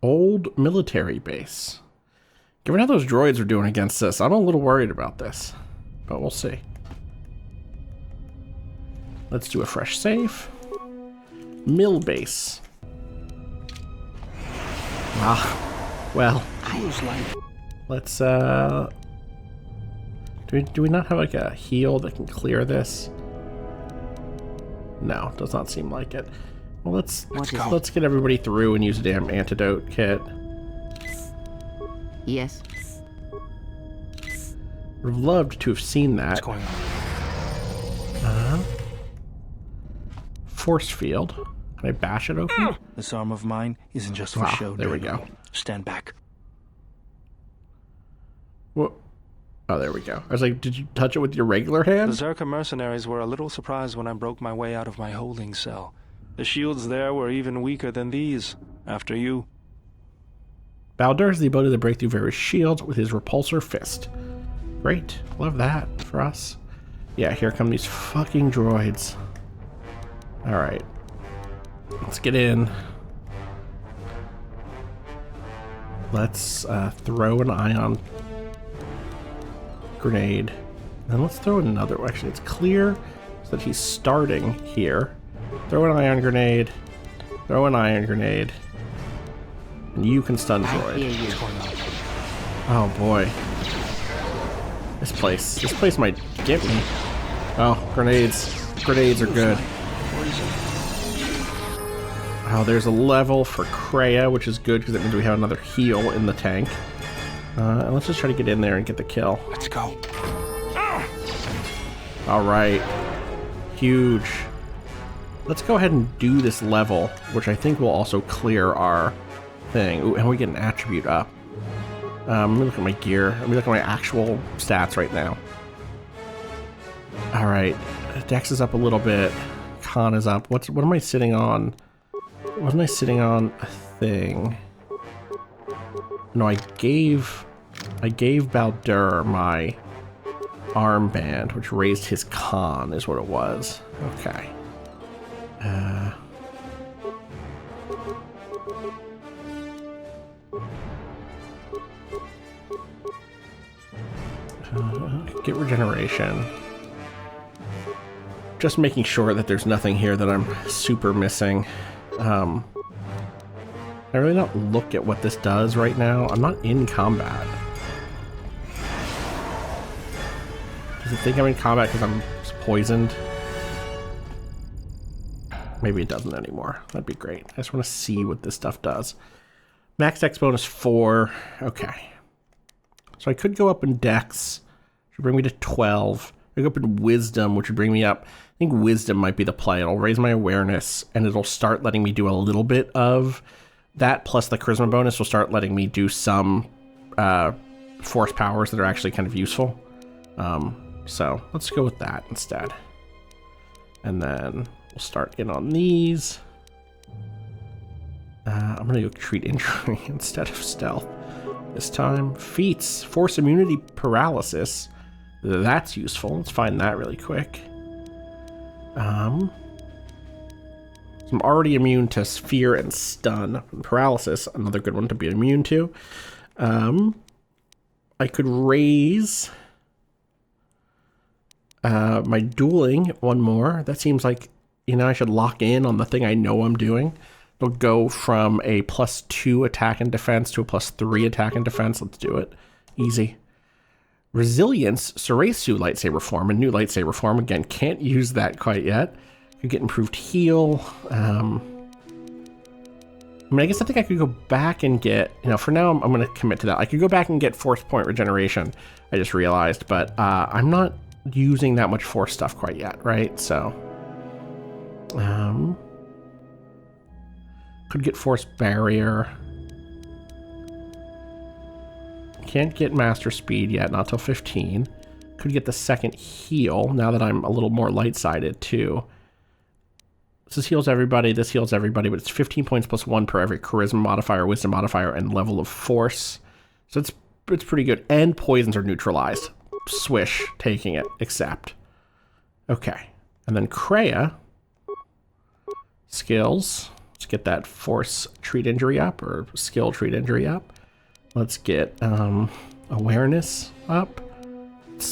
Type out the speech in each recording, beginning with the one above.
Old military base. Given how those droids are doing against us, I'm a little worried about this. But we'll see. Let's do a fresh save. Mill base. Ah, well. Let's, do we not have like a heal that can clear this? No, does not seem like it. Well, let's get everybody through and use a damn antidote kit. Yes. Would have loved to have seen that. What's going on? Force field. Can I bash it open? This arm of mine isn't just for show. There we go. Stand back. Whoa. Oh, there we go. I was like, did you touch it with your regular hand? The Zerka mercenaries were a little surprised when I broke my way out of my holding cell. The shields there were even weaker than these. After you. Baldur has the ability to break through various shields with his repulsor fist. Great. Love that for us. Yeah, here come these fucking droids. Alright. Let's get in. Let's throw an ion grenade. Then let's throw another one. Actually, it's clear so that he's starting here. Throw an ion grenade. Throw an ion grenade. And you can stun droid. Oh boy. This place might get me. Oh, grenades. Grenades are good. Oh, there's a level for Kreia, which is good because it means we have another heal in the tank. And let's just try to get in there and get the kill. Let's go. Alright. Huge. Let's go ahead and do this level, which I think will also clear our thing. Ooh, and we get an attribute up. Let me look at my gear. Let me look at my actual stats right now. Alright. Dex is up a little bit. Con is up. What am I sitting on? Wasn't I sitting on a thing? No, I gave Baldur my armband, which raised his con, is what it was. Okay. Get regeneration. Just making sure that there's nothing here that I'm super missing. I really not look at what this does right now. I'm not in combat. Does it think I'm in combat because I'm poisoned? Maybe it doesn't anymore. That'd be great. I just want to see what this stuff does. Max Dex bonus 4. Okay. So I could go up in Dex, which would bring me to 12. I go up in Wisdom, which would bring me up. I think Wisdom might be the play. It'll raise my awareness, and it'll start letting me do a little bit of that, plus the Charisma bonus will start letting me do some Force powers that are actually kind of useful. So let's go with that instead. And then we'll start in on these. I'm going to go treat injury instead of stealth this time. Feats, Force immunity paralysis. That's useful. Let's find that really quick. So I'm already immune to fear and stun. Paralysis, another good one to be immune to. I could raise my dueling one more. That seems like, I should lock in on the thing I know I'm doing. It'll go from a +2 attack and defense to a +3 attack and defense. Let's do it. Easy. Resilience, Soresu lightsaber form, a new lightsaber form. Again, can't use that quite yet. Could get improved heal. I guess I think I could go back and get, for now I'm going to commit to that. I could go back and get force point regeneration, I just realized, but I'm not using that much force stuff quite yet, right? So, could get force barrier. Can't get master speed yet, not till 15. Could get the second heal now that I'm a little more light-sided too. This heals everybody, this heals everybody, but it's 15 points +1 per every charisma modifier, wisdom modifier, and level of force. So it's pretty good. And poisons are neutralized. Swish, taking it, accept. Okay. And then Kreia. Skills. Let's get that force treat injury up, or skill treat injury up. Let's get awareness up.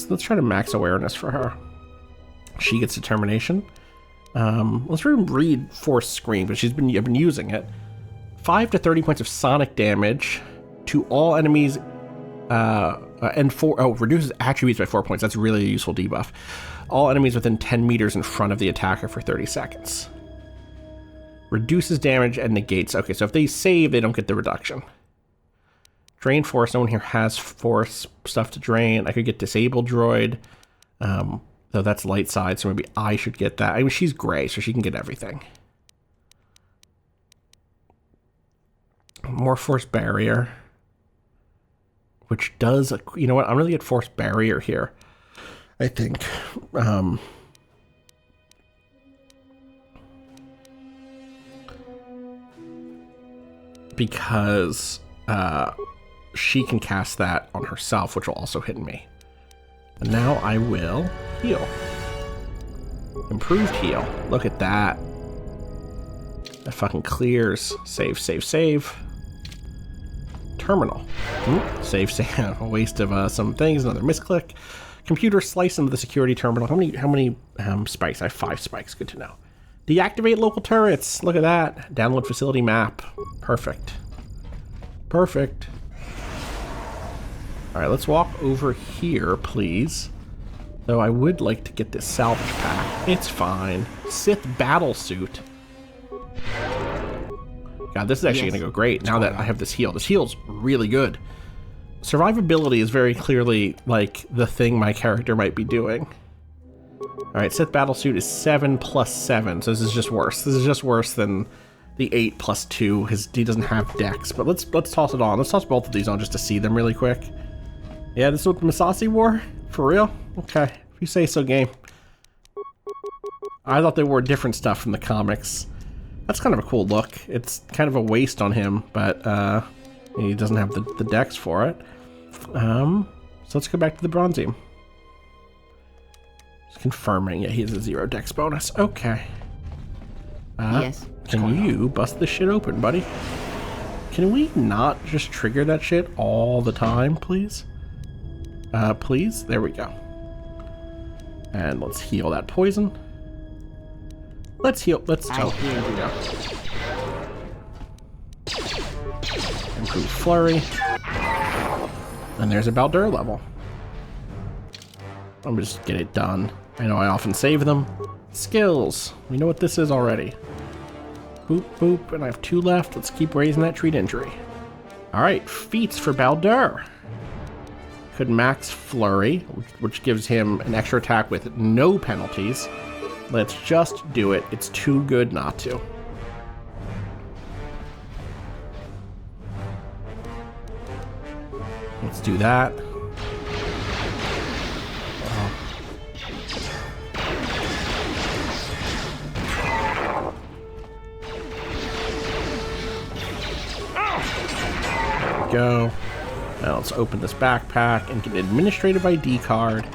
Let's try to max awareness for her. She gets determination. Let's read force screen, but I've been using it. 5 to 30 points of sonic damage to all enemies, and reduces attributes by 4 points. That's really a useful debuff. All enemies within 10 meters in front of the attacker for 30 seconds. Reduces damage and negates. Okay, so if they save, they don't get the reduction. Drain force. No one here has force stuff to drain. I could get disabled droid, though that's light side, so maybe I should get that. I mean, she's gray, so she can get everything. More force barrier, which does, you know what? I'm gonna get force barrier here, I think. Because she can cast that on herself, which will also hit me. And now I will heal. Improved heal. Look at that. That fucking clears. Save, save, save. Terminal. Save, save. A waste of some things. Another misclick. Computer slice into the security terminal. How many spikes? I have 5 spikes. Good to know. Deactivate local turrets. Look at that. Download facility map. Perfect. Perfect. Alright, let's walk over here, please. Though I would like to get this salvage pack. It's fine. Sith battle suit. God, this is actually going to go great now that I have this heal. This heal's really good. Survivability is very clearly, like, the thing my character might be doing. Alright, Sith battle suit is 7 plus 7, so this is just worse. This is just worse than the 8 plus 2. He doesn't have dex, but let's toss it on. Let's toss both of these on just to see them really quick. Yeah, this is what the Masasi wore? For real? Okay, if you say so, game. I thought they wore different stuff from the comics. That's kind of a cool look. It's kind of a waste on him, but he doesn't have the dex for it. So let's go back to the Bronzeum. Just confirming, yeah, he has a 0 dex bonus. Okay. Yes. Can you bust this shit open, buddy? Can we not just trigger that shit all the time, please? Please? There we go. And let's heal that poison. Let's heal. Oh, here we go. Improve flurry. And there's a Baldur level. I'm just get it done. I know I often save them. Skills. We know what this is already. Boop, boop. And I have 2 left. Let's keep raising that treat injury. Alright, feats for Baldur. Could max flurry, which gives him an extra attack with no penalties. Let's just do it. It's too good not to. Let's do that. There we go. Now let's open this backpack and get an administrative ID card.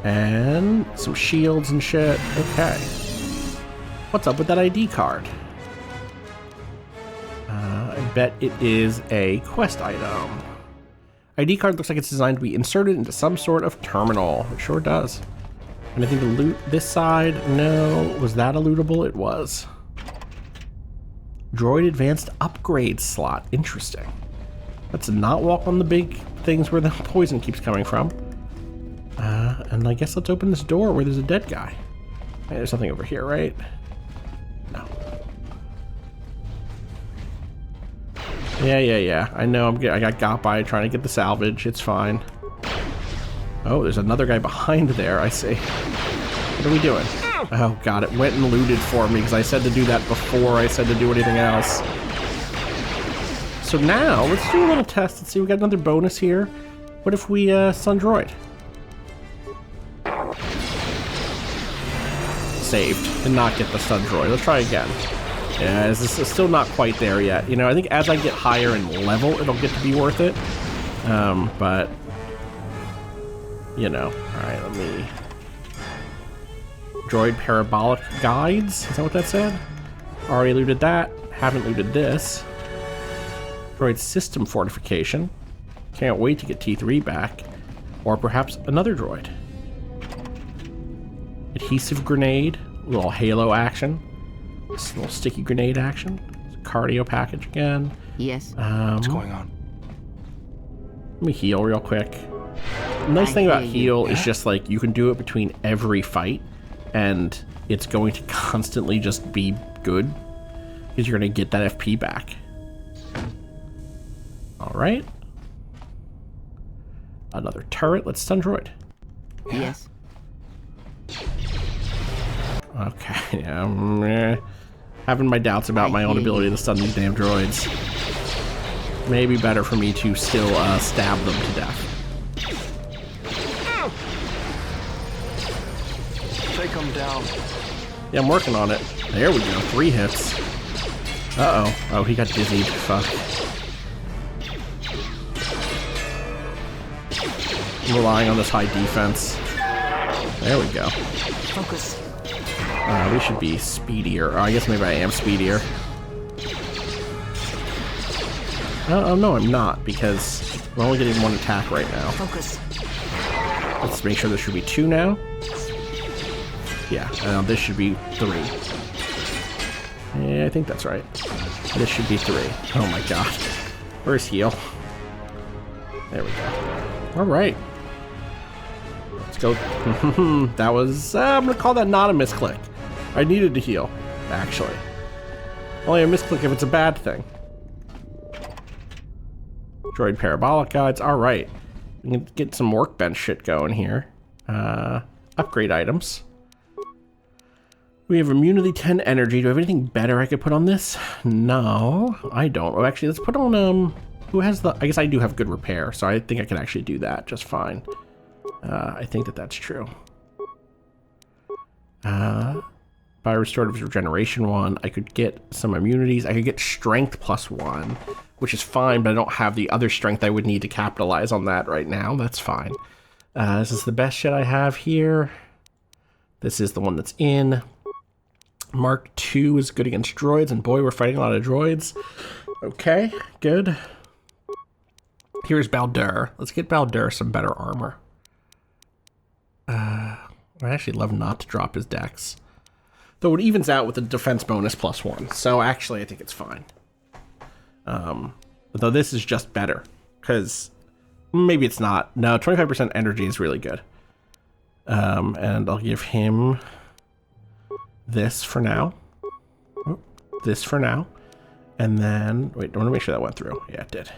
And some shields and shit. Okay. What's up with that ID card? I bet it is a quest item. ID card looks like it's designed to be inserted into some sort of terminal. It sure does. Anything to loot this side? No. Was that a lootable? It was. Droid advanced upgrade slot. Interesting. Let's not walk on the big things where the poison keeps coming from. And I guess let's open this door where there's a dead guy. Hey, there's something over here, right? No. Yeah. I know I got by trying to get the salvage. It's fine. Oh, there's another guy behind there, I see. What are we doing? Oh god, it went and looted for me because I said to do that before I said to do anything else. So now, let's do a little test. Let's see, we got another bonus here. What if we Sun Droid? Saved. Did not get the Sun Droid. Let's try again. Yeah, this is still not quite there yet. You know, I think as I get higher in level, it'll get to be worth it. But, you know. Alright, let me... Droid parabolic guides? Is that what that said? Already looted that. Haven't looted this. Droid system fortification. Can't wait to get T3 back. Or perhaps another droid. Adhesive grenade. A little halo action. This little sticky grenade action. Cardio package again. Yes. What's going on? Let me heal real quick. The nice thing about heal is just like you can do it between every fight and it's going to constantly just be good because you're going to get that FP back. Alright. Another turret. Let's stun droid. Yes. Okay, yeah, having my doubts about my own ability to stun these damn droids. Maybe better for me to still stab them to death. Take them down. Yeah, I'm working on it. There we go, 3 hits. Uh-oh. Oh, he got dizzied. Fuck. I'm relying on this high defense. There we go. Focus. We should be speedier. Oh, I guess maybe I am speedier. Oh, no, I'm not, because I'm only getting 1 attack right now. Focus. Let's make sure there should be 2 now. Yeah, this should be 3. Yeah, I think that's right. This should be 3. Oh my god. Where's heal? There we go. Alright. Let's go. That was... I'm gonna call that not a misclick. I needed to heal, actually. Only a misclick if it's a bad thing. Droid parabolic guides. Alright. We can get some workbench shit going here. Upgrade items. We have immunity 10 energy. Do I have anything better I could put on this? No, I don't. Oh, actually, let's put on, who has the... I guess I do have good repair, so I think I can actually do that just fine. I think that that's true. By restorative regeneration 1, I could get some immunities. I could get strength +1, which is fine, but I don't have the other strength I would need to capitalize on that right now. That's fine. This is the best shit I have here. This is the one that's in. Mark II is good against droids, and boy, we're fighting a lot of droids. Okay, good. Here's Baldur. Let's get Baldur some better armor. I'd actually love not to drop his dex. Though it evens out with the defense bonus +1. So actually, I think it's fine. Though this is just better. Because maybe it's not. No, 25% energy is really good. And I'll give him this for now. Oh, this for now. And then... Wait, I want to make sure that went through. Yeah, it did.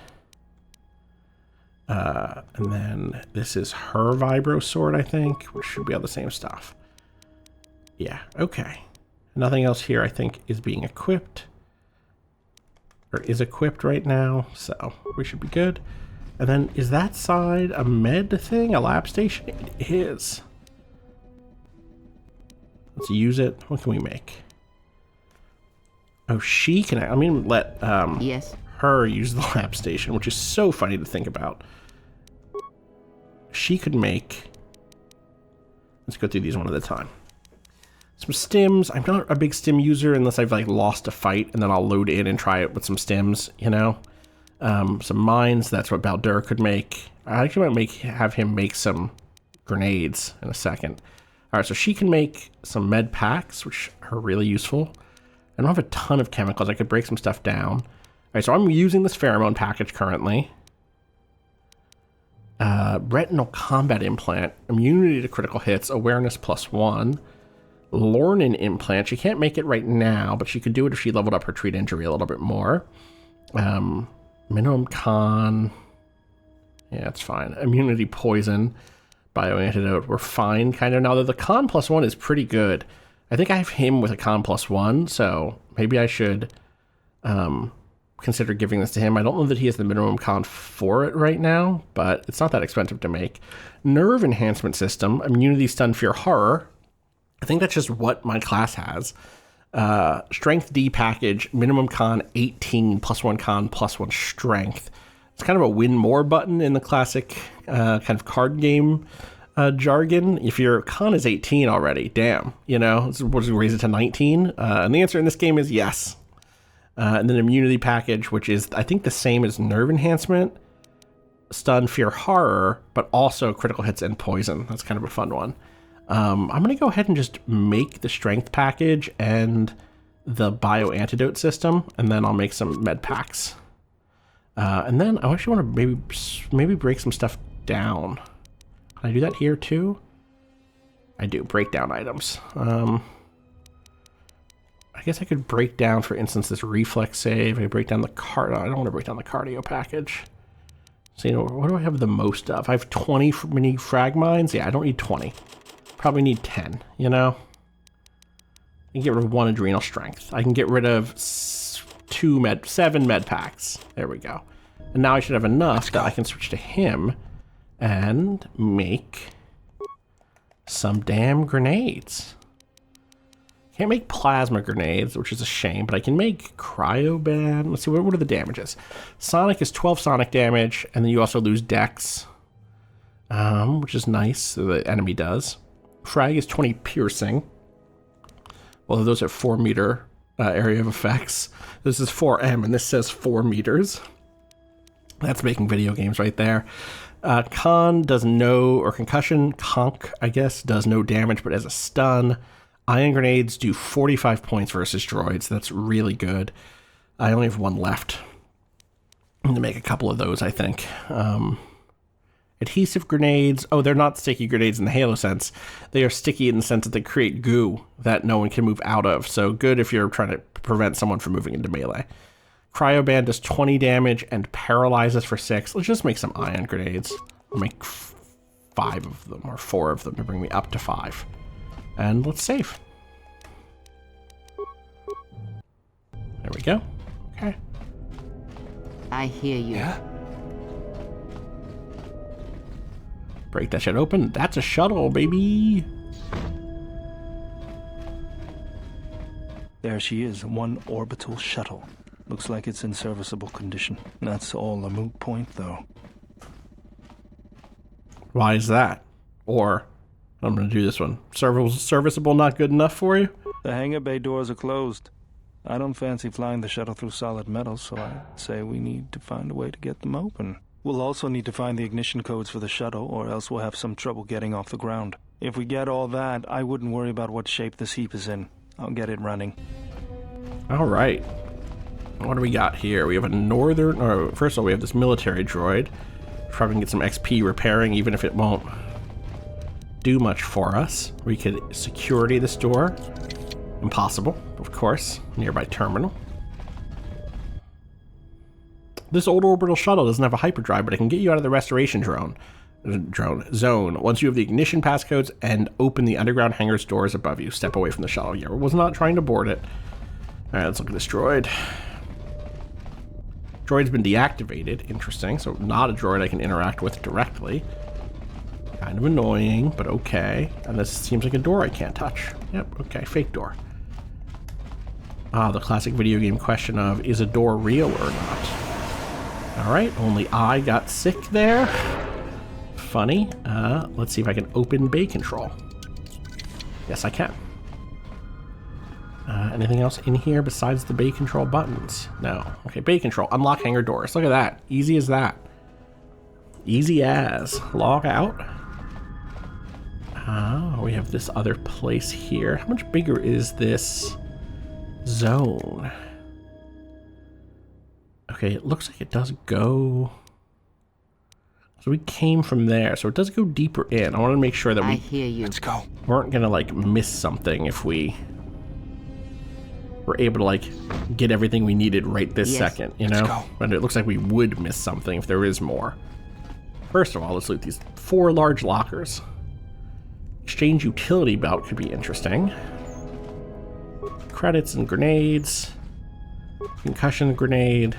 And then this is her vibro sword, I think, which should be all the same stuff. Yeah, okay. Nothing else here, I think, is being equipped. Or is equipped right now, so we should be good. And then, is that side a med thing? A lab station? It is. Let's use it. What can we make? Oh, she can... I'm going to let yes. her use the lab station, which is so funny to think about. She could make... Let's go through these one at a time. Some stims. I'm not a big stim user unless I've like lost a fight, and then I'll load in and try it with some stims, you know. Some mines. That's what Baldur could make. I actually might have him make some grenades in a second. All right, so she can make some med packs, which are really useful. I don't have a ton of chemicals. I could break some stuff down. All right, so I'm using this pheromone package currently. Retinal combat implant, immunity to critical hits, awareness +1. Lornan implant. She can't make it right now, but she could do it if she leveled up her treat injury a little bit more. Minimum con. Yeah, it's fine. Immunity poison. Bio antidote. We're fine, kind of. Now that the con +1 is pretty good. I think I have him with a con +1, so maybe I should consider giving this to him. I don't know that he has the minimum con for it right now, but it's not that expensive to make. Nerve enhancement system. Immunity, stun, fear, horror. I think that's just what my class has. Strength D package, minimum con 18, +1 con, +1 strength. It's kind of a win more button in the classic kind of card game Jargon, if your con is 18 already, damn, you know, what does it raise it to 19? And the answer in this game is yes. And then immunity package, which is, I think, the same as nerve enhancement, stun, fear, horror, but also critical hits and poison. That's kind of a fun one. I'm going to go ahead and just make the strength package and the bio antidote system, and then I'll make some med packs. And then I actually want to maybe break some stuff down. Can I do that here too? I do. Breakdown items. I guess I could break down, for instance, this reflex save. I could break down the I don't want to break down the cardio package. So, you know, what do I have the most of? I have 20 mini frag mines. Yeah, I don't need 20. Probably need 10, you know? I can get rid of 1 adrenal strength. I can get rid of 7 med packs. There we go. And now I should have enough that I can switch to him and make some damn grenades. Can't make plasma grenades, which is a shame, but I can make cryoban. Let's see, what are the damages? Sonic is 12 sonic damage, and then you also lose dex, which is nice, so the enemy does. Frag is 20 piercing. Well, those are 4 meter area of effects. This is 4M, and this says 4 meters. That's making video games right there. Con does no, or concussion, conk, I guess, does no damage, but as a stun. Ion grenades do 45 points versus droids. That's really good. I only have 1 left. I'm gonna make a couple of those, I think. Adhesive grenades. Oh, they're not sticky grenades in the Halo sense. They are sticky in the sense that they create goo that no one can move out of. So good if you're trying to prevent someone from moving into melee. Cryoban does 20 damage and paralyzes for 6. Let's just make some ion grenades. I'll make 5 of them, or 4 of them, to bring me up to 5. And let's save. There we go. Okay. I hear you. Yeah? Break that shit open. That's a shuttle, baby. There she is, 1 orbital shuttle. Looks like it's in serviceable condition. That's all a moot point, though. Why is that? Or, I'm going to do this one. Serviceable not good enough for you? The hangar bay doors are closed. I don't fancy flying the shuttle through solid metal, so I say we need to find a way to get them open. We'll also need to find the ignition codes for the shuttle, or else we'll have some trouble getting off the ground. If we get all that, I wouldn't worry about what shape this heap is in. I'll get it running. All right. What do we got here? We have a northern... Or first of all, we have this military droid. Probably can get some XP repairing, even if it won't do much for us. We could security this door. Impossible, of course. Nearby terminal. This old orbital shuttle doesn't have a hyperdrive, but it can get you out of the restoration zone. Once you have the ignition passcodes and open the underground hangar's doors above you, step away from the shuttle. Yeah, was not trying to board it. All right, let's look at this droid. Droid's been deactivated. Interesting. So not a droid I can interact with directly. Kind of annoying, but okay. And this seems like a door I can't touch. Yep, okay, fake door. Ah, the classic video game question of, is a door real or not? Alright, only I got sick there. Funny. Let's see if I can open bay control. Yes, I can. Anything else in here besides the bay control buttons? No. Okay, bay control. Unlock hangar doors. Look at that. Easy as that. Easy as. Log out. We have this other place here. How much bigger is this zone? Okay, it looks like it does go... So we came from there, so it does go deeper in. I want to make sure that I hear you. Let's go. weren't gonna, like, miss something if we were able to, like, get everything we needed right this second, you know? Let's go. But it looks like we would miss something if there is more. First of all, let's loot these 4 large lockers. Exchange utility belt could be interesting. Credits and grenades. Concussion grenade.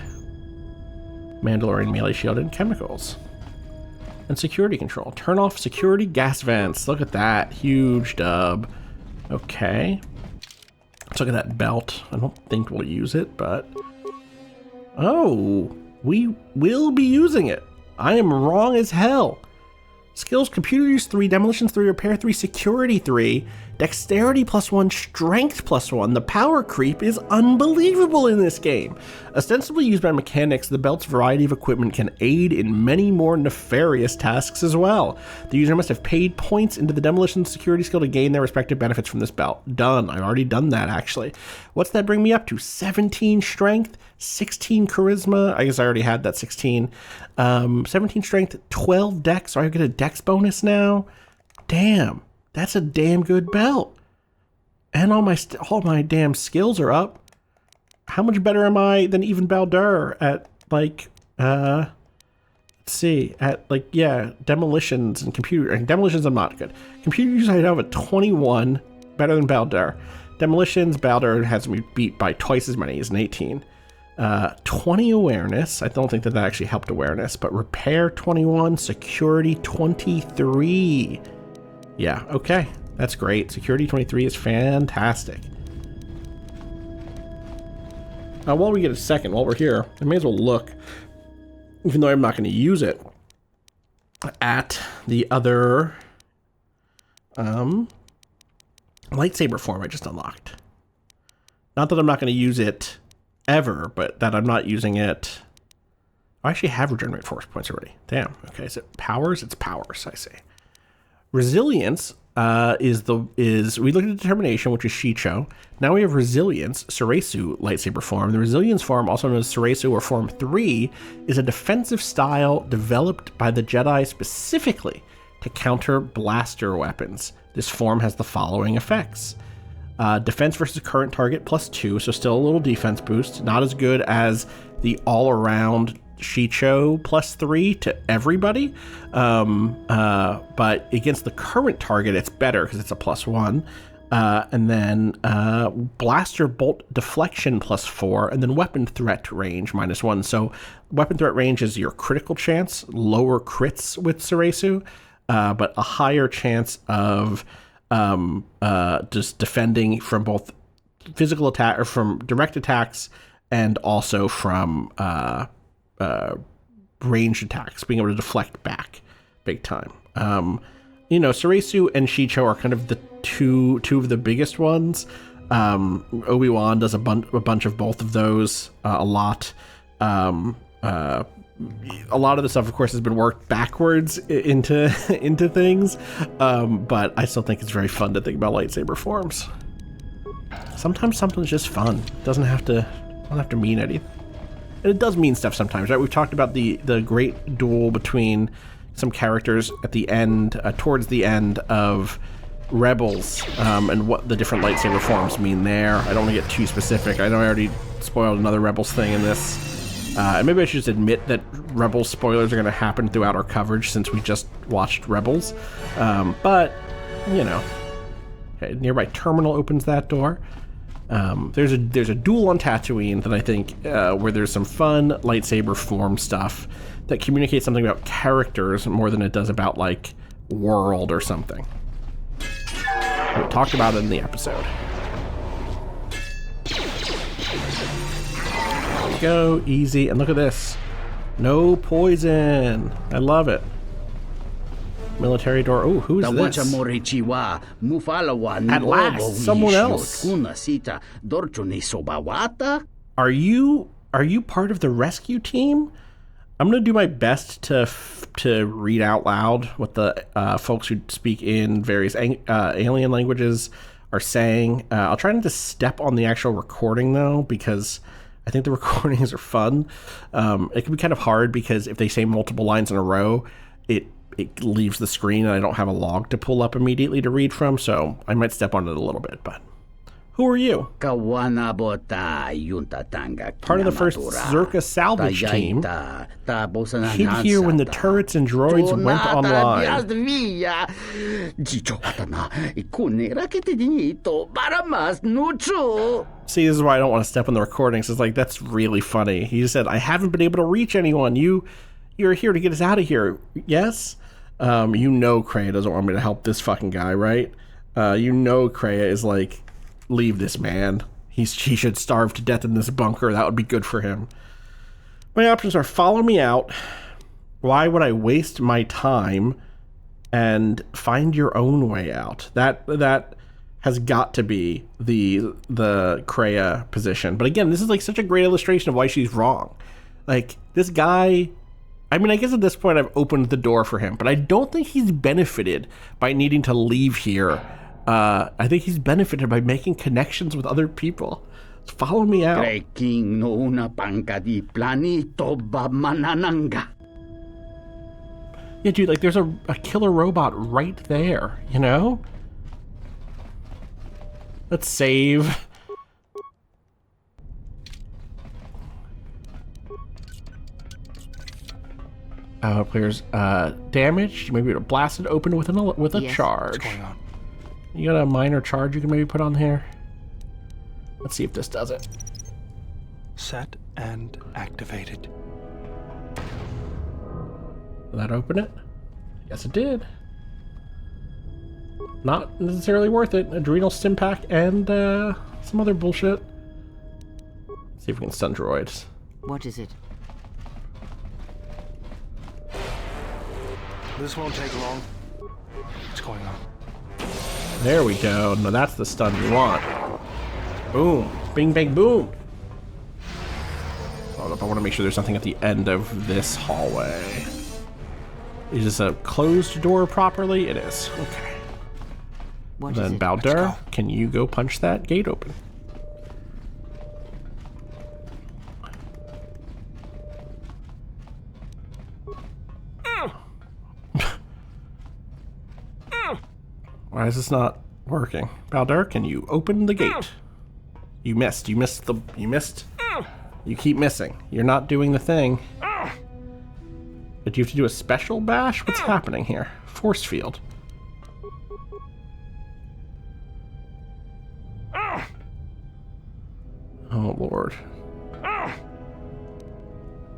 Mandalorian melee shield and chemicals. And security control. Turn off security gas vents. Look at that. Huge dub. Okay. Let's look at that belt. I don't think we'll use it, but... Oh, we will be using it. I am wrong as hell. Skills, computer use 3, demolitions 3, repair 3, security 3, dexterity +1, strength +1. The power creep is unbelievable in this game. Ostensibly used by mechanics, the belt's variety of equipment can aid in many more nefarious tasks as well. The user must have paid points into the demolition security skill to gain their respective benefits from this belt. Done. I've already done that, actually. What's that bring me up to? 17 strength, 16 charisma. I guess I already had that 16. 17 strength, 12 dex. So I get a dex bonus now. Damn, that's a damn good belt. And all my damn skills are up. How much better am I than even Baldur at like let's see, at like, yeah, demolitions and computer, and demolitions I'm not good. Computer use I have a 21, better than Baldur. Demolitions, Baldur has me beat by twice as many as an 18. 20 awareness. I don't think that actually helped awareness, but repair 21, security 23. Yeah, okay. That's great. Security 23 is fantastic. While we get a second, while we're here, I may as well look, even though I'm not going to use it, at the other lightsaber form I just unlocked. Not that I'm not going to use it ever, but that I'm not using it. I actually have regenerate force points already. Damn. Okay, is it powers? It's powers, I see. Resilience is we looked at determination, which is Shicho. Now we have resilience, Soresu lightsaber form. The resilience form, also known as Soresu or Form 3, is a defensive style developed by the Jedi specifically to counter blaster weapons. This form has the following effects. Defense versus current target +2, so still a little defense boost. Not as good as the all-around Shicho +3 to everybody. But against the current target, it's better because it's a +1. And then blaster bolt deflection +4, and then weapon threat range -1. So weapon threat range is your critical chance, lower crits with Soresu, but a higher chance of just defending from both physical attack or from direct attacks and also from ranged attacks, being able to deflect back big time. Soresu and Shicho are kind of the two of the biggest ones. Obi-Wan does a bunch of both of those a lot. A lot of the stuff, of course, has been worked backwards into things, but I still think it's very fun to think about lightsaber forms. Sometimes something's just fun. It doesn't have to mean anything. And it does mean stuff sometimes, right? We've talked about the great duel between some characters at the end, towards the end of Rebels, and what the different lightsaber forms mean there. I don't want to get too specific. I know I already spoiled another Rebels thing in this. And maybe I should just admit that Rebels spoilers are going to happen throughout our coverage since we just watched Rebels. But, okay, nearby terminal opens that door. There's a duel on Tatooine that I think where there's some fun lightsaber form stuff that communicates something about characters more than it does about like world or something. We talked about it in the episode. There we go, easy, and look at this. No poison. I love it. Military door. Oh, who's this? At last, someone else. Are you part of the rescue team? I'm gonna do my best to read out loud what the folks who speak in various alien languages are saying. I'll try not to step on the actual recording though, because I think the recordings are fun. It can be kind of hard because if they say multiple lines in a row, it leaves the screen and I don't have a log to pull up immediately to read from, so I might step on it a little bit, but who are you? Part of the first Zerka salvage team. Hid here when the turrets and droids went online. See, this is why I don't want to step on the recordings. It's like, that's really funny. He said, I haven't been able to reach anyone. You're here to get us out of here. Yes? Kreia doesn't want me to help this fucking guy, right? Kreia is like, leave this man. He should starve to death in this bunker. That would be good for him. My options are follow me out. Why would I waste my time? and find your own way out. That has got to be the Kreia position. But again, this is like such a great illustration of why she's wrong. Like, this guy, I mean, I guess at this point I've opened the door for him, but I don't think he's benefited by needing to leave here. I think he's benefited by making connections with other people. Follow me out. no una panca di planito manananga. Yeah, dude, like, there's a killer robot right there, you know? Let's save. Players damaged. Maybe a blasted open with a Yes. charge. What's going on? You got a minor charge you can maybe put on here? Let's see if this does it. Set and activated. Did that open it? Yes, it did. Not necessarily worth it. Adrenal stim pack and some other bullshit. Let's see if we can stun droids. What is it? This won't take long. What's going on? There we go. No, that's the stun you want. Boom. Bing, bang, boom. Hold up. I want to make sure there's nothing at the end of this hallway. Is this a closed door properly? It is. Okay. What is Then it? Baldur, can you go punch that gate open? Why is this not working? Baldur, can you open the gate? You missed. You missed. You keep missing. You're not doing the thing. Did you have to do a special bash? What's happening here? Force field. Oh Lord.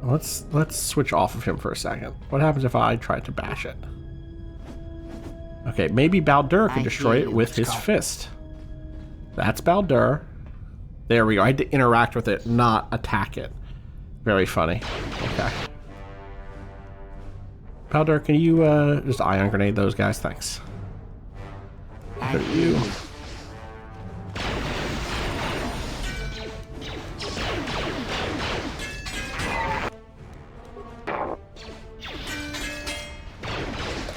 Let's switch off of him for a second. What happens if I try to bash it? Okay, maybe Baldur can destroy it with his fist. That's Baldur. There we go. I had to interact with it, not attack it. Very funny. Okay. Baldur, can you just ion grenade those guys? Thanks. Look at you.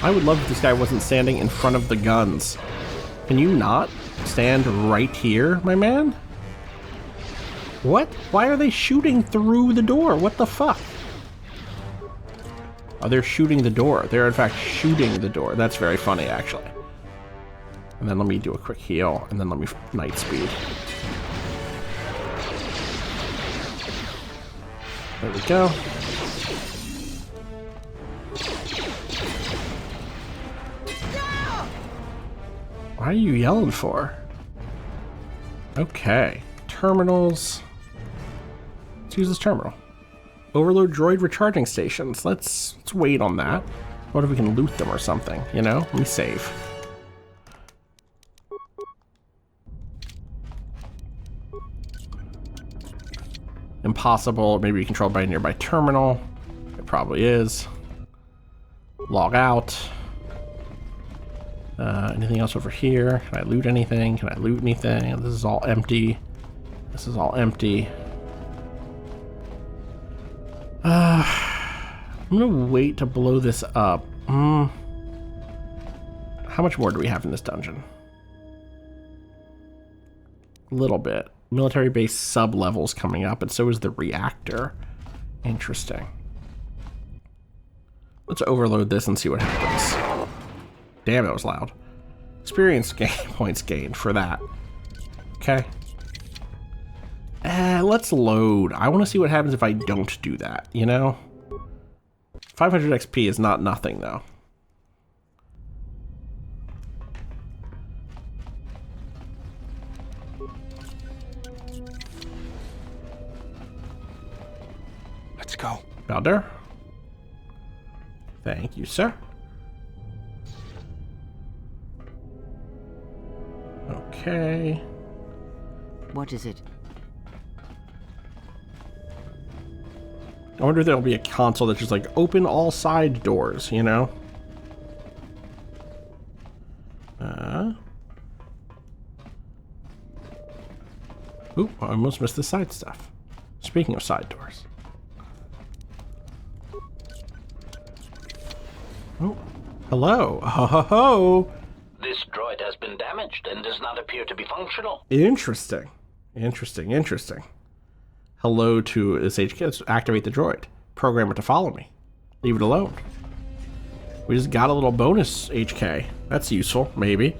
I would love if this guy wasn't standing in front of the guns. Can you not stand right here, my man? What? Why are they shooting through the door? What the fuck? Oh, they're shooting the door. They're in fact shooting the door. That's very funny, actually. And then let me do a quick heal, and then let me night speed. There we go. What are you yelling for? Okay. Terminals. Let's use this terminal. Overload droid recharging stations. Let's wait on that. What if we can loot them or something, you know? Let me save. Impossible. Maybe controlled by a nearby terminal. It probably is. Log out. Anything else over here? Can I loot anything? Can I loot anything? This is all empty. This is all empty. I'm gonna wait to blow this up. How much more do we have in this dungeon? A little bit. Military base sub-levels coming up, and so is the reactor. Interesting. Let's overload this and see what happens. Damn, it was loud. Experience points gained for that. Okay. Let's load. I want to see what happens if I don't do that, you know? 500 XP is not nothing, though. Let's go. Baldur. Thank you, sir. Okay. What is it? I wonder if there'll be a console that's just like open all side doors, you know? Oop, I almost missed the side stuff. Speaking of side doors. Oh, hello. Ho ho ho. This droid has been damaged and does not appear to be functional. Interesting. Interesting. Hello to this HK. Let's activate the droid. Program it to follow me. Leave it alone. We just got a little bonus HK. That's useful, maybe.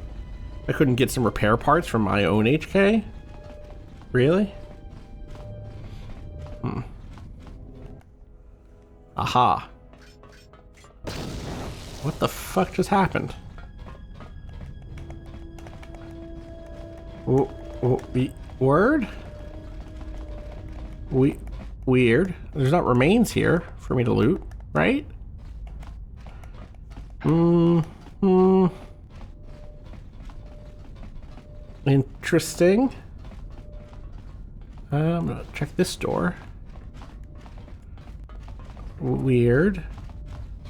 I couldn't get some repair parts from my own HK? Really? Aha. What the fuck just happened? Word? Weird. There's not remains here for me to loot, right? Interesting. I'm gonna check this door. Weird.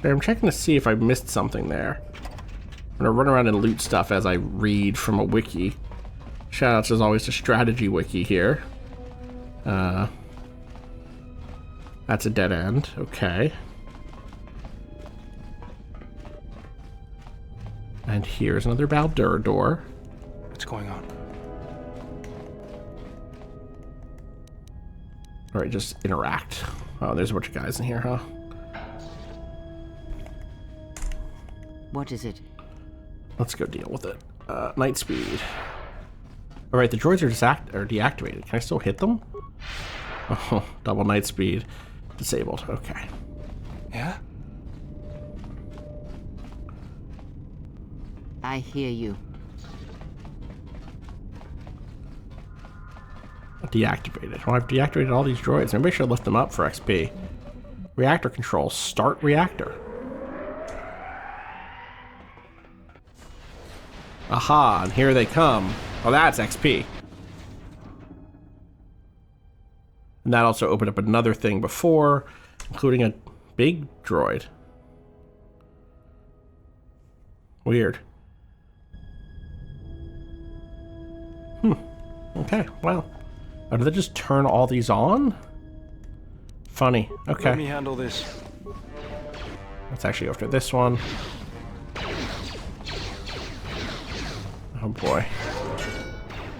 Sorry, I'm checking to see if I missed something there. I'm gonna run around and loot stuff as I read from a wiki. Shoutouts as always to Strategy Wiki here. That's a dead end. Okay. And here's another Baldura door. What's going on? Alright, just interact. Oh, there's a bunch of guys in here, huh? What is it? Let's go deal with it. Night speed. Alright, the droids are deactivated. Can I still hit them? Oh, double night speed. Disabled. Okay. Yeah? I hear you. Deactivated. Well, I've deactivated all these droids. Maybe I should lift them up for XP. Reactor control. Start reactor. Aha, and here they come. Oh, that's XP. And that also opened up another thing before, including a big droid. Weird. Okay, well. Oh, did they just turn all these on? Funny. Okay. Let me handle this. Let's actually go after this one. Oh boy.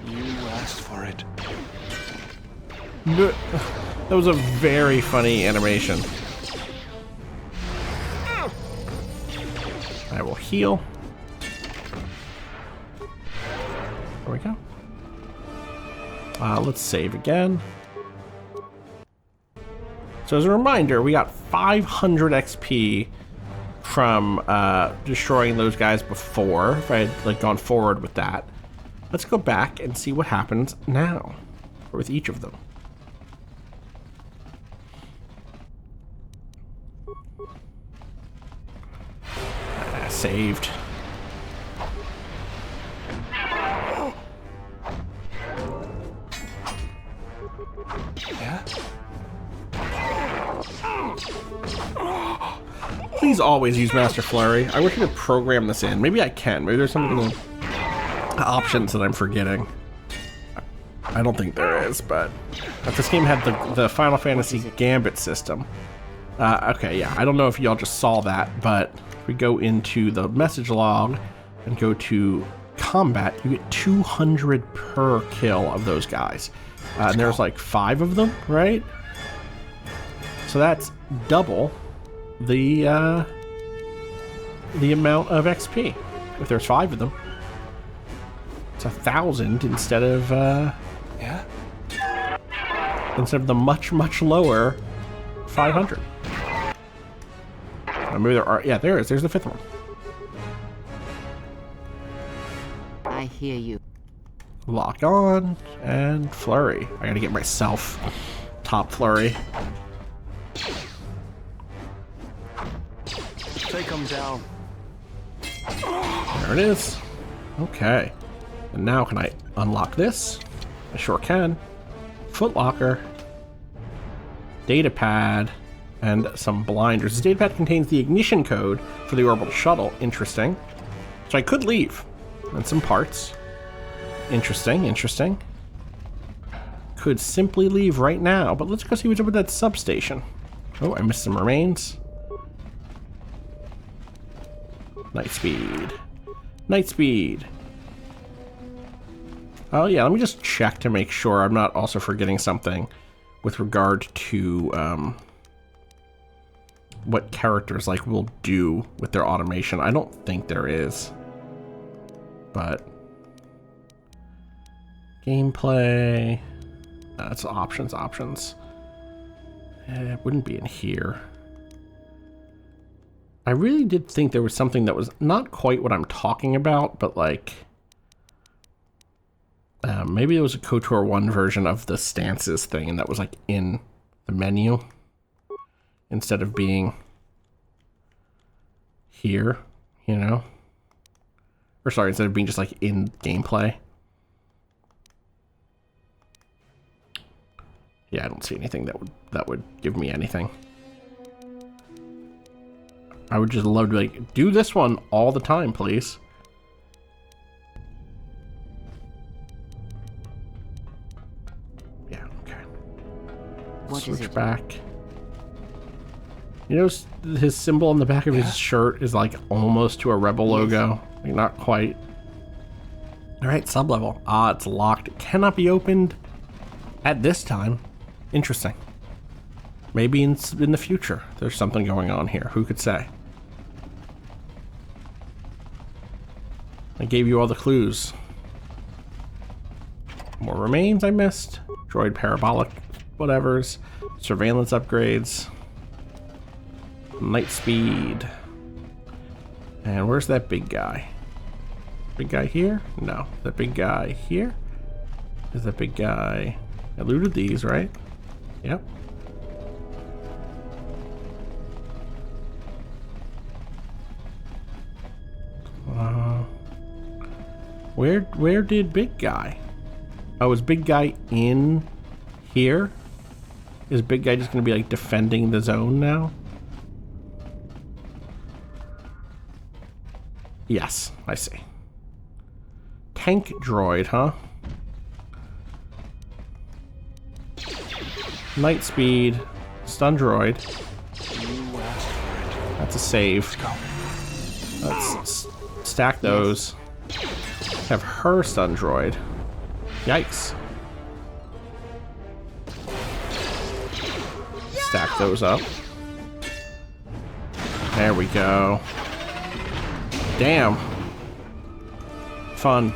You asked for it. That was a very funny animation. I will heal. There we go. Let's save again. So as a reminder, we got 500 XP from destroying those guys before, if I had gone forward with that. Let's go back and see what happens now with each of them. Saved. Yeah? Please always use Master Flurry. I wish I could program this in. Maybe I can. Maybe there's some options that I'm forgetting. I don't think there is, but if this game had the Final Fantasy Gambit system. Okay, yeah. I don't know if y'all just saw that, but if we go into the message log and go to combat, you get 200 per kill of those guys. And there's like 5 of them, right? So that's double the amount of XP. If there's 5 of them, it's 1,000 instead of Yeah? instead of the much lower 500. Maybe there are. Yeah, there is. There's the 5th one. I hear you. Lock on and flurry. I gotta get myself top flurry. Take them down. There it is. Okay. And now can I unlock this? I sure can. Footlocker. Data pad. And some blinders. This data pad contains the ignition code for the orbital shuttle. Interesting. So I could leave. And some parts. Interesting. could simply leave right now, but let's go see what's up with that substation. Oh, I missed some remains. Night speed. Night speed. Oh yeah, let me just check to make sure I'm not also forgetting something with regard to what characters like will do with their automation. I don't think there is, but gameplay. That's options. It wouldn't be in here. I really did think there was something that was not quite what I'm talking about, but like maybe it was a KOTOR 1 version of the stances thing, and that was like in the menu instead of being here, you know? Or sorry, instead of being just like in gameplay. Yeah, I don't see anything that would give me anything. I would just love to like do this one all the time, please. Yeah, okay. What is Switch it? back. You know, his symbol on the back of his shirt is like almost to a rebel logo. Like not quite. All right, sub-level. Ah, it's locked. It cannot be opened at this time. Interesting. Maybe in the future there's something going on here. Who could say? I gave you all the clues. More remains I missed. Droid parabolic whatevers. Surveillance upgrades. Night speed. And where's that big guy? Big guy here? No. That big guy here? Is that big guy... I looted these, right? Yep. Where did big guy? Oh, is big guy in here? Is big guy just gonna be like defending the zone now? Yes, I see. Tank droid, huh? Night speed, stun droid. That's a save. Let's stack those. Have her stun droid. Yikes. Stack those up. There we go. Damn. Fun.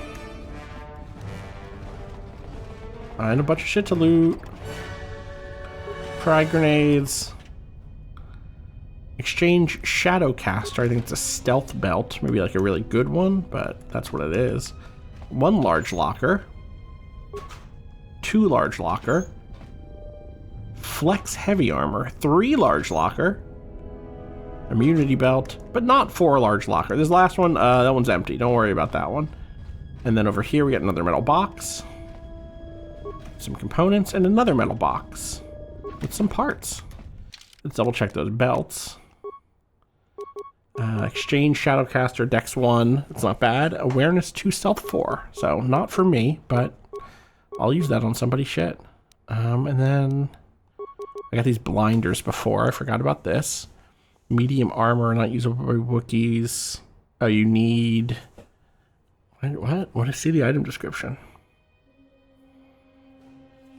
And a bunch of shit to loot. Frag grenades. Exchange Shadowcaster. I think it's a stealth belt. Maybe like a really good one, but that's what it is. 1 large locker. 2 large locker. Flex heavy armor. 3 large locker. Immunity belt, but not 4 large locker. This last one, that one's empty. Don't worry about that one. And then over here we got another metal box. Some components and another metal box. With some parts. Let's double check those belts. Exchange Shadowcaster Dex 1. It's not bad. Awareness 2, Stealth 4. So not for me, but I'll use that on somebody's shit. And then I got these blinders before. I forgot about this. Medium armor, not usable by Wookiees. Oh, you need... What? What is see the item description?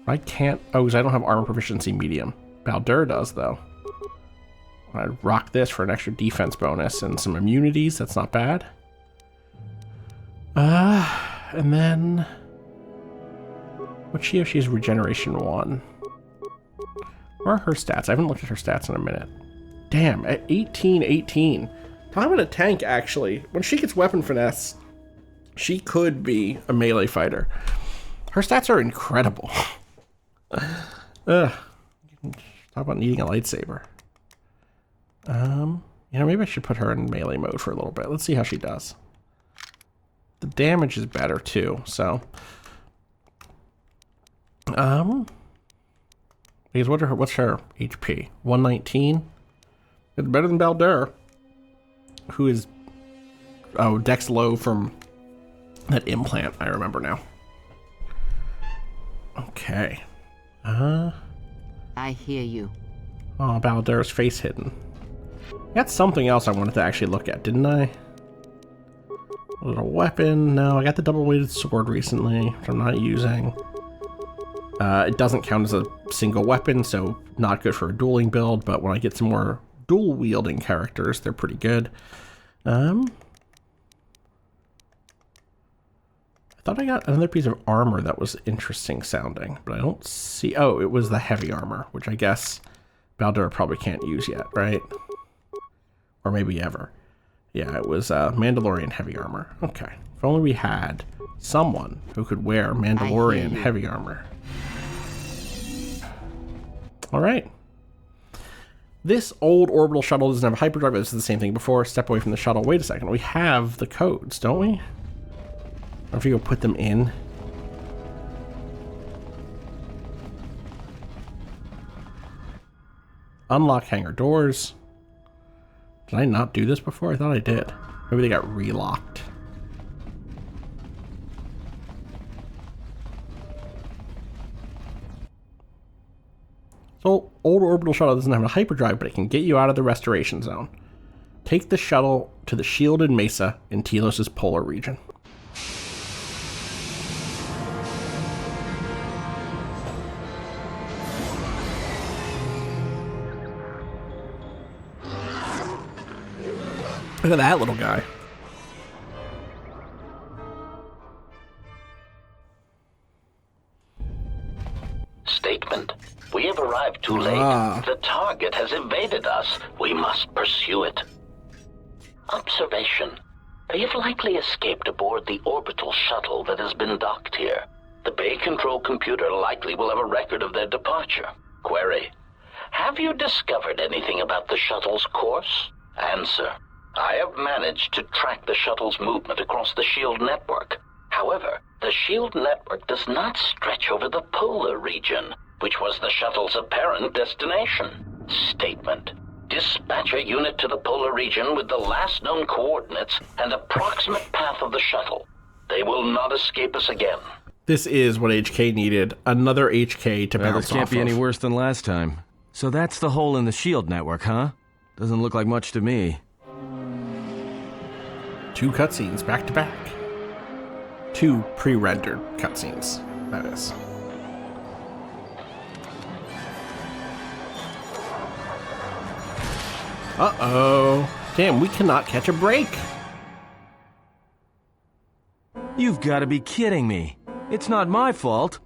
I can't... Oh, because I don't have armor proficiency medium. Baldur does, though. I'd rock this for an extra defense bonus and some immunities. That's not bad. And then... What's she have? She has regeneration 1. Where are her stats? I haven't looked at her stats in a minute. Damn, at 18. Time in a tank, actually. When she gets weapon finesse, she could be a melee fighter. Her stats are incredible. Talk about needing a lightsaber. You know, maybe I should put her in melee mode for a little bit. Let's see how she does. The damage is better too, so. Because what's her HP? 119? It's better than Baldur, who is Dex low from that implant, I remember now. Okay. I hear you. Oh, Baldur's face hidden. Got something else I wanted to actually look at, didn't I? Was it a weapon? No, I got the double-weighted sword recently, which I'm not using. It doesn't count as a single weapon, so not good for a dueling build, but when I get some more dual-wielding characters, they're pretty good. I thought I got another piece of armor that was interesting sounding, but I don't see... Oh, it was the heavy armor, which I guess Baldur probably can't use yet, right? Or maybe ever. Yeah, it was Mandalorian heavy armor. Okay. If only we had someone who could wear Mandalorian heavy armor. Alright. This old orbital shuttle doesn't have a hyperdrive. This is the same thing before. Step away from the shuttle. Wait a second. We have the codes, don't we? Or if you go put them in. Unlock hangar doors. Did I not do this before? I thought I did. Maybe they got relocked. So, old orbital shuttle doesn't have a hyperdrive, but it can get you out of the restoration zone. Take the shuttle to the shielded mesa in Telos' polar region. Look at that little guy. Statement. We have arrived too late. The target has evaded us. We must pursue it. Observation. They have likely escaped aboard the orbital shuttle that has been docked here. The bay control computer likely will have a record of their departure. Query. Have you discovered anything about the shuttle's course? Answer. I have managed to track the shuttle's movement across the shield network. However, the shield network does not stretch over the polar region, which was the shuttle's apparent destination. Statement. Dispatch a unit to the polar region with the last known coordinates and approximate path of the shuttle. They will not escape us again. This is what HK needed. Another HK to bounce off of. This can't be any worse than last time. So that's the hole in the shield network, huh? Doesn't look like much to me. 2 cutscenes back to back. 2 pre-rendered cutscenes, that is. Uh-oh. Damn, we cannot catch a break. You've got to be kidding me. It's not my fault.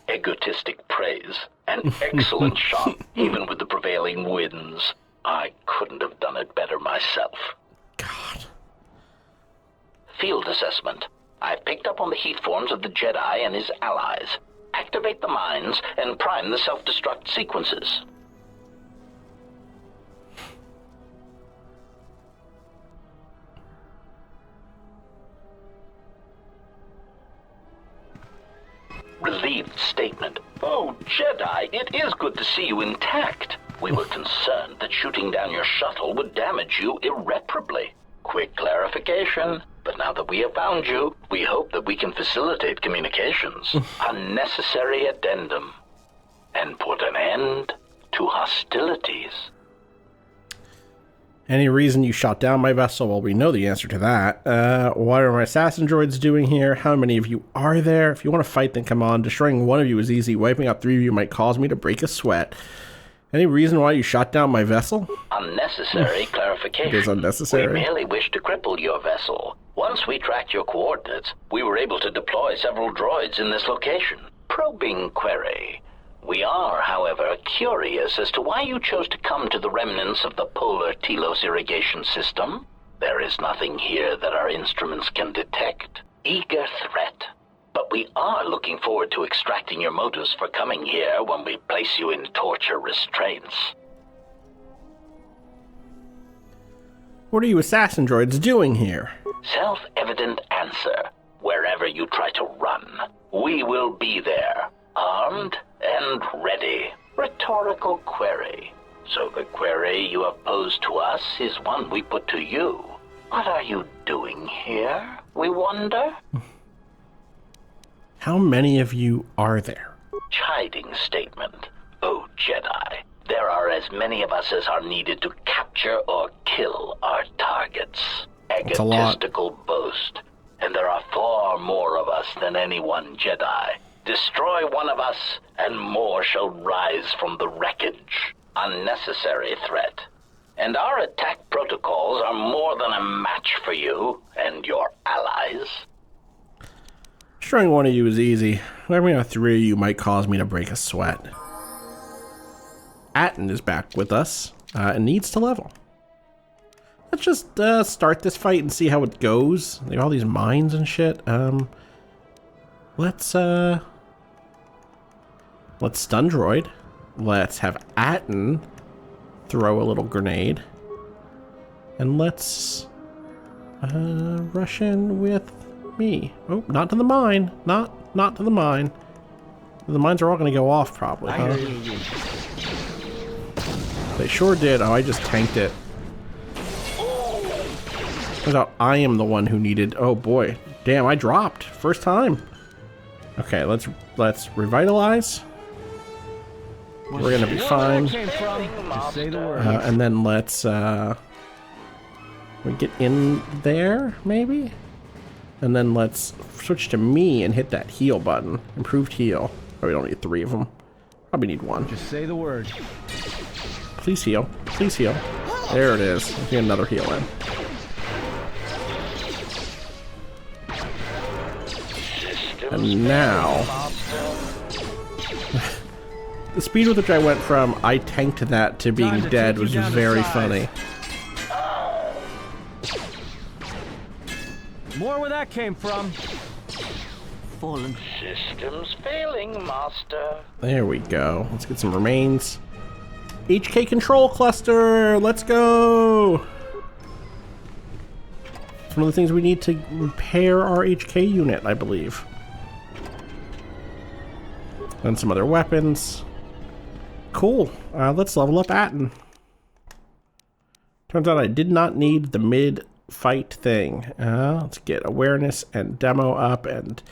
Egotistic praise. An excellent shot, even with the prevailing winds. I couldn't have done it better myself. God. Field assessment. I've picked up on the heat forms of the Jedi and his allies. Activate the mines and prime the self-destruct sequences. Relieved statement. Oh, Jedi, it is good to see you intact. We were concerned that shooting down your shuttle would damage you irreparably. Quick clarification. But now that we have found you, we hope that we can facilitate communications. Unnecessary addendum. And put an end to hostilities. Any reason you shot down my vessel? Well, we know the answer to that. What are my assassin droids doing here? How many of you are there? If you want to fight, then come on. Destroying one of you is easy. Wiping out 3 of you might cause me to break a sweat. Any reason why you shot down my vessel? Unnecessary clarification. It is unnecessary. We merely wish to cripple your vessel. Once we tracked your coordinates, we were able to deploy several droids in this location. Probing query. We are, however, curious as to why you chose to come to the remnants of the polar Telos irrigation system. There is nothing here that our instruments can detect. Eager threat. But we are looking forward to extracting your motives for coming here when we place you in torture restraints. What are you assassin droids doing here? Self-evident answer. Wherever you try to run, we will be there, armed and ready. Rhetorical query. So the query you have posed to us is one we put to you. What are you doing here, we wonder? How many of you are there? Chiding statement. Oh, Jedi. There are as many of us as are needed to capture or kill our targets. That's a lot. Egotistical boast. And there are far more of us than any one Jedi. Destroy one of us, and more shall rise from the wreckage. Unnecessary threat. And our attack protocols are more than a match for you and your allies. Destroying one of you is easy. Having a 3 of you might cause me to break a sweat. Atten is back with us and needs to level. Let's just start this fight and see how it goes. They have all these mines and shit. Let's stun droid. Let's have Atten throw a little grenade. And let's rush in with me. Oh, not to the mine. Not to the mine. The mines are all going to go off probably, huh? They sure did. Oh, I just tanked it. Turns out I am the one who needed... Oh boy. Damn, I dropped. First time. Okay, let's revitalize. We're gonna be fine. And then let's we get in there, maybe? And then let's switch to me and hit that heal button. Improved heal. Oh, we don't need 3 of them. Probably need 1. Just say the word. Please heal. Please heal. There it is. Let's get another heal in. And now... the speed with which I went from I tanked that to being dead was very funny. More where that came from. Fallen. Systems failing, Master. There we go. Let's get some remains. HK control cluster! Let's go! It's one of the things we need to repair our HK unit, I believe. And some other weapons. Cool. Let's level up Atten. Turns out I did not need the mid-fight thing. Let's get awareness and demo up and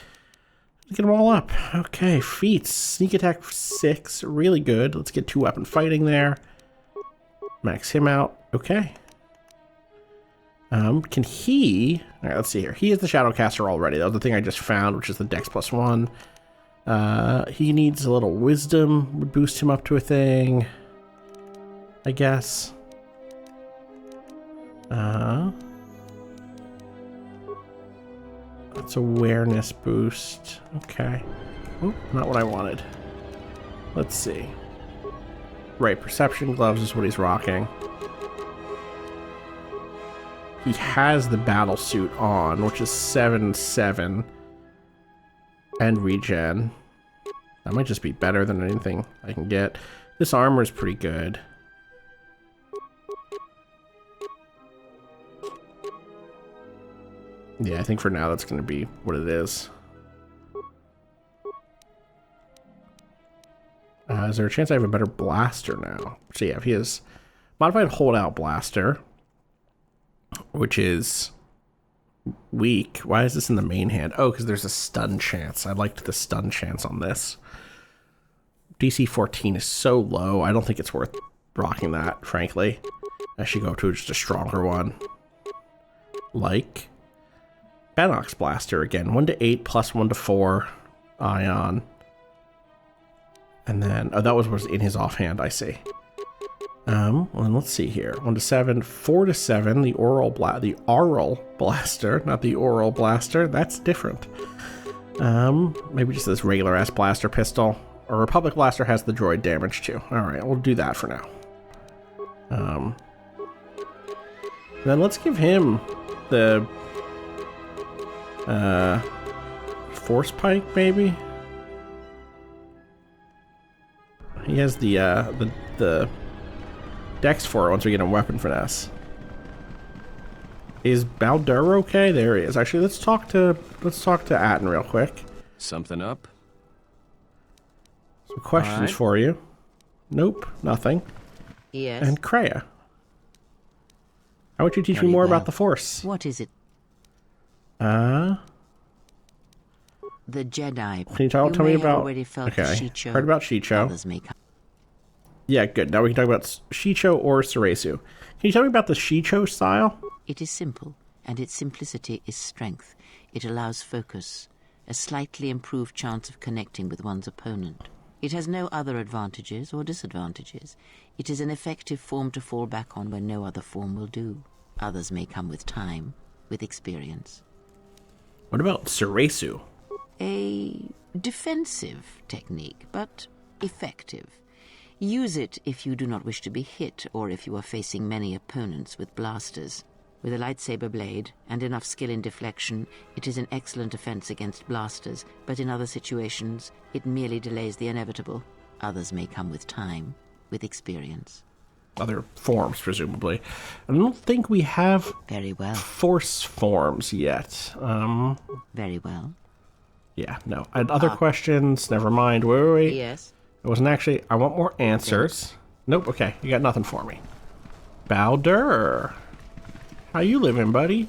get them all up. Okay, feats. Sneak attack 6. Really good. Let's get 2 weapon fighting there. Max him out. Okay. Can he... Alright, let's see here. He is the Shadowcaster already. That was the thing I just found, which is the Dex +1. He needs a little wisdom. Would boost him up to a thing, I guess. That's awareness boost. Okay. Oop, not what I wanted. Let's see. Right, perception gloves is what he's rocking. He has the battle suit on, which is 7/7. And regen. That might just be better than anything I can get. This armor is pretty good. Yeah, I think for now that's going to be what it is. Is there a chance I have a better blaster now? So yeah, he has modified holdout blaster, which is weak. Why is this in the main hand? Oh, because there's a stun chance. I liked the stun chance on this. DC 14 is so low, I don't think it's worth rocking that, frankly. I should go to just a stronger one. Like Benox Blaster again. 1 to 8 plus 1 to 4 ion. And then, oh, that was in his offhand, I see. Well, let's see here. 1 to 7, 4 to 7, the aural blaster, not the oral blaster. That's different. Maybe just this regular ass blaster pistol. Or Republic Blaster has the droid damage too. Alright, we'll do that for now. Then let's give him the Force Pike, maybe? He has the Dex for it once we get him weapon finesse. Is Baldur okay? There he is. Actually, let's talk to Atten real quick. Something up? Some questions Alright. for you. Nope, nothing. Yes. And Kreia. How would you teach me Very more well. about the Force? What is it? Uh, The Jedi. Can you tell may me have about... already felt Okay, the Shicho. heard about Shicho. Others may come. Yeah, good. Now we can talk about Shicho or Ceresu. Can you tell me about the Shicho style? It is simple, and its simplicity is strength. It allows focus, a slightly improved chance of connecting with one's opponent. It has no other advantages or disadvantages. It is an effective form to fall back on when no other form will do. Others may come with time, with experience. What about Ceresu? A defensive technique, but effective. Use it if you do not wish to be hit, or if you are facing many opponents with blasters. With a lightsaber blade and enough skill in deflection, it is an excellent defense against blasters, but in other situations, it merely delays the inevitable. Others may come with time, with experience. Other forms, presumably. I don't think we have Very well. Force forms yet. Very well. Yeah, no. I had other questions. Never mind. Wait. Yes. It wasn't actually... I want more answers. Nope, okay. You got nothing for me. Baldur. How you living, buddy?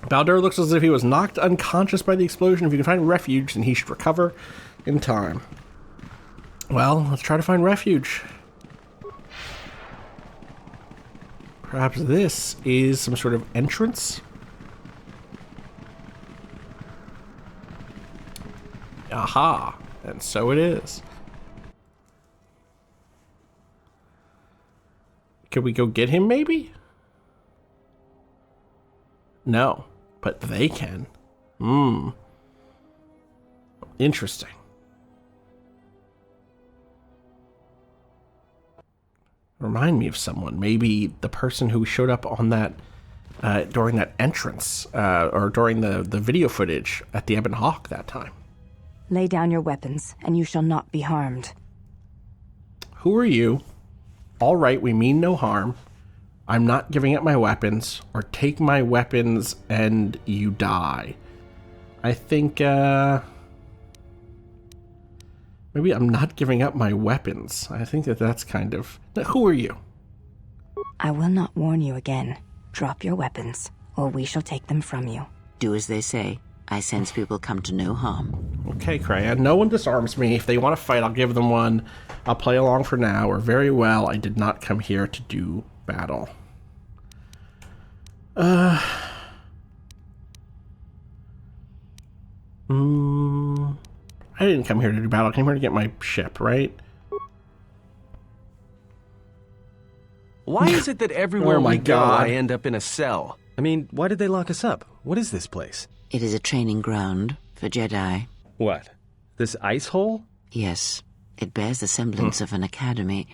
Baldur looks as if he was knocked unconscious by the explosion. If you can find refuge, then he should recover in time. Well, let's try to find refuge. Perhaps this is some sort of entrance? Aha! And so it is. Can we go get him, maybe? No, but they can. Interesting. Remind me of someone. Maybe the person who showed up on that during that entrance, or during the video footage at the Ebon Hawk that time. Lay down your weapons, and you shall not be harmed. Who are you? All right, we mean no harm. I'm not giving up my weapons, or take my weapons and you die. I think, maybe I'm not giving up my weapons. I think that's kind of... Who are you? I will not warn you again. Drop your weapons, or we shall take them from you. Do as they say. I sense people come to no harm. Okay, Kreia. No one disarms me. If they want to fight, I'll give them one. I'll play along for now, or very well, I did not come here to do battle. I didn't come here to do battle. I came here to get my ship, right? Why is it that everywhere Oh my we go, God. I end up in a cell? I mean, why did they lock us up? What is this place? It is a training ground for Jedi. What? This ice hole? Yes, it bears the semblance of an academy.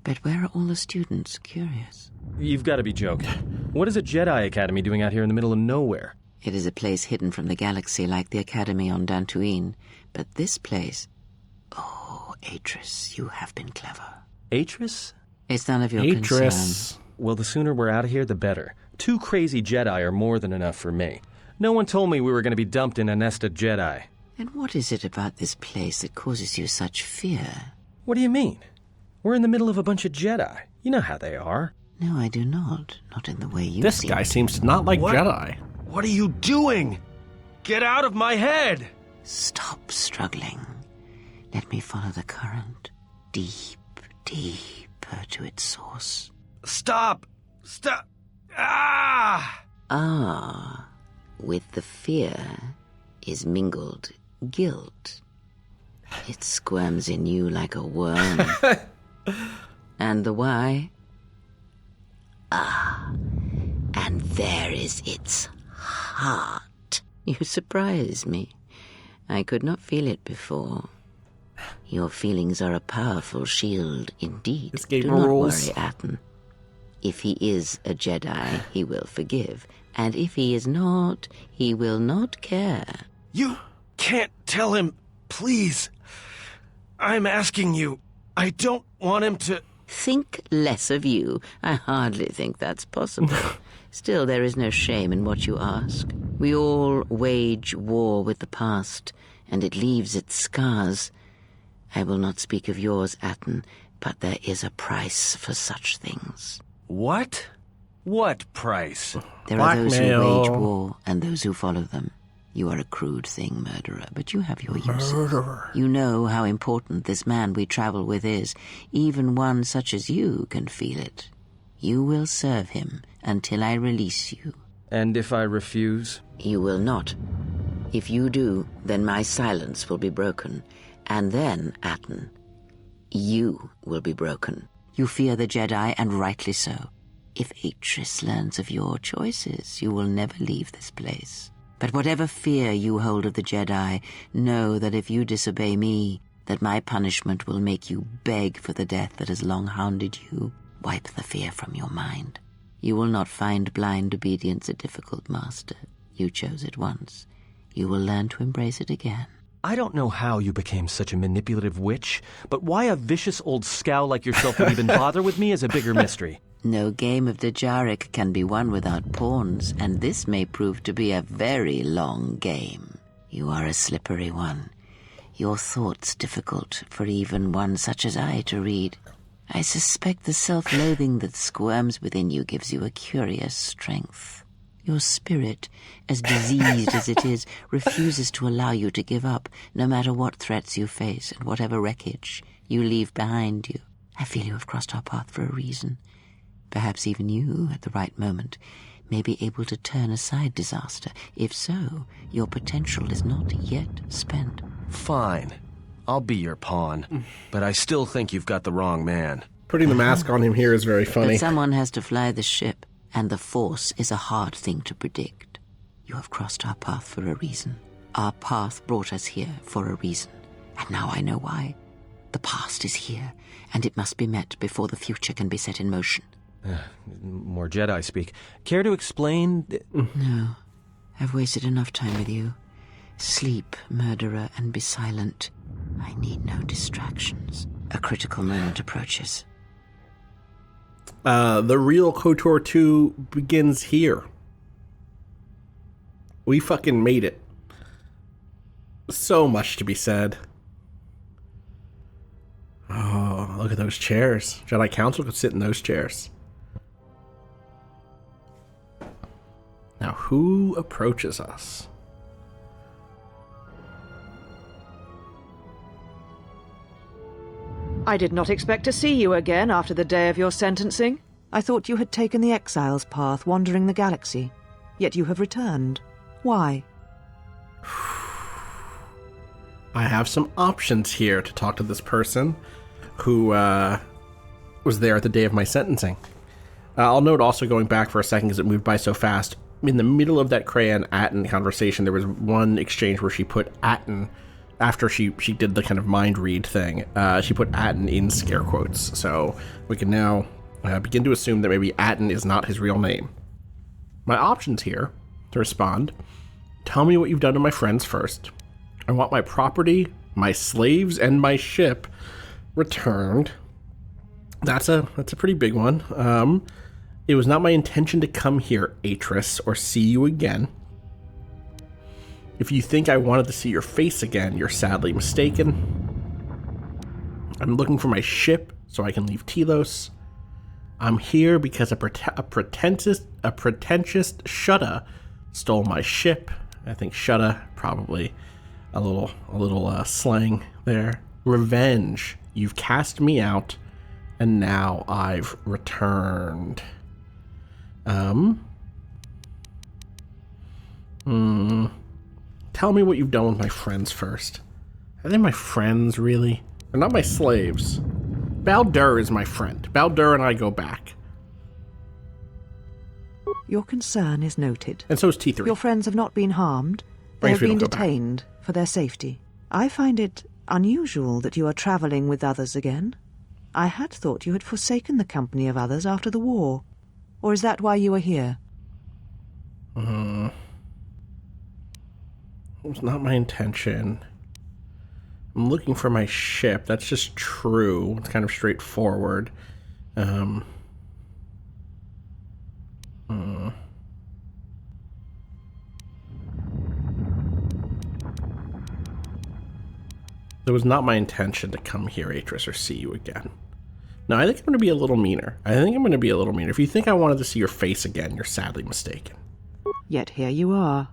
But where are all the students? Curious. You've got to be joking. What is a Jedi Academy doing out here in the middle of nowhere? It is a place hidden from the galaxy like the academy on Dantooine. But this place... Oh, Atris, you have been clever. Atris? It's none of your concern. Atris. Well, the sooner we're out of here, the better. 2 crazy Jedi are more than enough for me. No one told me we were going to be dumped in a nest of Jedi. And what is it about this place that causes you such fear? What do you mean? We're in the middle of a bunch of Jedi. You know how they are. No, I do not. Not in the way you This seem. guy seems to not like What? Jedi. What are you doing? Get out of my head! Stop struggling. Let me follow the current. Deep, deeper to its source. Stop! Stop! Ah! Ah, with the fear is mingled guilt. It squirms in you like a worm. And the why? Ah, and there is its heart. You surprise me. I could not feel it before. Your feelings are a powerful shield indeed. This game Do not rules. worry, Atten. If he is a Jedi, he will forgive. And if he is not, he will not care. You can't tell him, please. I'm asking you. I don't want him to... Think less of you? I hardly think that's possible. Still, there is no shame in what you ask. We all wage war with the past, and it leaves its scars. I will not speak of yours, Atten, but there is a price for such things. What? What price? There are those who Blackmail. wage war and those who follow them. You are a crude thing, murderer, but you have your uses. Murderer. You know how important this man we travel with is. Even one such as you can feel it. You will serve him until I release you. And if I refuse? You will not. If you do, then my silence will be broken. And then, Atten, you will be broken. You fear the Jedi, and rightly so. If Atris learns of your choices, you will never leave this place. But whatever fear you hold of the Jedi, know that if you disobey me, that my punishment will make you beg for the death that has long hounded you. Wipe the fear from your mind. You will not find blind obedience a difficult master. You chose it once. You will learn to embrace it again. I don't know how you became such a manipulative witch, but why a vicious old scow like yourself would even bother with me is a bigger mystery. No game of Dajaric can be won without pawns, and this may prove to be a very long game. You are a slippery one. Your thoughts difficult for even one such as I to read. I suspect the self-loathing that squirms within you gives you a curious strength. Your spirit, as diseased as it is, refuses to allow you to give up, no matter what threats you face and whatever wreckage you leave behind you. I feel you have crossed our path for a reason. Perhaps even you, at the right moment, may be able to turn aside disaster. If so, your potential is not yet spent. Fine. I'll be your pawn. But I still think you've got the wrong man. Putting the mask on him here is very funny. But someone has to fly the ship, and the Force is a hard thing to predict. You have crossed our path for a reason. Our path brought us here for a reason. And now I know why. The past is here, and it must be met before the future can be set in motion. More Jedi speak. Care to explain? No. I've wasted enough time with you. Sleep, murderer, and be silent. I need no distractions. A critical moment approaches. The real KOTOR 2 begins here. We fucking made it. So much to be said. Oh, look at those chairs. Jedi Council could sit in those chairs. Now, who approaches us? I did not expect to see you again after the day of your sentencing. I thought you had taken the Exile's path, wandering the galaxy. Yet you have returned. Why? I have some options here to talk to this person who was there at the day of my sentencing. I'll note also, going back for a second because it moved by so fast, in the middle of that Crayon-Atten conversation, there was one exchange where she put Atten, after she did the kind of mind read thing, she put Atten in scare quotes. So we can now begin to assume that maybe Atten is not his real name. My options here to respond: tell me what you've done to my friends first. I want my property, my slaves, and my ship returned. That's a pretty big one. It was not my intention to come here, Atris, or see you again. If you think I wanted to see your face again, you're sadly mistaken. I'm looking for my ship so I can leave Telos. I'm here because a pretentious shutta stole my ship. I think shutta, probably a little slang there. Revenge. You've cast me out, and now I've returned. Tell me what you've done with my friends first. Are they my friends, really? They're not my slaves. Baldur is my friend. Baldur and I go back. Your concern is noted. And so is T3. Your friends have not been harmed. They have been detained for their safety. I find it unusual that you are travelling with others again. I had thought you had forsaken the company of others after the war. Or is that why you are here? It was not my intention. I'm looking for my ship. That's just true. It's kind of straightforward. It was not my intention to come here, Atris, or see you again. No, I think I'm going to be a little meaner. If you think I wanted to see your face again, you're sadly mistaken. Yet here you are.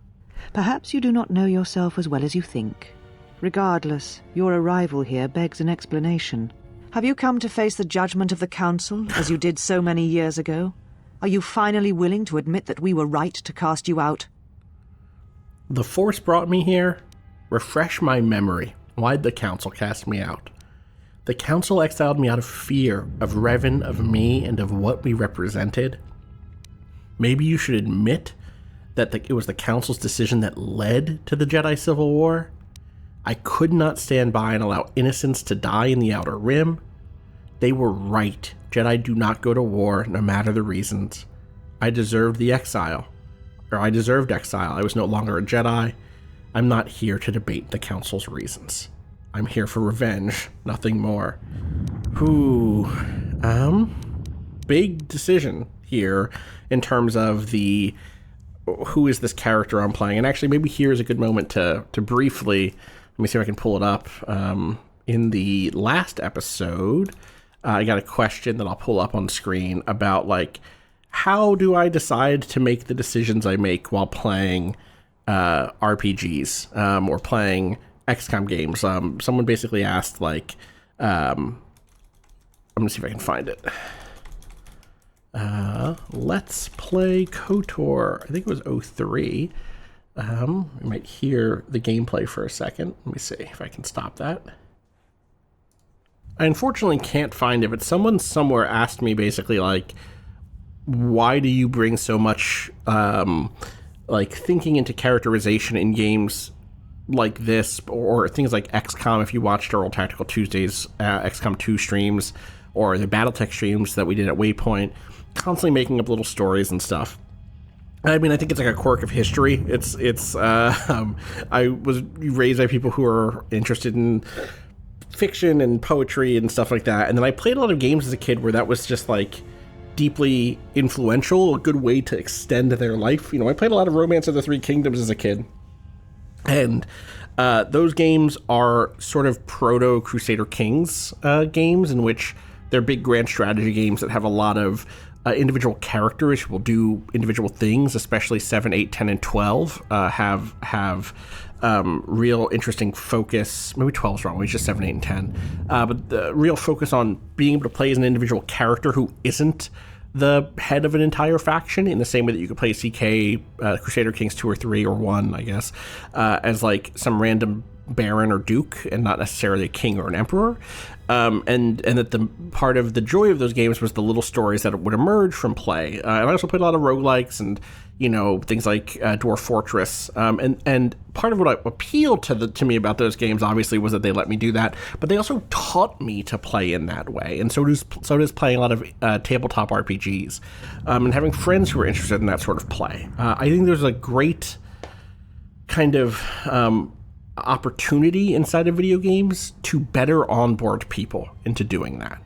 Perhaps you do not know yourself as well as you think. Regardless, your arrival here begs an explanation. Have you come to face the judgment of the Council, as you did so many years ago? Are you finally willing to admit that we were right to cast you out? The Force brought me here. Refresh my memory. Why'd the Council cast me out? The Council exiled me out of fear of Revan, of me, and of what we represented. Maybe you should admit that it was the Council's decision that led to the Jedi Civil War. I could not stand by and allow innocents to die in the Outer Rim. They were right. Jedi do not go to war, no matter the reasons. I deserved exile. I was no longer a Jedi. I'm not here to debate the Council's reasons. I'm here for revenge, nothing more. Big decision here in terms of who is this character I'm playing. And actually, maybe here is a good moment to briefly, let me see if I can pull it up. In the last episode, I got a question that I'll pull up on screen about, like, how do I decide to make the decisions I make while playing RPGs or playing XCOM games. Someone basically asked, like, I'm gonna see if I can find it. Let's play KOTOR. I think it was 03. You might hear the gameplay for a second. Let me see if I can stop that. I unfortunately can't find it, but someone somewhere asked me basically, like, why do you bring so much like thinking into characterization in games like this, or things like XCOM? If you watched our old Tactical Tuesdays XCOM 2 streams, or the Battletech streams that we did at Waypoint, constantly making up little stories and stuff. I mean, I think it's like a quirk of history. I was raised by people who are interested in fiction and poetry and stuff like that, and then I played a lot of games as a kid where that was just like deeply influential, a good way to extend their life. You know, I played a lot of Romance of the Three Kingdoms as a kid, and those games are sort of proto Crusader Kings games, in which they're big grand strategy games that have a lot of individual characters who will do individual things. Especially 7, 8, 10, and 12 have real interesting focus. Maybe 12 is wrong, it's just 7, 8, and 10. But the real focus on being able to play as an individual character who isn't the head of an entire faction, in the same way that you could play CK, Crusader Kings 2 or 3 or 1, I guess, as like some random baron or duke and not necessarily a king or an emperor. And that the part of the joy of those games was the little stories that would emerge from play. And I also played a lot of roguelikes and, you know, things like Dwarf Fortress. And part of what appealed to me about those games, obviously, was that they let me do that, but they also taught me to play in that way. And so does playing a lot of tabletop RPGs, and having friends who are interested in that sort of play. I think there's a great kind of opportunity inside of video games to better onboard people into doing that.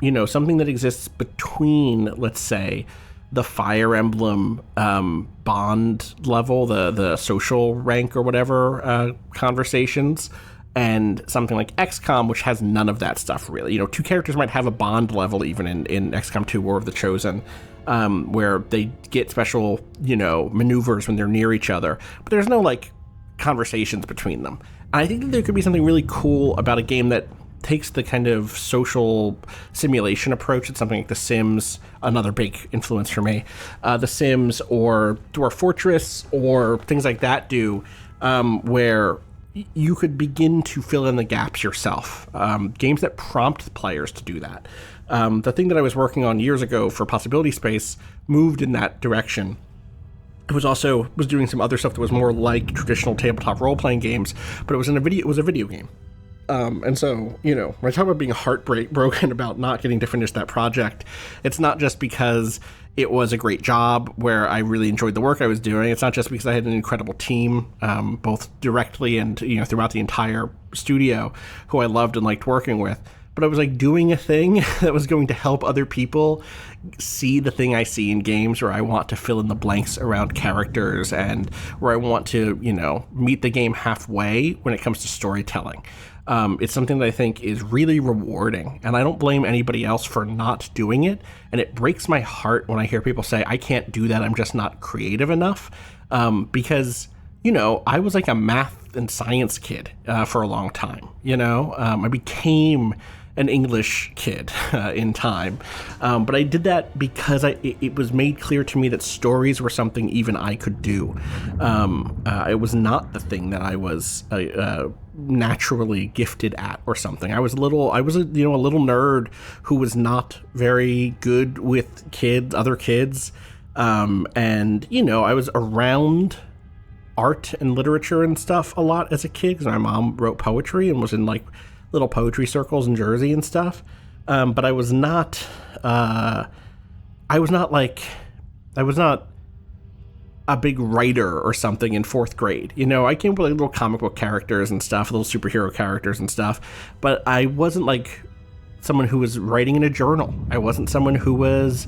You know, something that exists between, let's say, the Fire Emblem bond level, the social rank or whatever conversations, and something like XCOM, which has none of that stuff, really. You know, two characters might have a bond level even in XCOM 2 War of the Chosen, where they get special, you know, maneuvers when they're near each other, but there's no, like, conversations between them. And I think that there could be something really cool about a game that takes the kind of social simulation approach that something like The Sims, another big influence for me, The Sims or Dwarf Fortress or things like that do, where you could begin to fill in the gaps yourself. Games that prompt players to do that. The thing that I was working on years ago for Possibility Space moved in that direction. It was doing some other stuff that was more like traditional tabletop role-playing games, but it was a video game. And so, you know, when I talk about being heartbroken about not getting to finish that project, it's not just because it was a great job where I really enjoyed the work I was doing. It's not just because I had an incredible team, both directly and, you know, throughout the entire studio, who I loved and liked working with. but I was like doing a thing that was going to help other people see the thing I see in games, where I want to fill in the blanks around characters and where I want to, meet the game halfway when it comes to storytelling. It's something that I think is really rewarding, and I don't blame anybody else for not doing it. And it breaks my heart when I hear people say, I can't do that, I'm just not creative enough. Because, I was like a math and science kid for a long time. I became an English kid in time. But I did that because it was made clear to me that stories were something even I could do. It was not the thing that I was naturally gifted at or something. I was a little nerd who was not very good with other kids. And I was around art and literature and stuff a lot as a kid, because my mom wrote poetry and was in like little poetry circles in Jersey and stuff. But I was not a big writer or something in fourth grade. I came up with like little comic book characters and stuff, little superhero characters and stuff, but I wasn't like someone who was writing in a journal. I wasn't someone who was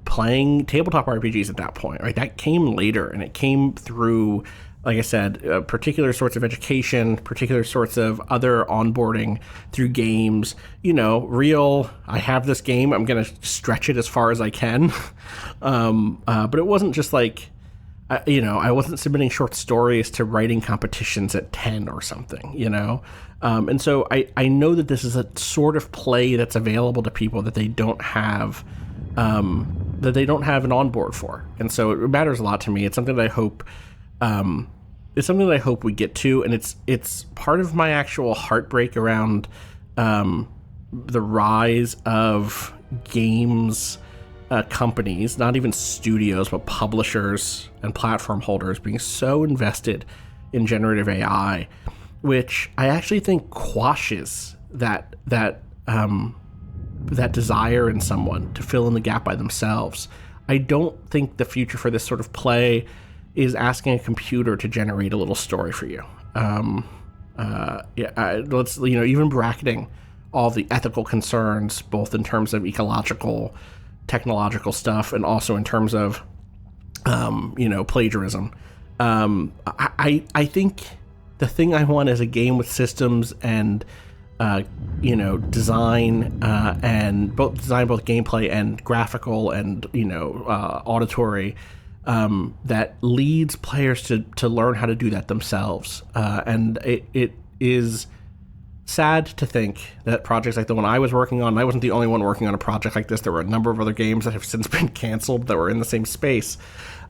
playing tabletop RPGs at that point, right? That came later, and it came through, like I said, particular sorts of education, particular sorts of other onboarding through games. I have this game, I'm going to stretch it as far as I can. But it wasn't just like, I wasn't submitting short stories to writing competitions at 10 or something, And so I know that this is a sort of play that's available to people that they don't have an onboard for. And so it matters a lot to me. It's something that I hope we get to, and it's part of my actual heartbreak around the rise of games companies, not even studios, but publishers and platform holders being so invested in generative AI, which I actually think quashes that desire in someone to fill in the gap by themselves. I don't think the future for this sort of play is asking a computer to generate a little story for you. Even bracketing all the ethical concerns, both in terms of ecological, technological stuff, and also in terms of, plagiarism. I think the thing I want is a game with systems and design and both gameplay and graphical and auditory, that leads players to learn how to do that themselves. And it is sad to think that projects like the one I was working on, and I wasn't the only one working on a project like this, there were a number of other games that have since been canceled that were in the same space,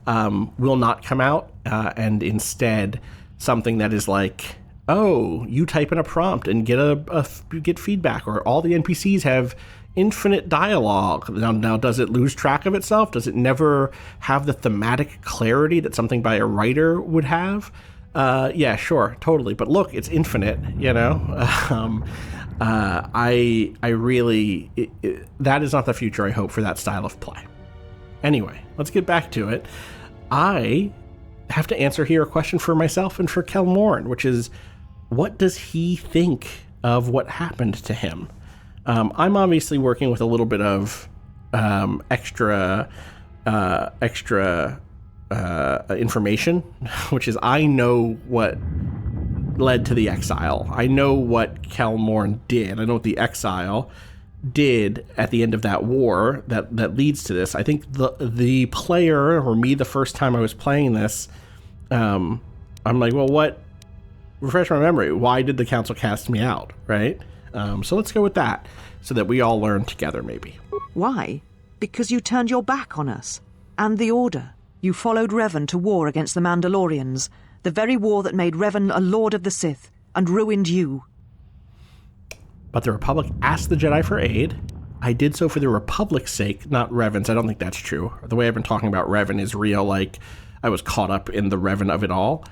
will not come out, and instead something that is like, oh, you type in a prompt and get feedback, or all the NPCs have infinite dialogue. Now, does it lose track of itself? Does it never have the thematic clarity that something by a writer would have? Yeah, sure, totally. But look, it's infinite, that is not the future I hope for that style of play. Anyway, let's get back to it. I have to answer here a question for myself and for Kel Morn, which is, what does he think of what happened to him? I'm obviously working with a little bit of extra information, which is I know what led to the Exile. I know what Kel Morn did. I know what the Exile did at the end of that war that leads to this. I think the player, or me the first time I was playing this, I'm like, well, what? Refresh my memory. Why did the council cast me out, right? So let's go with that, so that we all learn together, maybe. Why? Because you turned your back on us. And the Order. You followed Revan to war against the Mandalorians, the very war that made Revan a Lord of the Sith, and ruined you. But the Republic asked the Jedi for aid. I did so for the Republic's sake, not Revan's. I don't think that's true. The way I've been talking about Revan is real, like I was caught up in the Revan of it all.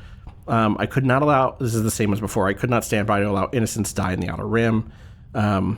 I could not allow, this is the same as before, I could not stand by to allow innocents die in the Outer Rim. I'm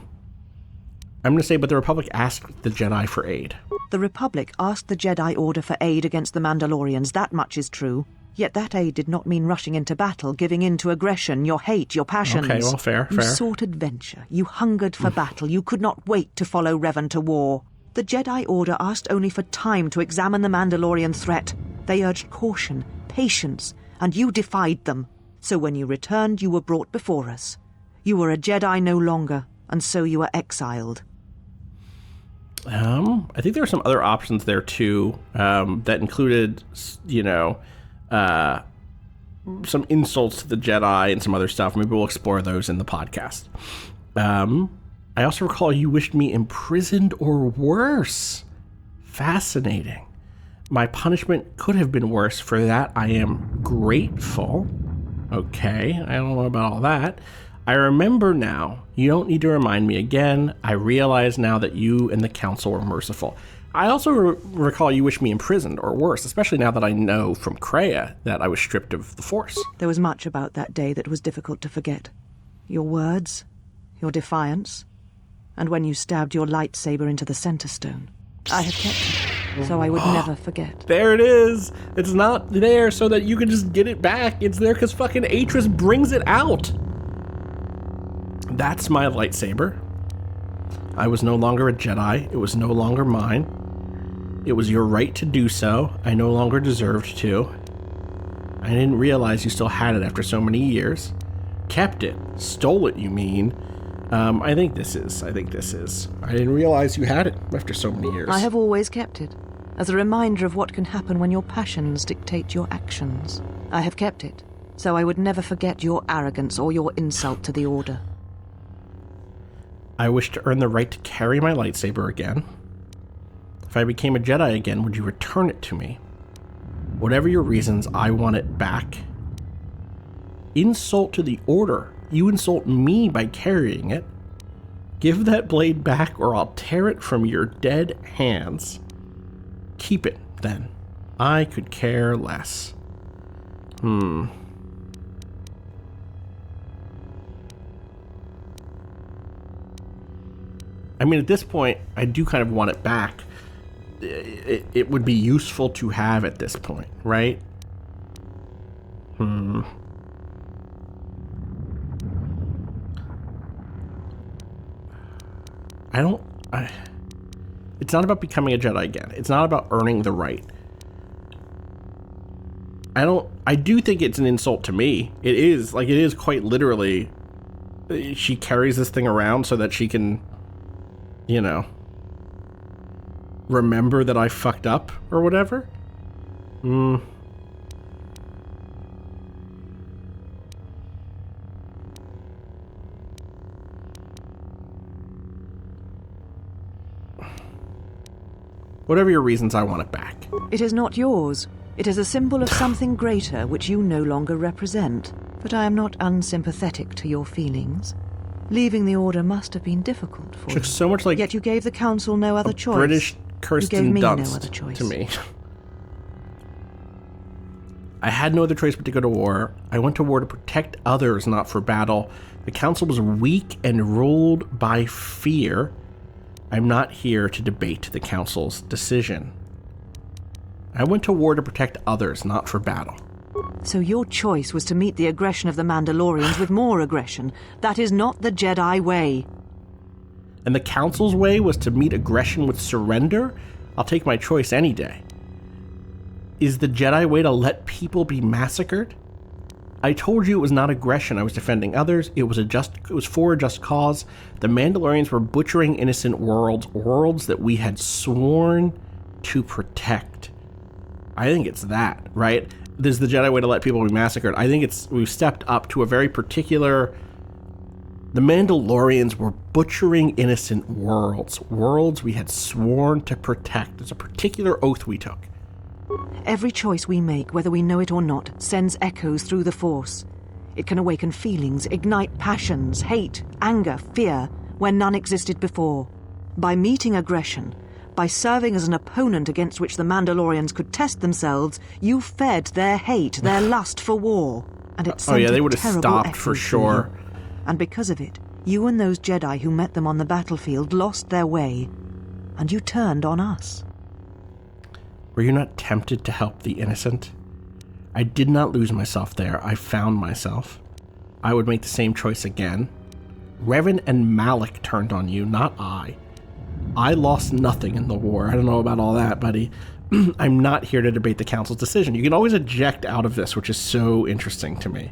going to say, but the Republic asked the Jedi for aid. The Republic asked the Jedi Order for aid against the Mandalorians, that much is true. Yet that aid did not mean rushing into battle, giving in to aggression, your hate, your passions. Okay, well, fair. You sought adventure. You hungered for battle. You could not wait to follow Revan to war. The Jedi Order asked only for time to examine the Mandalorian threat. They urged caution, patience, and you defied them. So when you returned, you were brought before us. You were a Jedi no longer, and so you were exiled. I think there were some other options there, too, that included, some insults to the Jedi and some other stuff. Maybe we'll explore those in the podcast. I also recall you wished me imprisoned or worse. Fascinating. My punishment could have been worse. For that, I am grateful. Okay, I don't know about all that. I remember now. You don't need to remind me again. I realize now that you and the council were merciful. I also recall you wished me imprisoned or worse, especially now that I know from Kreia that I was stripped of the Force. There was much about that day that was difficult to forget. Your words, your defiance, and when you stabbed your lightsaber into the center stone. I have kept it, so I would never forget. There it is. It's not there so that you can just get it back. It's there because fucking Atris brings it out. That's my lightsaber. I was no longer a Jedi. It was no longer mine. It was your right to do so. I no longer deserved to. I didn't realize you still had it after so many years. Kept it. Stole it, you mean? I think this is. I didn't realize you had it after so many years. I have always kept it, as a reminder of what can happen when your passions dictate your actions. I have kept it, so I would never forget your arrogance or your insult to the Order. I wish to earn the right to carry my lightsaber again. If I became a Jedi again, would you return it to me? Whatever your reasons, I want it back. Insult to the Order. You insult me by carrying it. Give that blade back or I'll tear it from your dead hands. Keep it, then. I could care less. I mean, at this point, I do kind of want it back. It would be useful to have at this point, right? It's not about becoming a Jedi again. It's not about earning the right. I do think it's an insult to me. It is quite literally, she carries this thing around so that she can, remember that I fucked up or whatever. Whatever your reasons, I want it back. It is not yours. It is a symbol of something greater which you no longer represent. But I am not unsympathetic to your feelings. Leaving the Order must have been difficult for you. So much like yet you gave the Council no other choice. British Kirsten Dunst no other choice. To me. I had no other choice but to go to war. I went to war to protect others, not for battle. The Council was weak and ruled by fear. I'm not here to debate the Council's decision. I went to war to protect others, not for battle. So your choice was to meet the aggression of the Mandalorians with more aggression. That is not the Jedi way. And the Council's way was to meet aggression with surrender? I'll take my choice any day. Is the Jedi way to let people be massacred? I told you it was not aggression. I was defending others. It was for a just cause. The Mandalorians were butchering innocent worlds that we had sworn to protect. I think it's that, right? This is the Jedi way to let people be massacred. I think we've stepped up to a very particular. The Mandalorians were butchering innocent worlds we had sworn to protect. There's a particular oath we took. Every choice we make, whether we know it or not, sends echoes through the Force. It can awaken feelings, ignite passions, hate, anger, fear, where none existed before. By meeting aggression, by serving as an opponent against which the Mandalorians could test themselves, you fed their hate, their lust for war. And it sent they would have stopped for sure. And because of it, you and those Jedi who met them on the battlefield lost their way, and you turned on us. Were you not tempted to help the innocent? I did not lose myself there. I found myself. I would make the same choice again. Revan and Malik turned on you, not I. I lost nothing in the war. I don't know about all that, buddy. I'm not here to debate the council's decision. You can always eject out of this, which is so interesting to me.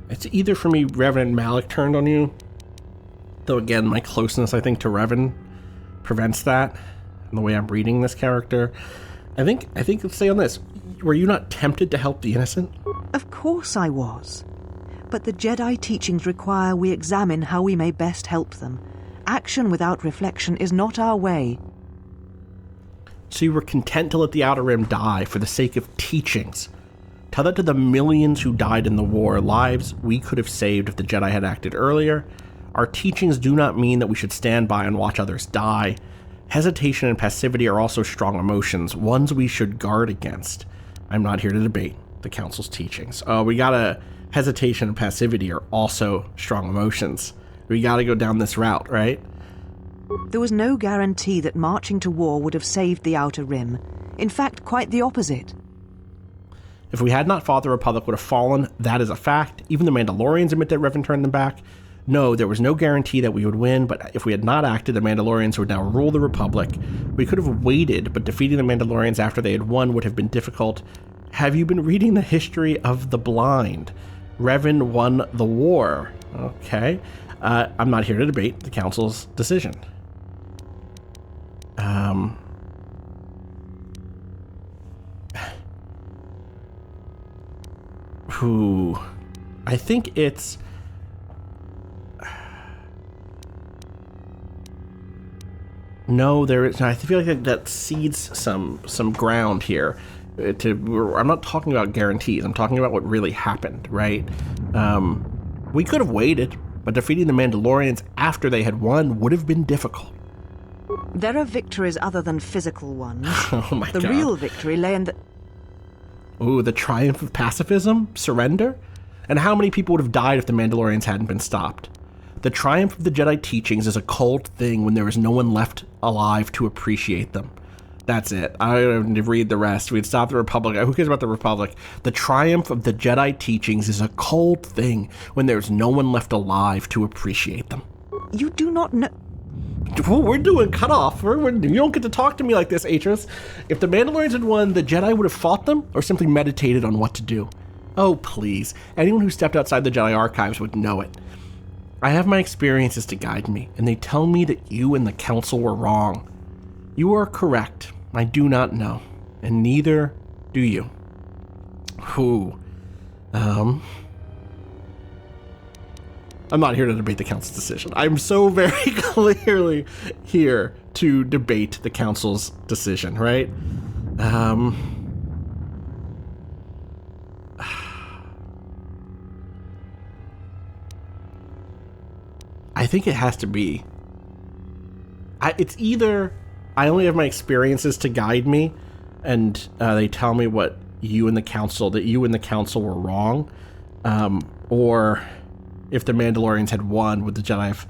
It's either for me, Revan and Malik turned on you. Though again, my closeness, I think, to Revan prevents that. And the way I'm reading this character. I think let's say on this. Were you not tempted to help the innocent? Of course I was. But the Jedi teachings require we examine how we may best help them. Action without reflection is not our way. So you were content to let the Outer Rim die for the sake of teachings. Tell that to the millions who died in the war, lives we could have saved if the Jedi had acted earlier. Our teachings do not mean that we should stand by and watch others die. Hesitation and passivity are also strong emotions, ones we should guard against. I'm not here to debate the Council's teachings. We gotta... Hesitation and passivity are also strong emotions. We gotta go down this route, right? There was no guarantee that marching to war would have saved the Outer Rim. In fact, quite the opposite. If we had not fought, the Republic would have fallen. That is a fact. Even the Mandalorians admit that Revan turned them back. No, there was no guarantee that we would win, but if we had not acted, the Mandalorians would now rule the Republic. We could have waited, but defeating the Mandalorians after they had won would have been difficult. Have you been reading the history of the blind? Revan won the war. Okay. I'm not here to debate the Council's decision. I think it's... No, there is... I feel like that cedes some ground here. I'm not talking about guarantees. I'm talking about what really happened, right? We could have waited, but defeating the Mandalorians after they had won would have been difficult. There are victories other than physical ones. Oh my God. The real victory lay in the... Ooh, the triumph of pacifism? Surrender? And how many people would have died if the Mandalorians hadn't been stopped? The triumph of the Jedi teachings is a cold thing when there is no one left alive to appreciate them. That's it. I don't need to read the rest. We'd stop the Republic. Who cares about the Republic? The triumph of the Jedi teachings is a cold thing when there's no one left alive to appreciate them. You do not know... We're doing cutoff. You don't get to talk to me like this, Atris. If the Mandalorians had won, the Jedi would have fought them or simply meditated on what to do. Oh, please. Anyone who stepped outside the Jedi archives would know it. I have my experiences to guide me, and they tell me that you and the Council were wrong. You are correct. I do not know, and neither do you. I'm not here to debate the Council's decision. I'm so very clearly here to debate the Council's decision, right? I think it has to be... it's either I only have my experiences to guide me, and they tell me what you and the Council were wrong, or if the Mandalorians had won, would the Jedi have...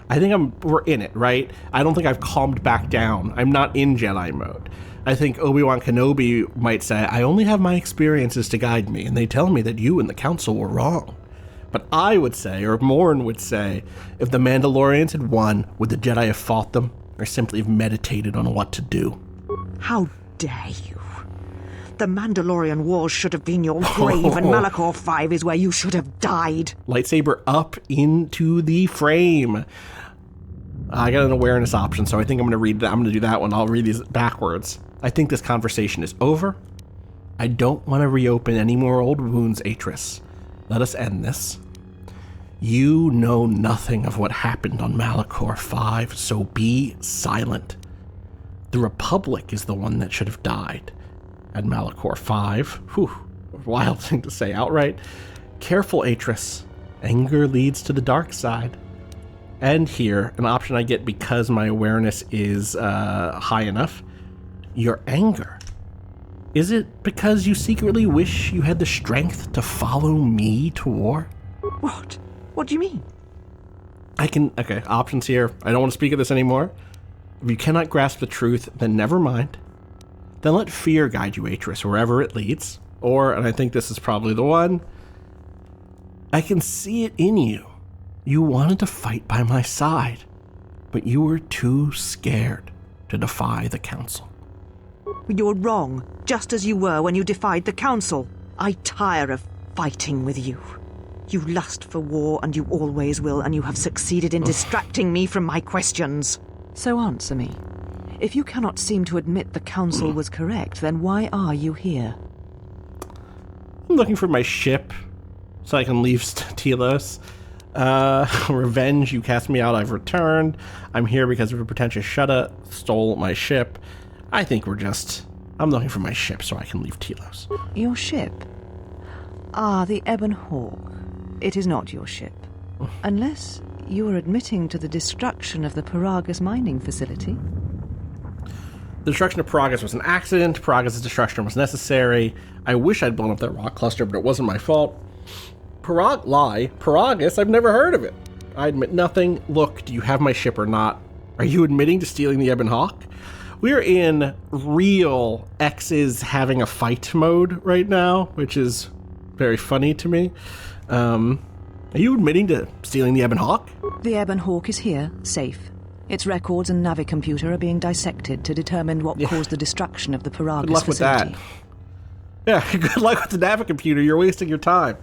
I think we're in it, right? I don't think I've calmed back down. I'm not in Jedi mode. I think Obi-Wan Kenobi might say, I only have my experiences to guide me, and they tell me that you and the Council were wrong. But I would say, or Morn would say, if the Mandalorians had won, would the Jedi have fought them, or simply have meditated on what to do? How dare you? The Mandalorian Wars should have been your grave, and Malachor 5 is where you should have died. Lightsaber up into the frame. I got an awareness option, so I think I'm going to do that one. I'll read these backwards. I think this conversation is over. I don't want to reopen any more old wounds, Atris. Let us end this. You know nothing of what happened on Malachor 5, so be silent. The Republic is the one that should have died at Malachor 5. Whew, wild thing to say outright. Careful, Atris. Anger leads to the dark side. And here, an option I get because my awareness is high enough. Your anger. Is it because you secretly wish you had the strength to follow me to war? What? What do you mean? Okay, options here. I don't want to speak of this anymore. If you cannot grasp the truth, then never mind. Then let fear guide you, Atris, wherever it leads. Or, and I think this is probably the one, I can see it in you. You wanted to fight by my side, but you were too scared to defy the Council. You're wrong, just as you were when you defied the Council. I tire of fighting with you. You lust for war, and you always will, and you have succeeded in distracting me from my questions. So answer me. If you cannot seem to admit the Council was correct, then why are you here? I'm looking for my ship, so I can leave Telos. Revenge, you cast me out, I've returned. I'm here because of a pretentious shuttle stole my ship. I think I'm looking for my ship so I can leave Telos. Your ship? Ah, the Ebon Hawk. It is not your ship. Unless you are admitting to the destruction of the Paragus mining facility. The destruction of Paragus was an accident. Paragus' destruction was necessary. I wish I'd blown up that rock cluster, but it wasn't my fault. Paragus? I've never heard of it. I admit nothing. Look, do you have my ship or not? Are you admitting to stealing the Ebon Hawk? We're in real X's having a fight mode right now, which is very funny to me. Are you admitting to stealing the Ebon Hawk? The Ebon Hawk is here, safe. Its records and navicomputer are being dissected to determine what caused the destruction of the Paragus facility. Good luck with that. Yeah, good luck with the navicomputer. You're wasting your time.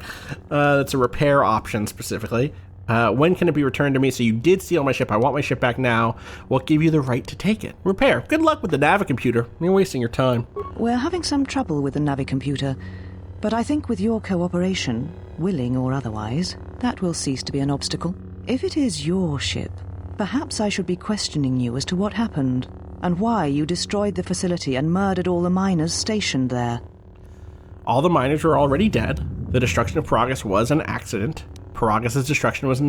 That's a repair option specifically. When can it be returned to me? So you did steal my ship. I want my ship back now. What gave you the right to take it? Repair. Good luck with the navicomputer. You're wasting your time. We're having some trouble with the navicomputer, but I think with your cooperation, willing or otherwise, that will cease to be an obstacle. If it is your ship, perhaps I should be questioning you as to what happened, and why you destroyed the facility and murdered all the miners stationed there. All the miners were already dead. The destruction of Paragus was an accident. Paragus' destruction was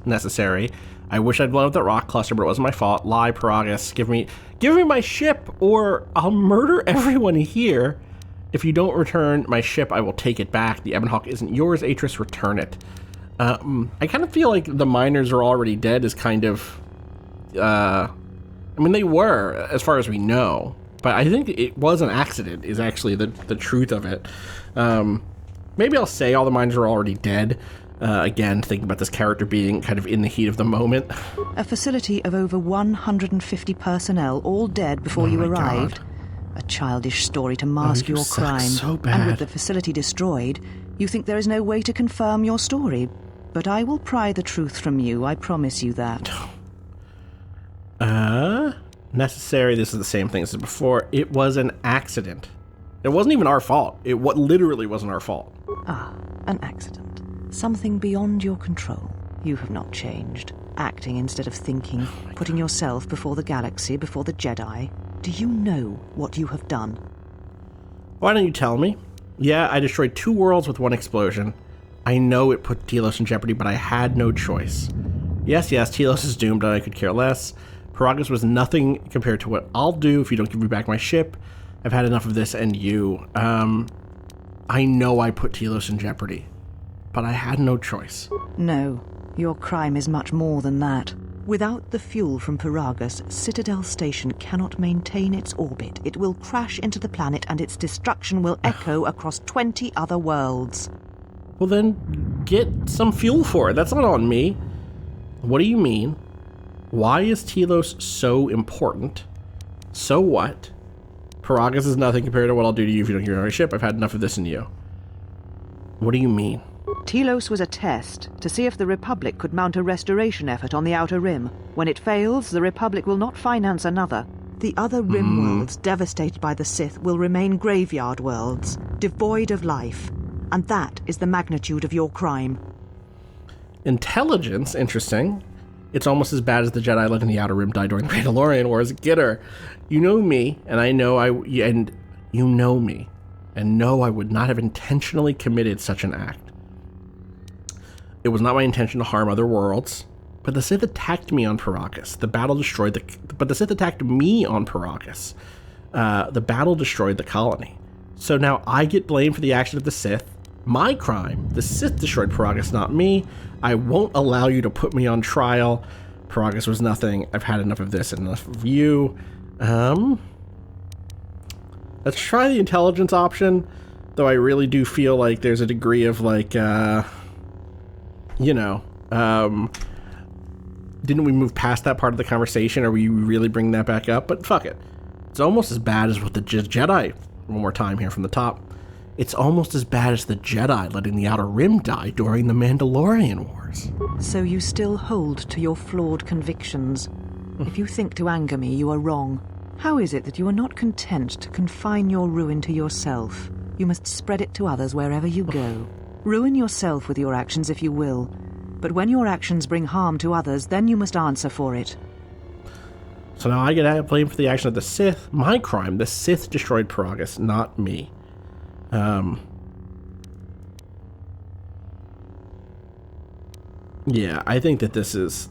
necessary. I wish I'd blown up that rock cluster, but it wasn't my fault. Lie, Paragus. Give me my ship, or I'll murder everyone here. If you don't return my ship, I will take it back. The Ebon Hawk isn't yours, Atris. Return it. I kind of feel like the miners are already dead is kind of... I mean, they were, as far as we know. But I think it was an accident, is actually the truth of it. Maybe I'll say all the miners are already dead. Again, thinking about this character being kind of in the heat of the moment. A facility of over 150 personnel, all dead before you arrived. God. A childish story to mask your crime. So bad. And with the facility destroyed, you think there is no way to confirm your story. But I will pry the truth from you, I promise you that. Necessary, this is the same thing as before. It was an accident. It wasn't even our fault. It literally wasn't our fault. Ah, an accident. Something beyond your control. You have not changed. Acting instead of thinking, putting yourself before the galaxy, before the Jedi. Do you know what you have done? Why don't you tell me? Yeah, I destroyed 2 worlds with 1 explosion. I know it put Telos in jeopardy, but I had no choice. Yes, Telos is doomed and I could care less. Paragus was nothing compared to what I'll do if you don't give me back my ship. I've had enough of this and you. I know I put Telos in jeopardy, but I had no choice. No, your crime is much more than that. Without the fuel from Paragus, Citadel Station cannot maintain its orbit. It will crash into the planet and its destruction will echo across 20 other worlds. Well then, get some fuel for it. That's not on me. What do you mean? Why is Telos so important? So what? Paragus is nothing compared to what I'll do to you if you don't give me my ship. I've had enough of this in you. What do you mean? Telos was a test to see if the Republic could mount a restoration effort on the Outer Rim. When it fails, the Republic will not finance another. The other Rim worlds devastated by the Sith will remain graveyard worlds, devoid of life. And that is the magnitude of your crime. Intelligence? Interesting. It's almost as bad as the Jedi letting the Outer Rim die during the Mandalorian Wars. Get her. You know me, and I know and you know me, and know I would not have intentionally committed such an act. It was not my intention to harm other worlds, but the Sith attacked me on Paragus. The battle destroyed but the Sith attacked me on Paragus. The battle destroyed the colony. So now I get blamed for the action of the Sith. My crime. The Sith destroyed Paragus, not me. I won't allow you to put me on trial. Paragus was nothing. I've had enough of this and enough of you. Let's try the intelligence option, though I really do feel like there's a degree of, like, didn't we move past that part of the conversation? Are we really bringing that back up? But fuck it. It's almost as bad as with the Jedi. One more time here from the top. It's almost as bad as the Jedi letting the Outer Rim die during the Mandalorian Wars. So you still hold to your flawed convictions. If you think to anger me, you are wrong. How is it that you are not content to confine your ruin to yourself? You must spread it to others wherever you go. Ruin yourself with your actions if you will, but when your actions bring harm to others, then you must answer for it. So now I get blamed for the action of the Sith. My crime. The Sith destroyed Paragus, not me. Yeah, I think that this is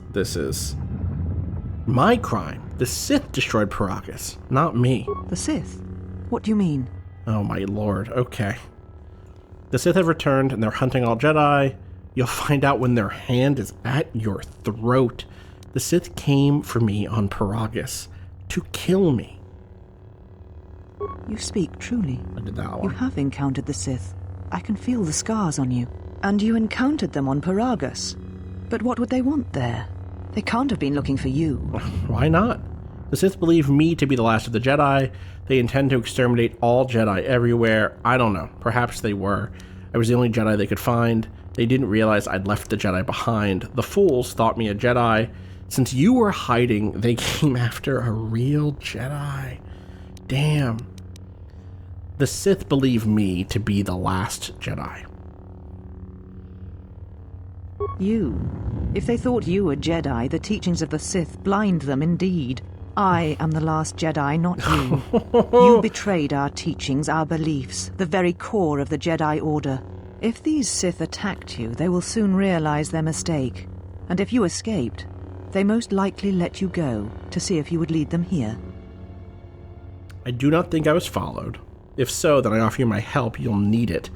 my crime. The Sith destroyed Paragus, not me. The Sith? What do you mean? Oh my lord, okay. The Sith have returned and they're hunting all Jedi. You'll find out when their hand is at your throat. The Sith came for me on Paragus to kill me. You speak truly. I did that one. You have encountered the Sith. I can feel the scars on you. And you encountered them on Paragus. But what would they want there? They can't have been looking for you. Why not? The Sith believe me to be the last of the Jedi. They intend to exterminate all Jedi everywhere. I don't know. Perhaps they were. I was the only Jedi they could find. They didn't realize I'd left the Jedi behind. The fools thought me a Jedi. Since you were hiding, they came after a real Jedi. Damn. The Sith believe me to be the last Jedi. You. If they thought you a Jedi, the teachings of the Sith blind them indeed. I am the last Jedi, not you. You betrayed our teachings, our beliefs, the very core of the Jedi Order. If these Sith attacked you, they will soon realize their mistake. And if you escaped, they most likely let you go to see if you would lead them here. I do not think I was followed. If so, then I offer you my help. You'll need it.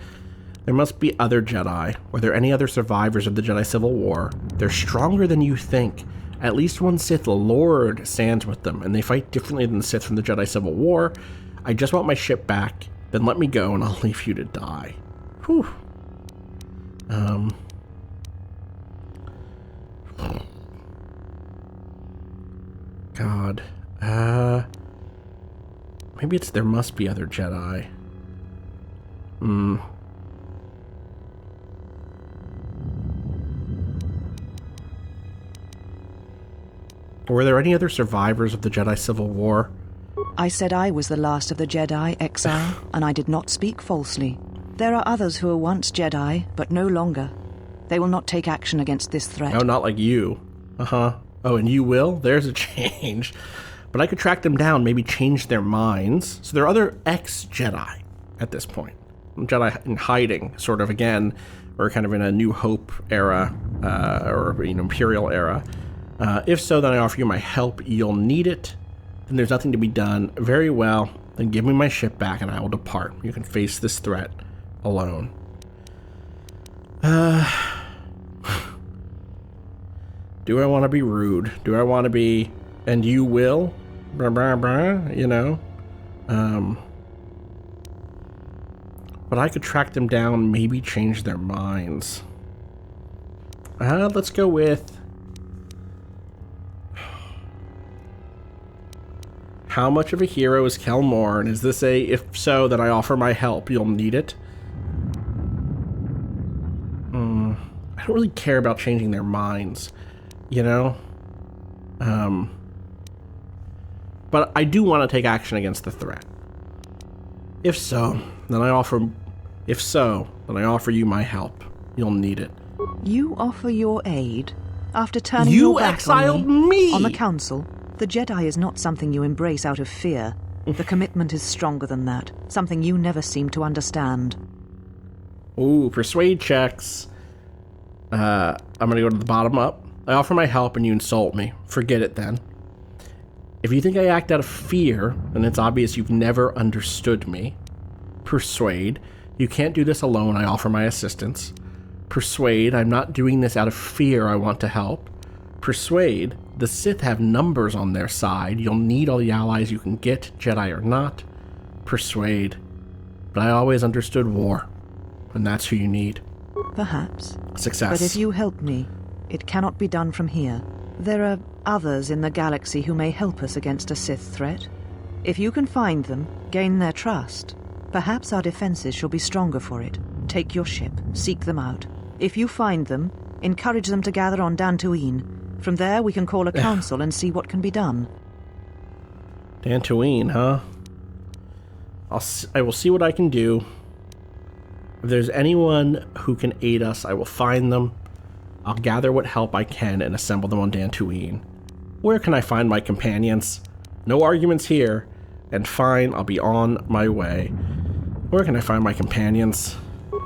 There must be other Jedi. Were there any other survivors of the Jedi Civil War? They're stronger than you think. At least one Sith Lord stands with them, and they fight differently than the Sith from the Jedi Civil War. I just want my ship back. Then let me go, and I'll leave you to die. Whew. God. Maybe it's there must be other Jedi. Were there any other survivors of the Jedi Civil War? I said I was the last of the Jedi, Exile, and I did not speak falsely. There are others who were once Jedi, but no longer. They will not take action against this threat. Oh, not like you. Uh-huh. Oh, and you will? There's a change. But I could track them down, maybe change their minds. So there are other ex-Jedi at this point. Jedi in hiding, sort of, again, or kind of in a New Hope era, or, Imperial era. If so, then I offer you my help. You'll need it. Then there's nothing to be done. Very well. Then give me my ship back and I will depart. You can face this threat alone. Do I want to be rude? Do I want to be, and you will? Blah, blah, blah, But I could track them down, maybe change their minds. Let's go with... How much of a hero is Kel Morn? Is this a, if so, then I offer my help, you'll need it? I don't really care about changing their minds, But I do want to take action against the threat. If so, then I offer you my help. You'll need it. You offer your aid? After turning you your back exiled on me! On the Council? The Jedi is not something you embrace out of fear. The commitment is stronger than that, something you never seem to understand. Ooh, persuade checks. I'm gonna go to the bottom up. I offer my help and you insult me. Forget it then. If you think I act out of fear, then it's obvious you've never understood me. Persuade. You can't do this alone, I offer my assistance. Persuade. I'm not doing this out of fear, I want to help. Persuade. The Sith have numbers on their side. You'll need all the allies you can get, Jedi or not. Persuade. But I always understood war, and that's who you need. Perhaps. Success. But if you help me, it cannot be done from here. There are others in the galaxy who may help us against a Sith threat. If you can find them, gain their trust, perhaps our defenses shall be stronger for it. Take your ship, seek them out. If you find them, encourage them to gather on Dantooine. From there, we can call a council and see what can be done. Dantooine, huh? I will see what I can do. If there's anyone who can aid us, I will find them. I'll gather what help I can and assemble them on Dantooine. Where can I find my companions? No arguments here. And fine, I'll be on my way. Where can I find my companions?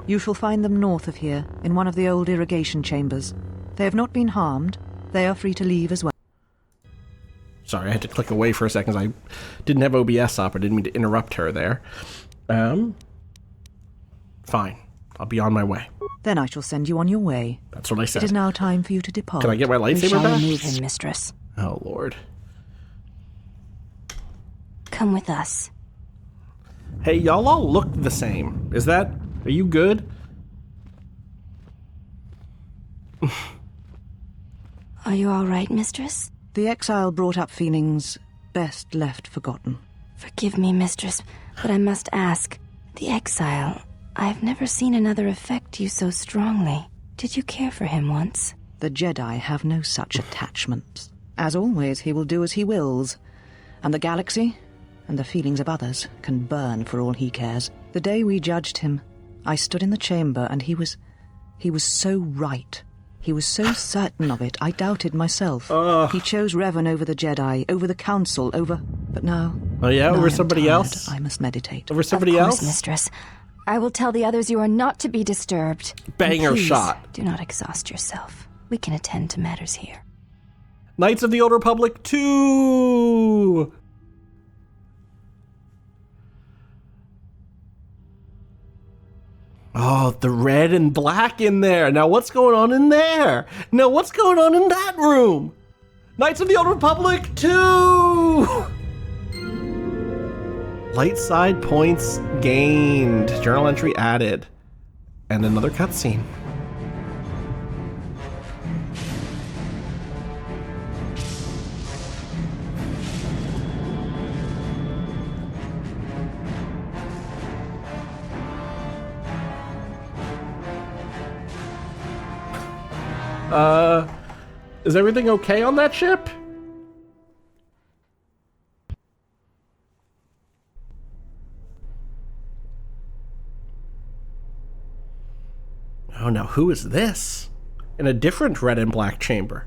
You shall find them north of here, in one of the old irrigation chambers. They have not been harmed. They are free to leave as well. Sorry, I had to click away for a second. I didn't have OBS up. I didn't mean to interrupt her there. Fine. I'll be on my way. Then I shall send you on your way. That's what I said. It is now time for you to depart. Can I get my We lightsaber shall back? remove him, mistress. Oh, Lord. Come with us. Hey, y'all all look the same. Are you good? Are you all right, mistress? The exile brought up feelings best left forgotten. Forgive me, mistress, but I must ask. The exile, I've never seen another affect you so strongly. Did you care for him once? The Jedi have no such attachments. As always, he will do as he wills. And the galaxy, and the feelings of others, can burn for all he cares. The day we judged him, I stood in the chamber, and he was so right. He was so certain of it, I doubted myself. He chose Revan over the Jedi, over the Council, But now... Oh yeah, now over I am somebody tired. else? I must meditate. Over somebody Of course, else? mistress. I will tell the others you are not to be disturbed. Banger And please, shot. Do not exhaust yourself. We can attend to matters here. Knights of the Old Republic 2! Oh, the red and black in there. Now what's going on in there? Now what's going on in that room? Knights of the Old Republic 2! Light side points gained. Journal entry added. And another cutscene. Is everything okay on that ship? Oh, now who is this? In a different red and black chamber.